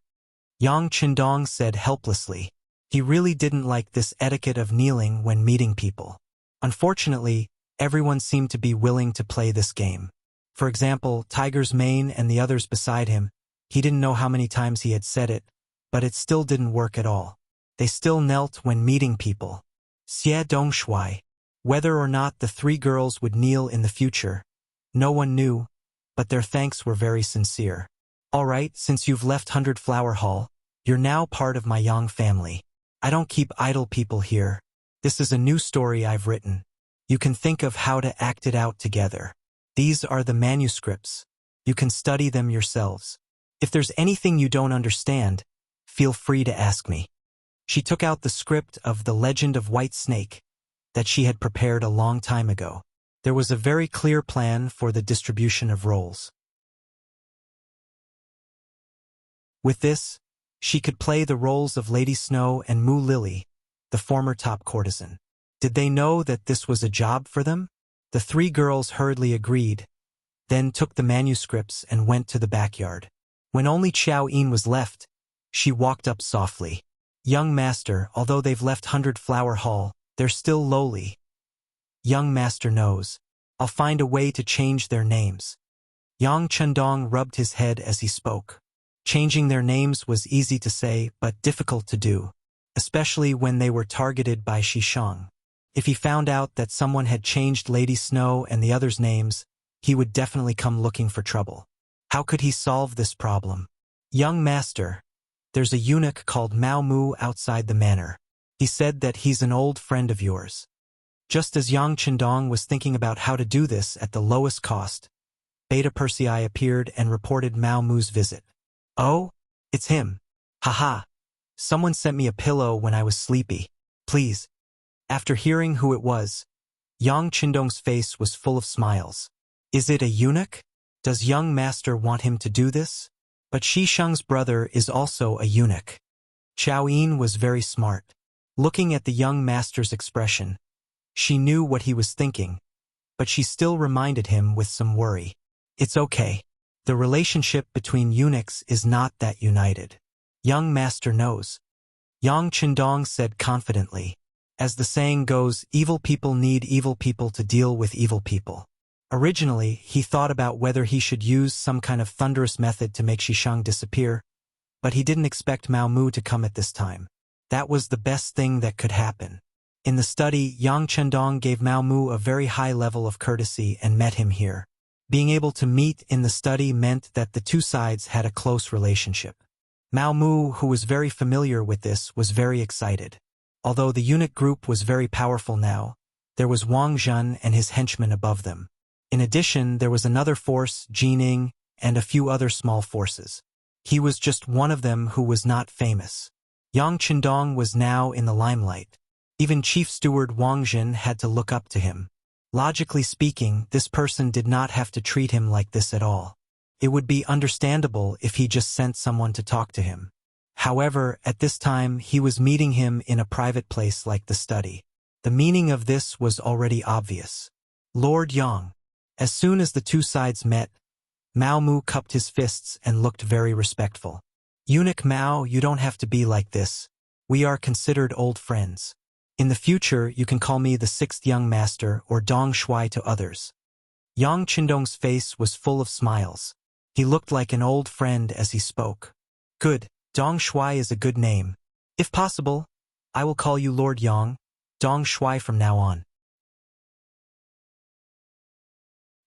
Yang Qindong said helplessly. He really didn't like this etiquette of kneeling when meeting people. Unfortunately, everyone seemed to be willing to play this game. For example, Tiger's Mane and the others beside him, he didn't know how many times he had said it, but it still didn't work at all. They still knelt when meeting people. Xie Dongshui. Whether or not the three girls would kneel in the future, no one knew, but their thanks were very sincere. All right, since you've left 100 Flower Hall, you're now part of my Yang family. I don't keep idle people here. This is a new story I've written. You can think of how to act it out together. These are the manuscripts. You can study them yourselves. If there's anything you don't understand, feel free to ask me. She took out the script of The Legend of White Snake that she had prepared a long time ago. There was a very clear plan for the distribution of roles. With this, she could play the roles of Lady Snow and Mu Lily, the former top courtesan. Did they know that this was a job for them? The three girls hurriedly agreed, then took the manuscripts and went to the backyard. When only Xiao Yin was left, she walked up softly. Young master, although they've left 100 Flower Hall, they're still lowly. Young master knows. I'll find a way to change their names. Yang Qindong rubbed his head as he spoke. Changing their names was easy to say, but difficult to do, especially when they were targeted by Shishang. If he found out that someone had changed Lady Snow and the others' names, he would definitely come looking for trouble. How could he solve this problem? Young master, there's a eunuch called Mao Mu outside the manor. He said that he's an old friend of yours. Just as Yang Qindong was thinking about how to do this at the lowest cost, Beta Persei appeared and reported Mao Mu's visit. Oh, it's him. Haha. Someone sent me a pillow when I was sleepy. Please. After hearing who it was, Yang Qindong's face was full of smiles. Is it a eunuch? Does young master want him to do this? But Shishang's brother is also a eunuch. Xiao Yin was very smart. Looking at the young master's expression, she knew what he was thinking, but she still reminded him with some worry. It's okay. The relationship between eunuchs is not that united. Young master knows. Yang Qindong said confidently. As the saying goes, evil people need evil people to deal with evil people. Originally, he thought about whether he should use some kind of thunderous method to make Shishang disappear, but he didn't expect Mao Mu to come at this time. That was the best thing that could happen. In the study, Yang Qindong gave Mao Mu a very high level of courtesy and met him here. Being able to meet in the study meant that the two sides had a close relationship. Mao Mu, who was very familiar with this, was very excited. Although the eunuch group was very powerful now, there was Wang Zhen and his henchmen above them. In addition, there was another force, Jining, and a few other small forces. He was just one of them who was not famous. Yang Qindong was now in the limelight. Even Chief Steward Wang Zhen had to look up to him. Logically speaking, this person did not have to treat him like this at all. It would be understandable if he just sent someone to talk to him. However, at this time, he was meeting him in a private place like the study. The meaning of this was already obvious. Lord Yang. As soon as the two sides met, Mao Mu cupped his fists and looked very respectful. Eunuch Mao, you don't have to be like this. We are considered old friends. In the future, you can call me the sixth young master or Dong Shuai to others. Yang Qindong's face was full of smiles. He looked like an old friend as he spoke. Good. Dong Shuai is a good name. If possible, I will call you Lord Yang, Dong Shuai from now on.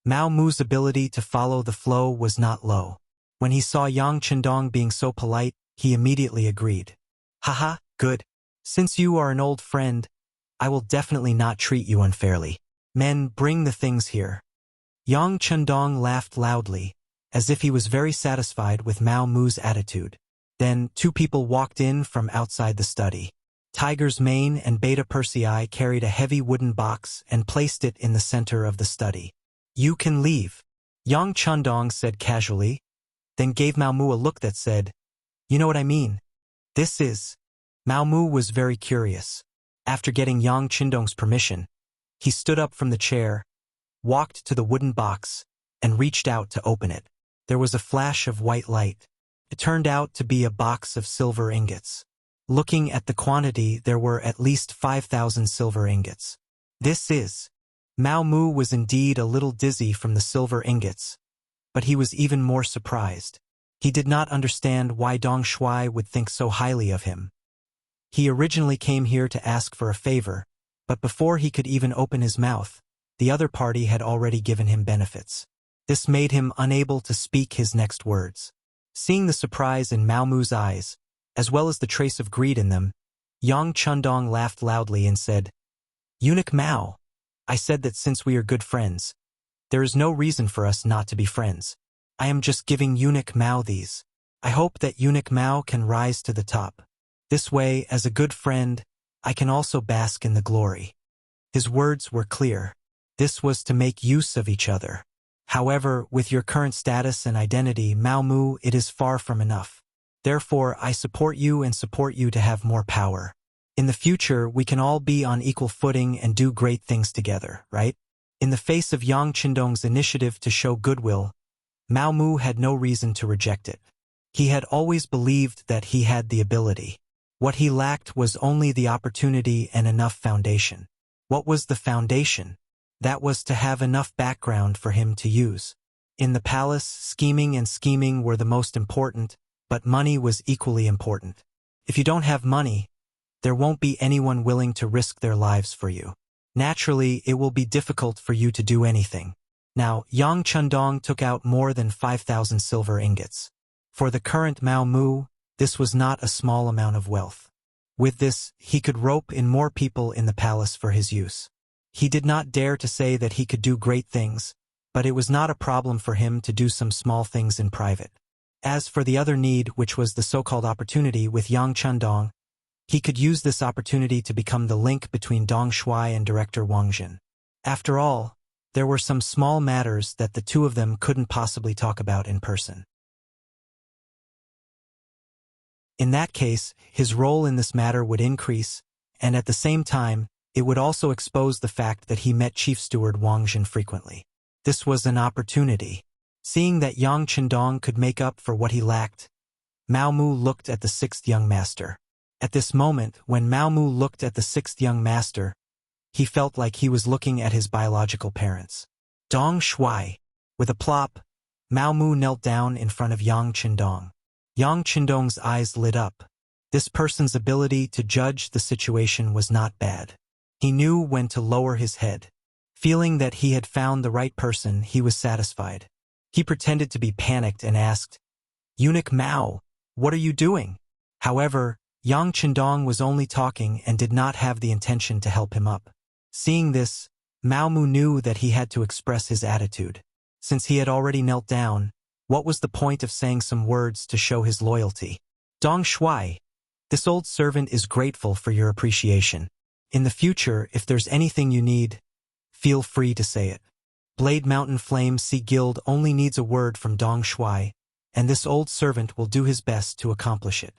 Mao Mu's ability to follow the flow was not low. When he saw Yang Qindong being so polite, he immediately agreed. Haha, good. Since you are an old friend, I will definitely not treat you unfairly. Men, bring the things here. Yang Qindong laughed loudly, as if he was very satisfied with Mao Mu's attitude. Then, two people walked in from outside the study. Tiger's Mane and Beta Persei carried a heavy wooden box and placed it in the center of the study. You can leave. Yang Chundong said casually, then gave Mao Mu a look that said, "You know what I mean? This is." Mao Mu was very curious. After getting Yang Chundong's permission, he stood up from the chair, walked to the wooden box, and reached out to open it. There was a flash of white light. It turned out to be a box of silver ingots. Looking at the quantity, there were at least 5,000 silver ingots. This is. Mao Mu was indeed a little dizzy from the silver ingots, but he was even more surprised. He did not understand why Dong Shuai would think so highly of him. He originally came here to ask for a favor, but before he could even open his mouth, the other party had already given him benefits. This made him unable to speak his next words. Seeing the surprise in Mao Mu's eyes, as well as the trace of greed in them, Yang Chundong laughed loudly and said, "Eunuch Mao, I said that since we are good friends, there is no reason for us not to be friends. I am just giving Eunuch Mao these. I hope that Eunuch Mao can rise to the top. This way, as a good friend, I can also bask in the glory." His words were clear. This was to make use of each other. However, with your current status and identity, Mao Mu, it is far from enough. Therefore, I support you and support you to have more power. In the future, we can all be on equal footing and do great things together, right? In the face of Yang Chundong's initiative to show goodwill, Mao Mu had no reason to reject it. He had always believed that he had the ability. What he lacked was only the opportunity and enough foundation. What was the foundation? That was to have enough background for him to use. In the palace, scheming were the most important, but money was equally important. If you don't have money, there won't be anyone willing to risk their lives for you. Naturally, it will be difficult for you to do anything. Now, Yang Chundong took out more than 5,000 silver ingots. For the current Mao Mu, this was not a small amount of wealth. With this, he could rope in more people in the palace for his use. He did not dare to say that he could do great things, but it was not a problem for him to do some small things in private. As for the other need, which was the so-called opportunity with Yang Chundong, he could use this opportunity to become the link between Dong Shuai and Director Wang Jin. After all, there were some small matters that the two of them couldn't possibly talk about in person. In that case, his role in this matter would increase, and at the same time, it would also expose the fact that he met Chief Steward Wang Jin frequently. This was an opportunity. Seeing that Yang Chundong could make up for what he lacked, Mao Mu looked at the sixth young master. At this moment, when Mao Mu looked at the sixth young master, he felt like he was looking at his biological parents. Dong Shuai. With a plop, Mao Mu knelt down in front of Yang Chundong. Yang Chundong's eyes lit up. This person's ability to judge the situation was not bad. He knew when to lower his head. Feeling that he had found the right person, he was satisfied. He pretended to be panicked and asked, "Eunuch Mao, what are you doing?" However, Yang Chundong was only talking and did not have the intention to help him up. Seeing this, Mao Mu knew that he had to express his attitude. Since he had already knelt down, what was the point of saying some words to show his loyalty? Dong Shuai, this old servant is grateful for your appreciation. In the future, if there's anything you need, feel free to say it. Blade Mountain Flame Sea Guild only needs a word from Dong Shuai, and this old servant will do his best to accomplish it.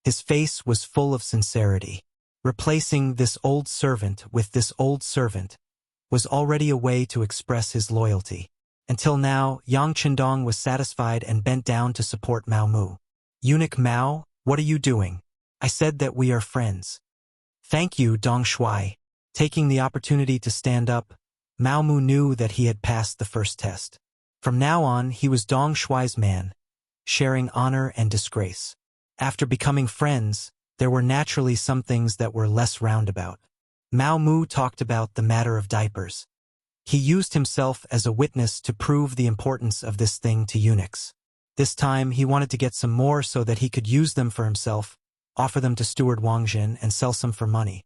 His face was full of sincerity. Replacing this old servant with this old servant was already a way to express his loyalty. Until now, Yang Chundong was satisfied and bent down to support Mao Mu. "Eunuch Mao, what are you doing? I said that we are friends." "Thank you, Dong Shuai." Taking the opportunity to stand up, Mao Mu knew that he had passed the first test. From now on, he was Dong Shuai's man, sharing honor and disgrace. After becoming friends, there were naturally some things that were less roundabout. Mao Mu talked about the matter of diapers. He used himself as a witness to prove the importance of this thing to eunuchs. This time, he wanted to get some more so that he could use them for himself, offer them to Steward Wang Jin, and sell some for money.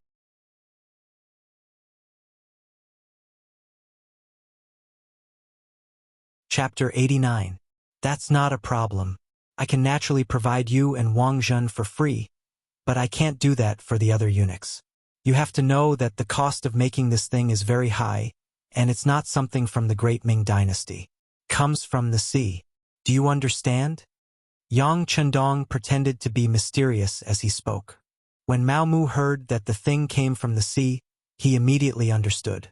Chapter 89. That's not a problem. I can naturally provide you and Wang Jin for free, but I can't do that for the other eunuchs. You have to know that the cost of making this thing is very high, and it's not something from the Great Ming Dynasty. comes from the sea. Do you understand? Yang Chendong pretended to be mysterious as he spoke. When Mao Mu heard that the thing came from the sea, he immediately understood.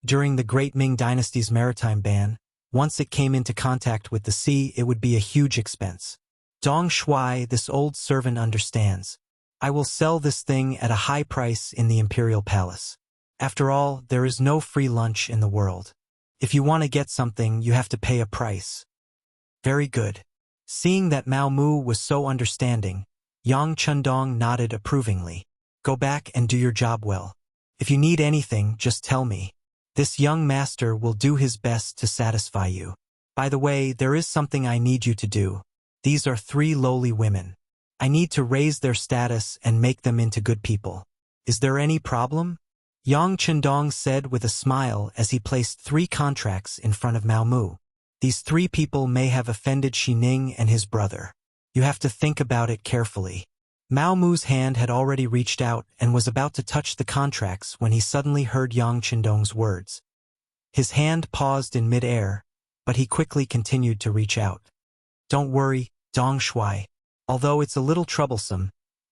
During the Great Ming Dynasty's maritime ban, once it came into contact with the sea, it would be a huge expense. Dong Shuai, this old servant, understands. I will sell this thing at a high price in the imperial palace. After all, there is no free lunch in the world. If you want to get something, you have to pay a price. Very good. Seeing that Mao Mu was so understanding, Yang Chendong nodded approvingly. Go back and do your job well. If you need anything, just tell me. This young master will do his best to satisfy you. By the way, there is something I need you to do. These are 3 lowly women. I need to raise their status and make them into good people. Is there any problem? Yang Chendong said with a smile as he placed 3 contracts in front of Mao Mu. These 3 people may have offended Shi Ning and his brother. You have to think about it carefully. Mao Mu's hand had already reached out and was about to touch the contracts when he suddenly heard Yang Chendong's words. His hand paused in mid-air, but he quickly continued to reach out. Don't worry, Dong Shuai. Although it's a little troublesome,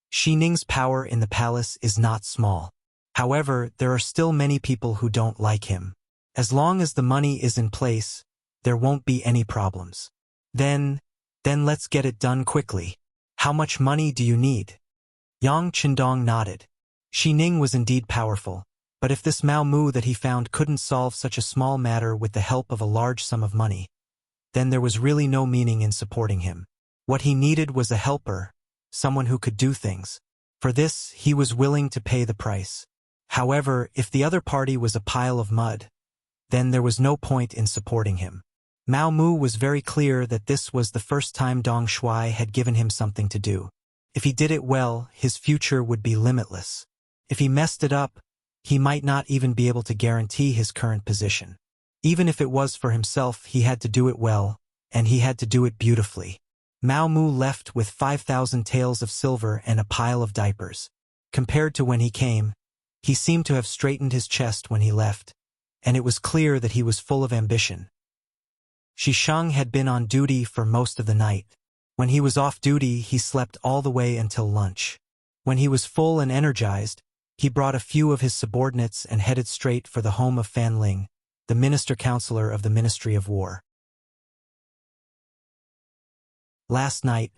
Shi Ning's power in the palace is not small. However, there are still many people who don't like him. As long as the money is in place, there won't be any problems. Then let's get it done quickly. How much money do you need? Yang Chendong nodded. Shi Ning was indeed powerful, but if this Mao Mu that he found couldn't solve such a small matter with the help of a large sum of money, then there was really no meaning in supporting him. What he needed was a helper, someone who could do things. For this, he was willing to pay the price. However, if the other party was a pile of mud, then there was no point in supporting him. Mao Mu was very clear that this was the first time Dong Shuai had given him something to do. If he did it well, his future would be limitless. If he messed it up, he might not even be able to guarantee his current position. Even if it was for himself, he had to do it well, and he had to do it beautifully. Mao Mu left with 5,000 taels of silver and a pile of diapers. Compared to when he came, he seemed to have straightened his chest when he left, and it was clear that he was full of ambition. Shisheng had been on duty for most of the night. When he was off duty, he slept all the way until lunch. When he was full and energized, he brought a few of his subordinates and headed straight for the home of Fan Ling, the minister-counselor of the Ministry of War. Last night,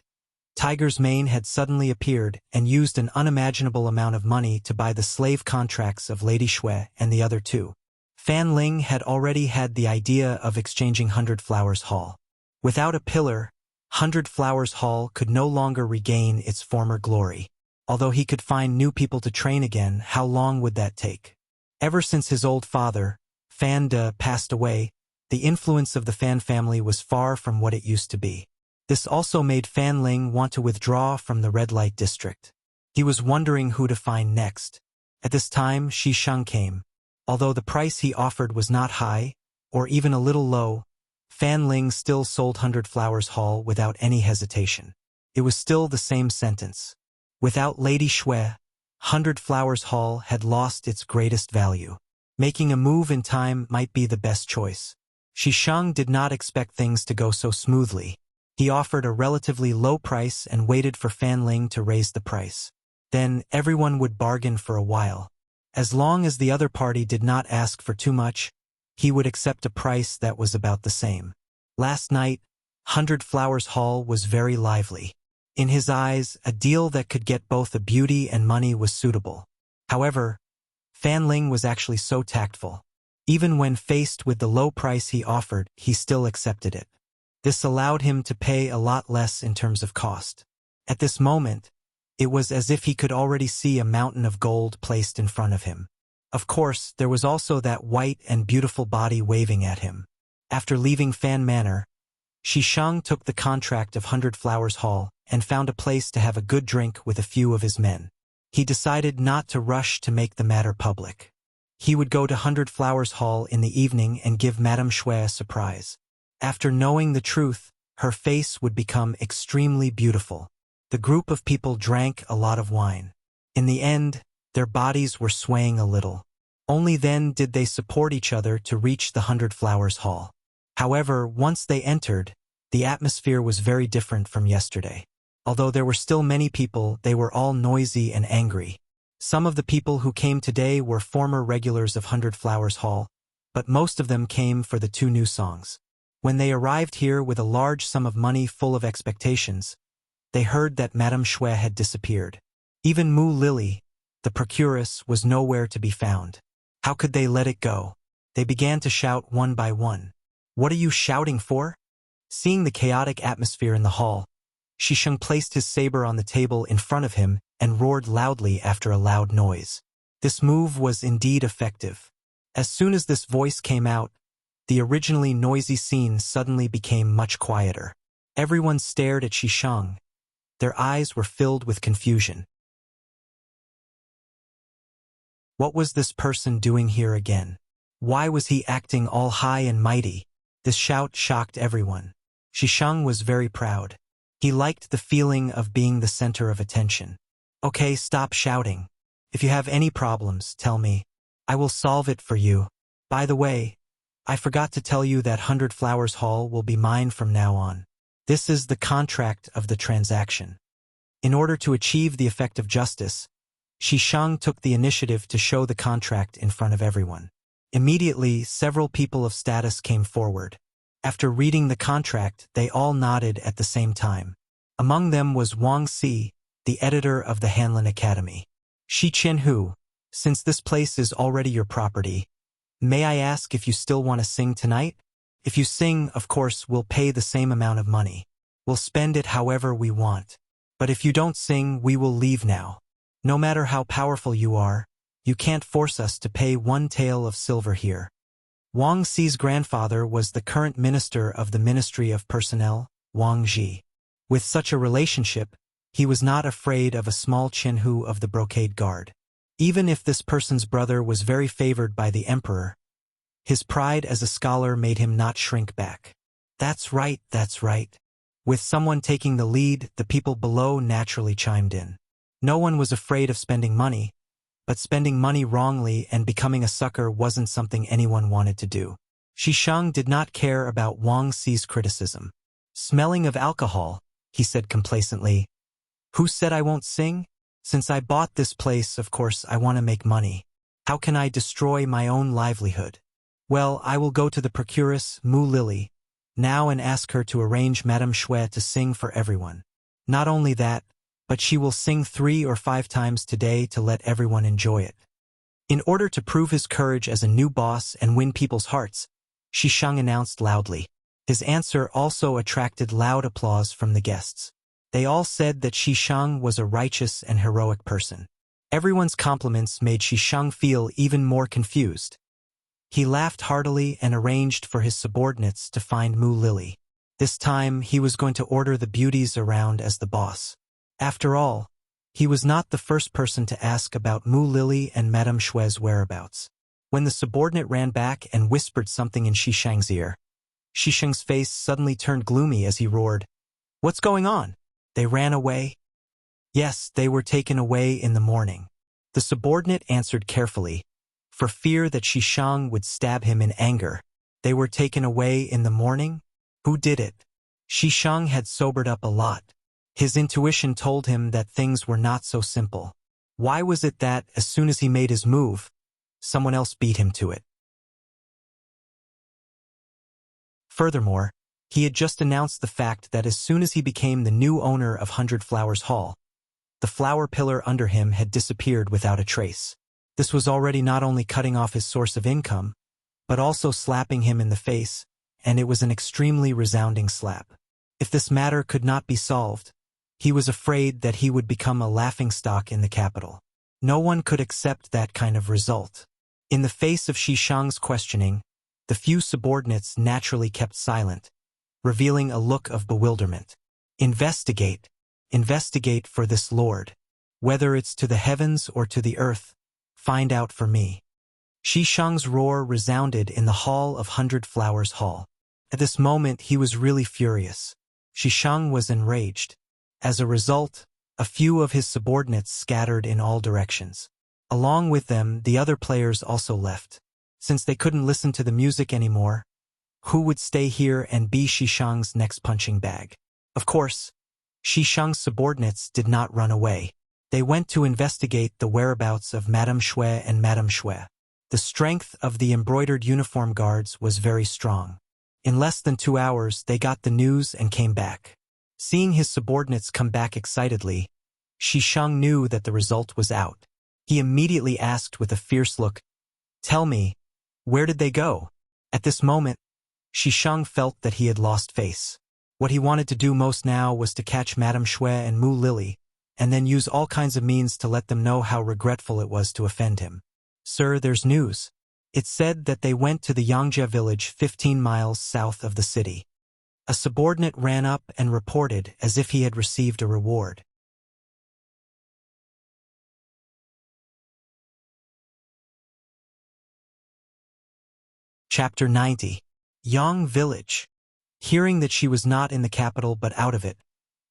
Tiger's Mane had suddenly appeared and used an unimaginable amount of money to buy the slave contracts of Lady Shui and the other 2. Fan Ling had already had the idea of exchanging 100 Flowers Hall. Without a pillar, 100 Flowers Hall could no longer regain its former glory. Although he could find new people to train again, how long would that take? Ever since his old father, Fan De, passed away, the influence of the Fan family was far from what it used to be. This also made Fan Ling want to withdraw from the red light district. He was wondering who to find next. At this time, Shisheng came. Although the price he offered was not high, or even a little low, Fan Ling still sold 100 Flowers Hall without any hesitation. It was still the same sentence. Without Lady Shui, 100 Flowers Hall had lost its greatest value. Making a move in time might be the best choice. Shisheng did not expect things to go so smoothly. He offered a relatively low price and waited for Fan Ling to raise the price. Then everyone would bargain for a while. As long as the other party did not ask for too much, he would accept a price that was about the same. Last night, 100 Flowers Hall was very lively. In his eyes, a deal that could get both the beauty and money was suitable. However, Fan Ling was actually so tactful. Even when faced with the low price he offered, he still accepted it. This allowed him to pay a lot less in terms of cost. At this moment, it was as if he could already see a mountain of gold placed in front of him. Of course, there was also that white and beautiful body waving at him. After leaving Fan Manor, Shisheng took the contract of 100 Flowers Hall and found a place to have a good drink with a few of his men. He decided not to rush to make the matter public. He would go to 100 Flowers Hall in the evening and give Madame Shui a surprise. After knowing the truth, her face would become extremely beautiful. The group of people drank a lot of wine. In the end, their bodies were swaying a little. Only then did they support each other to reach the 100 Flowers Hall. However, once they entered, the atmosphere was very different from yesterday. Although there were still many people, they were all noisy and angry. Some of the people who came today were former regulars of Hundred Flowers Hall, but most of them came for the 2 new songs. When they arrived here with a large sum of money full of expectations, they heard that Madame Shui had disappeared. Even Mu Lily, the procuress, was nowhere to be found. How could they let it go? They began to shout one by one. "What are you shouting for?" Seeing the chaotic atmosphere in the hall, Shisheng placed his saber on the table in front of him and roared loudly after a loud noise. This move was indeed effective. As soon as this voice came out, the originally noisy scene suddenly became much quieter. Everyone stared at Shisheng. Their eyes were filled with confusion. What was this person doing here again? Why was he acting all high and mighty? This shout shocked everyone. Shisheng was very proud. He liked the feeling of being the center of attention. "Okay, stop shouting. If you have any problems, tell me. I will solve it for you. By the way, I forgot to tell you that Hundred Flowers Hall will be mine from now on. This is the contract of the transaction." In order to achieve the effect of justice, Shisheng took the initiative to show the contract in front of everyone. Immediately, several people of status came forward. After reading the contract, they all nodded at the same time. Among them was Wang Si, the editor of the Hanlin Academy. "Shi Qianhu, since this place is already your property, may I ask if you still want to sing tonight? If you sing, of course, we'll pay the same amount of money. We'll spend it however we want. But if you don't sing, we will leave now. No matter how powerful you are, you can't force us to pay 1 tael of silver here." Wang Si's grandfather was the current minister of the Ministry of Personnel, Wang Ji. With such a relationship, he was not afraid of a small Qianhu of the Brocade Guard. Even if this person's brother was very favored by the emperor, his pride as a scholar made him not shrink back. That's right, that's right." With someone taking the lead, the people below naturally chimed in. No one was afraid of spending money, but spending money wrongly and becoming a sucker wasn't something anyone wanted to do. Shisheng did not care about Wang Si's criticism. "Smelling of alcohol," he said complacently. "Who said I won't sing? Since I bought this place, of course I want to make money. How can I destroy my own livelihood? Well, I will go to the procuress, Mu Lily, now and ask her to arrange Madame Shui to sing for everyone. Not only that, but she will sing 3 or 5 times today to let everyone enjoy it." In order to prove his courage as a new boss and win people's hearts, Shisheng announced loudly. His answer also attracted loud applause from the guests. They all said that Shisheng was a righteous and heroic person. Everyone's compliments made Shisheng feel even more confused. He laughed heartily and arranged for his subordinates to find Mu Lily. This time, he was going to order the beauties around as the boss. After all, he was not the first person to ask about Mu Lily and Madame Shui's whereabouts. When the subordinate ran back and whispered something in Shisheng's ear, Shisheng's face suddenly turned gloomy as he roared, "What's going on? They ran away?" "Yes, they were taken away in the morning." The subordinate answered carefully, for fear that Shisheng would stab him in anger. "They were taken away in the morning? Who did it?" Shisheng had sobered up a lot. His intuition told him that things were not so simple. Why was it that, as soon as he made his move, someone else beat him to it? Furthermore, he had just announced the fact that as soon as he became the new owner of Hundred Flowers Hall, the flower pillar under him had disappeared without a trace. This was already not only cutting off his source of income, but also slapping him in the face, and it was an extremely resounding slap. If this matter could not be solved, he was afraid that he would become a laughingstock in the capital. No one could accept that kind of result. In the face of Shisheng's questioning, the few subordinates naturally kept silent, revealing a look of bewilderment. "Investigate. Investigate for this lord. Whether it's to the heavens or to the earth, find out for me." Shisheng's roar resounded in the hall of Hundred Flowers Hall. At this moment he was really furious. Shisheng was enraged. As a result, a few of his subordinates scattered in all directions. Along with them, the other players also left. Since they couldn't listen to the music anymore, Who would stay here and be Shishang's next punching bag? Of course, Shishang's subordinates did not run away. They went to investigate the whereabouts of Madame Shui and Madame Shui. The strength of the embroidered uniform guards was very strong. In less than 2 hours, they got the news and came back. Seeing his subordinates come back excitedly, Shishang knew that the result was out. He immediately asked with a fierce look, "Tell me, where did they go?" At this moment, Shishang felt that he had lost face. What he wanted to do most now was to catch Madame Shui and Mu Lily, and then use all kinds of means to let them know how regretful it was to offend him. "Sir, there's news. It's said that they went to the Yangzhe village 15 miles south of the city." A subordinate ran up and reported as if he had received a reward. Chapter 90. Yang Village. Hearing that she was not in the capital but out of it,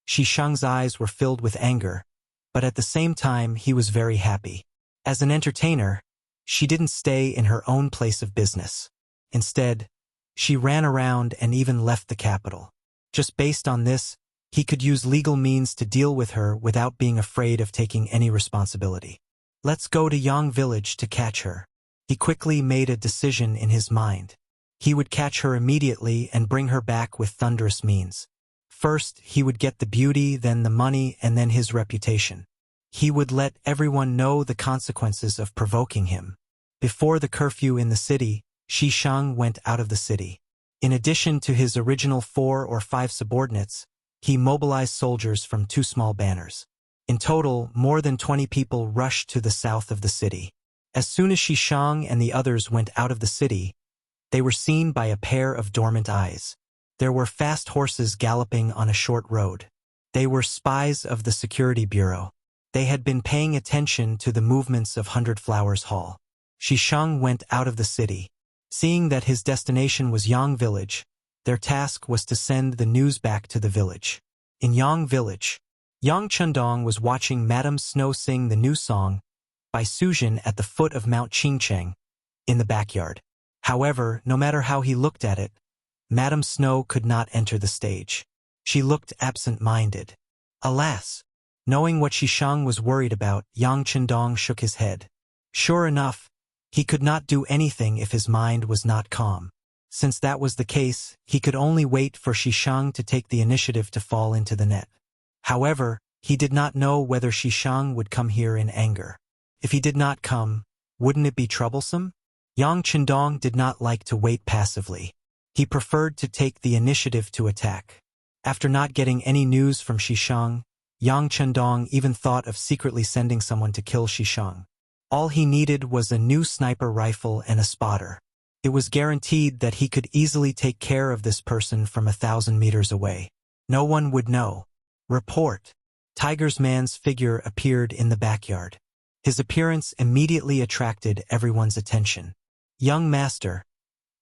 Shishang's eyes were filled with anger, but at the same time he was very happy. As an entertainer, she didn't stay in her own place of business. Instead, she ran around and even left the capital. Just based on this, he could use legal means to deal with her without being afraid of taking any responsibility. Let's go to Yang Village to catch her. He quickly made a decision in his mind. He would catch her immediately and bring her back with thunderous means. First, he would get the beauty, then the money, and then his reputation. He would let everyone know the consequences of provoking him. Before the curfew in the city, Shishang went out of the city. In addition to his original 4 or 5 subordinates, he mobilized soldiers from 2 small banners. In total, more than 20 people rushed to the south of the city. As soon as Shishang and the others went out of the city, they were seen by a pair of dormant eyes. There were fast horses galloping on a short road. They were spies of the security bureau. They had been paying attention to the movements of Hundred Flowers Hall. Shishang went out of the city. Seeing that his destination was Yang Village, their task was to send the news back to the village. In Yang Village, Yang Chundong was watching Madame Snow sing the new song by Sujin at the foot of Mount Qingcheng in the backyard. However, no matter how he looked at it, Madame Snow could not enter the stage. She looked absent-minded. Alas! Knowing what Shishang was worried about, Yang Chundong shook his head. Sure enough, he could not do anything if his mind was not calm. Since that was the case, he could only wait for Shishang to take the initiative to fall into the net. However, he did not know whether Shishang would come here in anger. If he did not come, wouldn't it be troublesome? Yang Chundong did not like to wait passively. He preferred to take the initiative to attack. After not getting any news from Shishang, Yang Chundong even thought of secretly sending someone to kill Shishang. All he needed was a new sniper rifle and a spotter. It was guaranteed that he could easily take care of this person from 1,000 meters away. No one would know. Report. Tiger's man's figure appeared in the backyard. His appearance immediately attracted everyone's attention. Young master,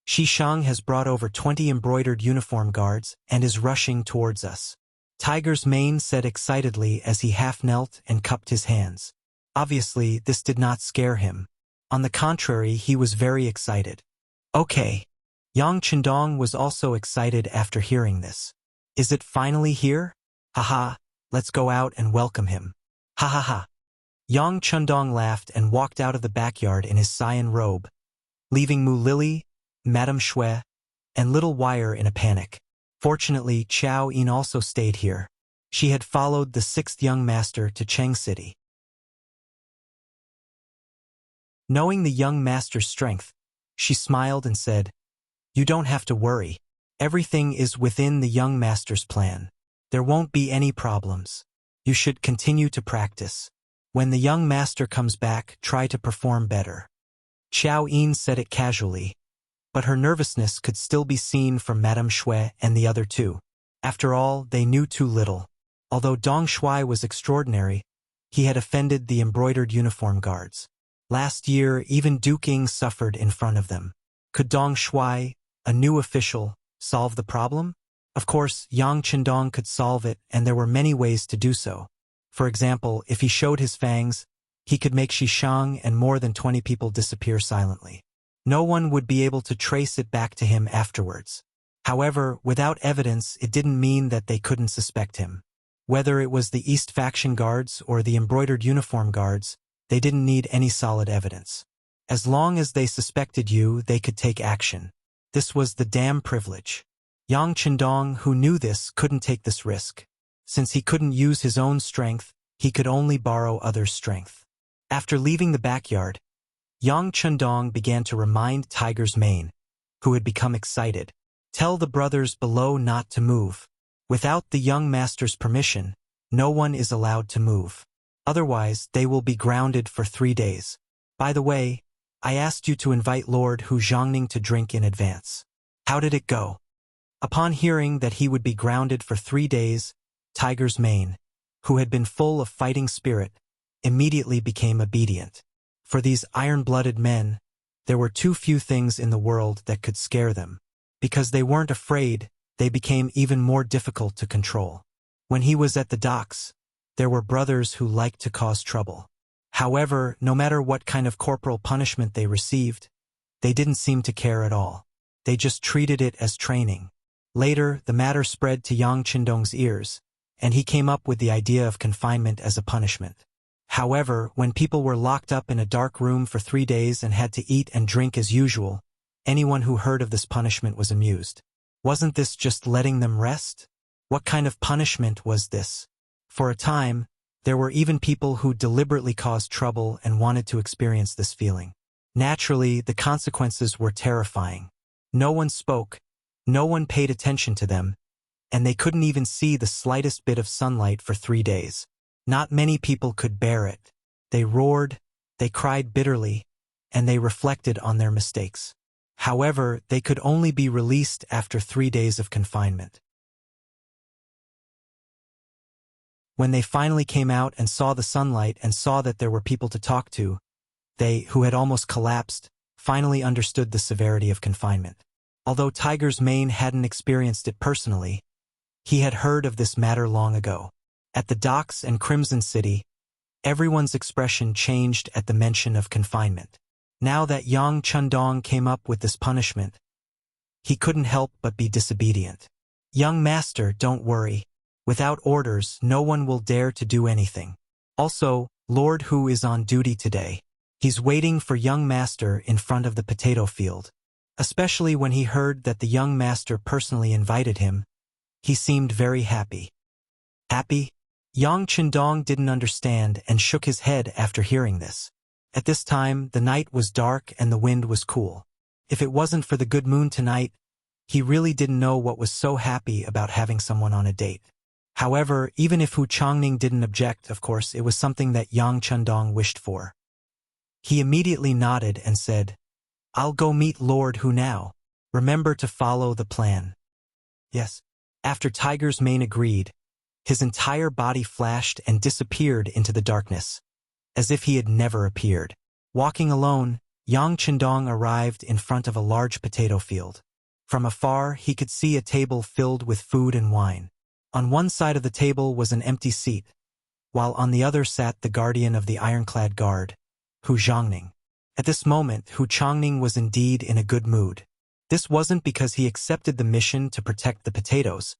Shishang has brought over 20 embroidered uniform guards and is rushing towards us. Tiger's mane said excitedly as he half-knelt and cupped his hands. Obviously, this did not scare him. On the contrary, he was very excited. Okay. Yang Chundong was also excited after hearing this. Is it finally here? Haha, let's go out and welcome him. Ha ha ha. Yang Chundong laughed and walked out of the backyard in his cyan robe, leaving Mu Lily, Madame Shui, and Little Wire in a panic. Fortunately, Chao Yin also stayed here. She had followed the 6th young master to Cheng City. Knowing the young master's strength, she smiled and said, "You don't have to worry. Everything is within the young master's plan. There won't be any problems. You should continue to practice. When the young master comes back, try to perform better." Chao Yin said it casually, but her nervousness could still be seen from Madame Shui and the other 2. After all, they knew too little. Although Dong Shui was extraordinary, he had offended the embroidered uniform guards. Last year, even Duke Ying suffered in front of them. Could Dong Shui, a new official, solve the problem? Of course, Yang Chundong could solve it, and there were many ways to do so. For example, if he showed his fangs, he could make Shishang and more than 20 people disappear silently. No one would be able to trace it back to him afterwards. However, without evidence, it didn't mean that they couldn't suspect him. Whether it was the East Faction guards or the embroidered uniform guards, they didn't need any solid evidence. As long as they suspected you, they could take action. This was the damn privilege. Yang Qindong, who knew this, couldn't take this risk. Since he couldn't use his own strength, he could only borrow others' strength. After leaving the backyard, Yang Qindong began to remind Tiger's Mane, who had become excited. Tell the brothers below not to move. Without the young master's permission, no one is allowed to move. Otherwise, they will be grounded for 3 days. By the way, I asked you to invite Lord Hu Zhongning to drink in advance. How did it go? Upon hearing that he would be grounded for 3 days, Tiger's Mane, who had been full of fighting spirit, immediately became obedient. For these iron-blooded men, there were too few things in the world that could scare them. Because they weren't afraid, they became even more difficult to control. When he was at the docks, there were brothers who liked to cause trouble. However, no matter what kind of corporal punishment they received, they didn't seem to care at all. They just treated it as training. Later, the matter spread to Yang Qindong's ears, and he came up with the idea of confinement as a punishment. However, when people were locked up in a dark room for 3 days and had to eat and drink as usual, anyone who heard of this punishment was amused. Wasn't this just letting them rest? What kind of punishment was this? For a time, there were even people who deliberately caused trouble and wanted to experience this feeling. Naturally, the consequences were terrifying. No one spoke, no one paid attention to them, and they couldn't even see the slightest bit of sunlight for 3 days. Not many people could bear it. They roared, they cried bitterly, and they reflected on their mistakes. However, they could only be released after 3 days of confinement. When they finally came out and saw the sunlight and saw that there were people to talk to, they, who had almost collapsed, finally understood the severity of confinement. Although Tiger's Mane hadn't experienced it personally, he had heard of this matter long ago. At the docks and Crimson City, everyone's expression changed at the mention of confinement. Now that Yang Qindong came up with this punishment, he couldn't help but be disobedient. Young master, don't worry. Without orders, no one will dare to do anything. Also, Lord Hu is on duty today. He's waiting for young master in front of the potato field. Especially when he heard that the young master personally invited him, he seemed very happy. Happy? Yang Qindong didn't understand and shook his head after hearing this. At this time, the night was dark and the wind was cool. If it wasn't for the good moon tonight, he really didn't know what was so happy about having someone on a date. However, even if Hu Chongning didn't object, of course, it was something that Yang Qindong wished for. He immediately nodded and said, I'll go meet Lord Hu now. Remember to follow the plan. Yes. After Tiger's Mane agreed, his entire body flashed and disappeared into the darkness, as if he had never appeared. Walking alone, Yang Qindong arrived in front of a large potato field. From afar, he could see a table filled with food and wine. On one side of the table was an empty seat, while on the other sat the guardian of the ironclad guard, Hu Zhongning. At this moment, Hu Chongning was indeed in a good mood. This wasn't because he accepted the mission to protect the potatoes,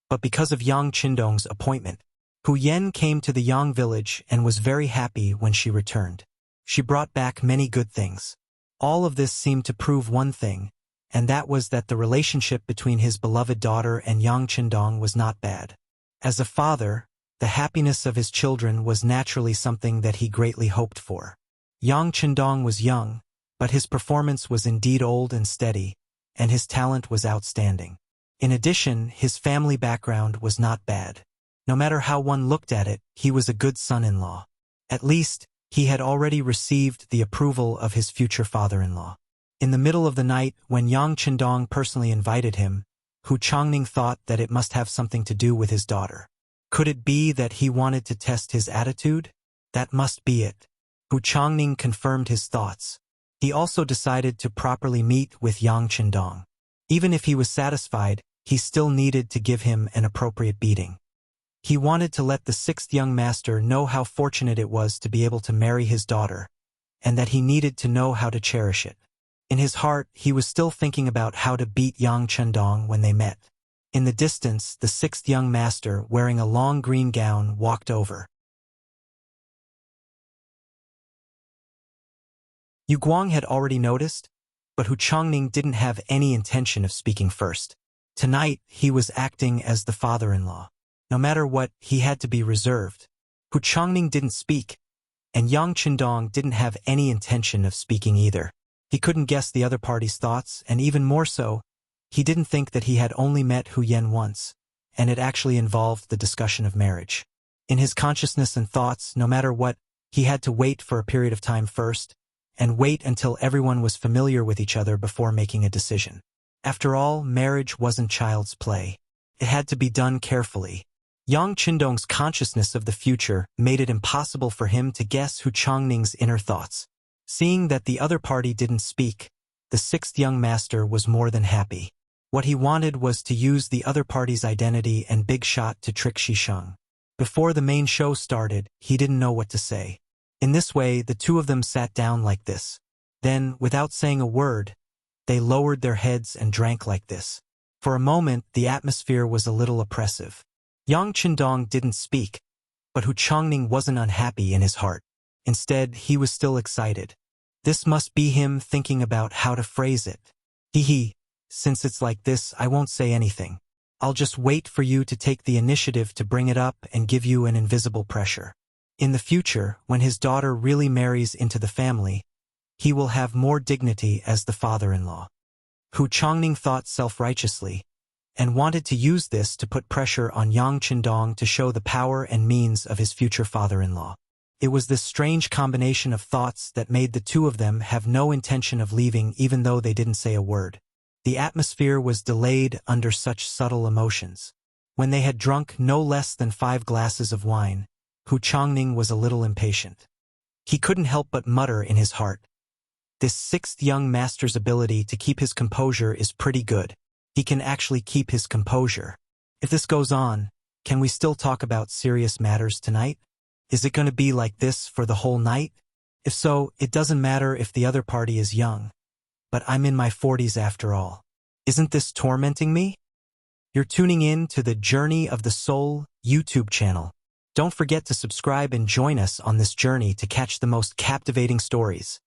but because of Yang Qindong's appointment. Hu Yen came to the Yang village and was very happy when she returned. She brought back many good things. All of this seemed to prove one thing, and that was that the relationship between his beloved daughter and Yang Qindong was not bad. As a father, the happiness of his children was naturally something that he greatly hoped for. Yang Qindong was young, but his performance was indeed old and steady, and his talent was outstanding. In addition, his family background was not bad. No matter how one looked at it, he was a good son-in-law. At least, he had already received the approval of his future father-in-law. In the middle of the night, when Yang Qindong personally invited him, Hu Chongning thought that it must have something to do with his daughter. Could it be that he wanted to test his attitude? That must be it. Hu Chongning confirmed his thoughts. He also decided to properly meet with Yang Qindong. Even if he was satisfied, he still needed to give him an appropriate beating. He wanted to let the 6th young master know how fortunate it was to be able to marry his daughter, and that he needed to know how to cherish it. In his heart, he was still thinking about how to beat Yang Chendong when they met. In the distance, the sixth young master, wearing a long green gown, walked over. Yu Guang had already noticed, but Hu Chongning didn't have any intention of speaking first. Tonight, he was acting as the father-in-law. No matter what, he had to be reserved. Hu Chongning didn't speak, and Yang Chendong didn't have any intention of speaking either. He couldn't guess the other party's thoughts, and even more so, he didn't think that he had only met Hu Yen once, and it actually involved the discussion of marriage. In his consciousness and thoughts, no matter what, he had to wait for a period of time first, and wait until everyone was familiar with each other before making a decision. After all, marriage wasn't child's play. It had to be done carefully. Yang Chendong's consciousness of the future made it impossible for him to guess Hu Chongning's inner thoughts. Seeing that the other party didn't speak, the sixth young master was more than happy. What he wanted was to use the other party's identity and big shot to trick Shisheng. Before the main show started, he didn't know what to say. In this way, the two of them sat down like this. Then, without saying a word, they lowered their heads and drank like this. For a moment, the atmosphere was a little oppressive. Yang Chendong didn't speak, but Hu Chongning wasn't unhappy in his heart. Instead, he was still excited. This must be him thinking about how to phrase it. Hee, since it's like this, I won't say anything. I'll just wait for you to take the initiative to bring it up and give you an invisible pressure. In the future, when his daughter really marries into the family, he will have more dignity as the father-in-law. Hu Chongning thought self-righteously, and wanted to use this to put pressure on Yang Chendong to show the power and means of his future father-in-law. It was this strange combination of thoughts that made the two of them have no intention of leaving even though they didn't say a word. The atmosphere was delayed under such subtle emotions. When they had drunk no less than 5 glasses of wine, Hu Chongning was a little impatient. He couldn't help but mutter in his heart. This sixth young master's ability to keep his composure is pretty good. He can actually keep his composure. If this goes on, can we still talk about serious matters tonight? Is it going to be like this for the whole night? If so, it doesn't matter if the other party is young. But I'm in my 40s after all. Isn't this tormenting me? You're tuning in to the Journey of the Soul YouTube channel. Don't forget to subscribe and join us on this journey to catch the most captivating stories.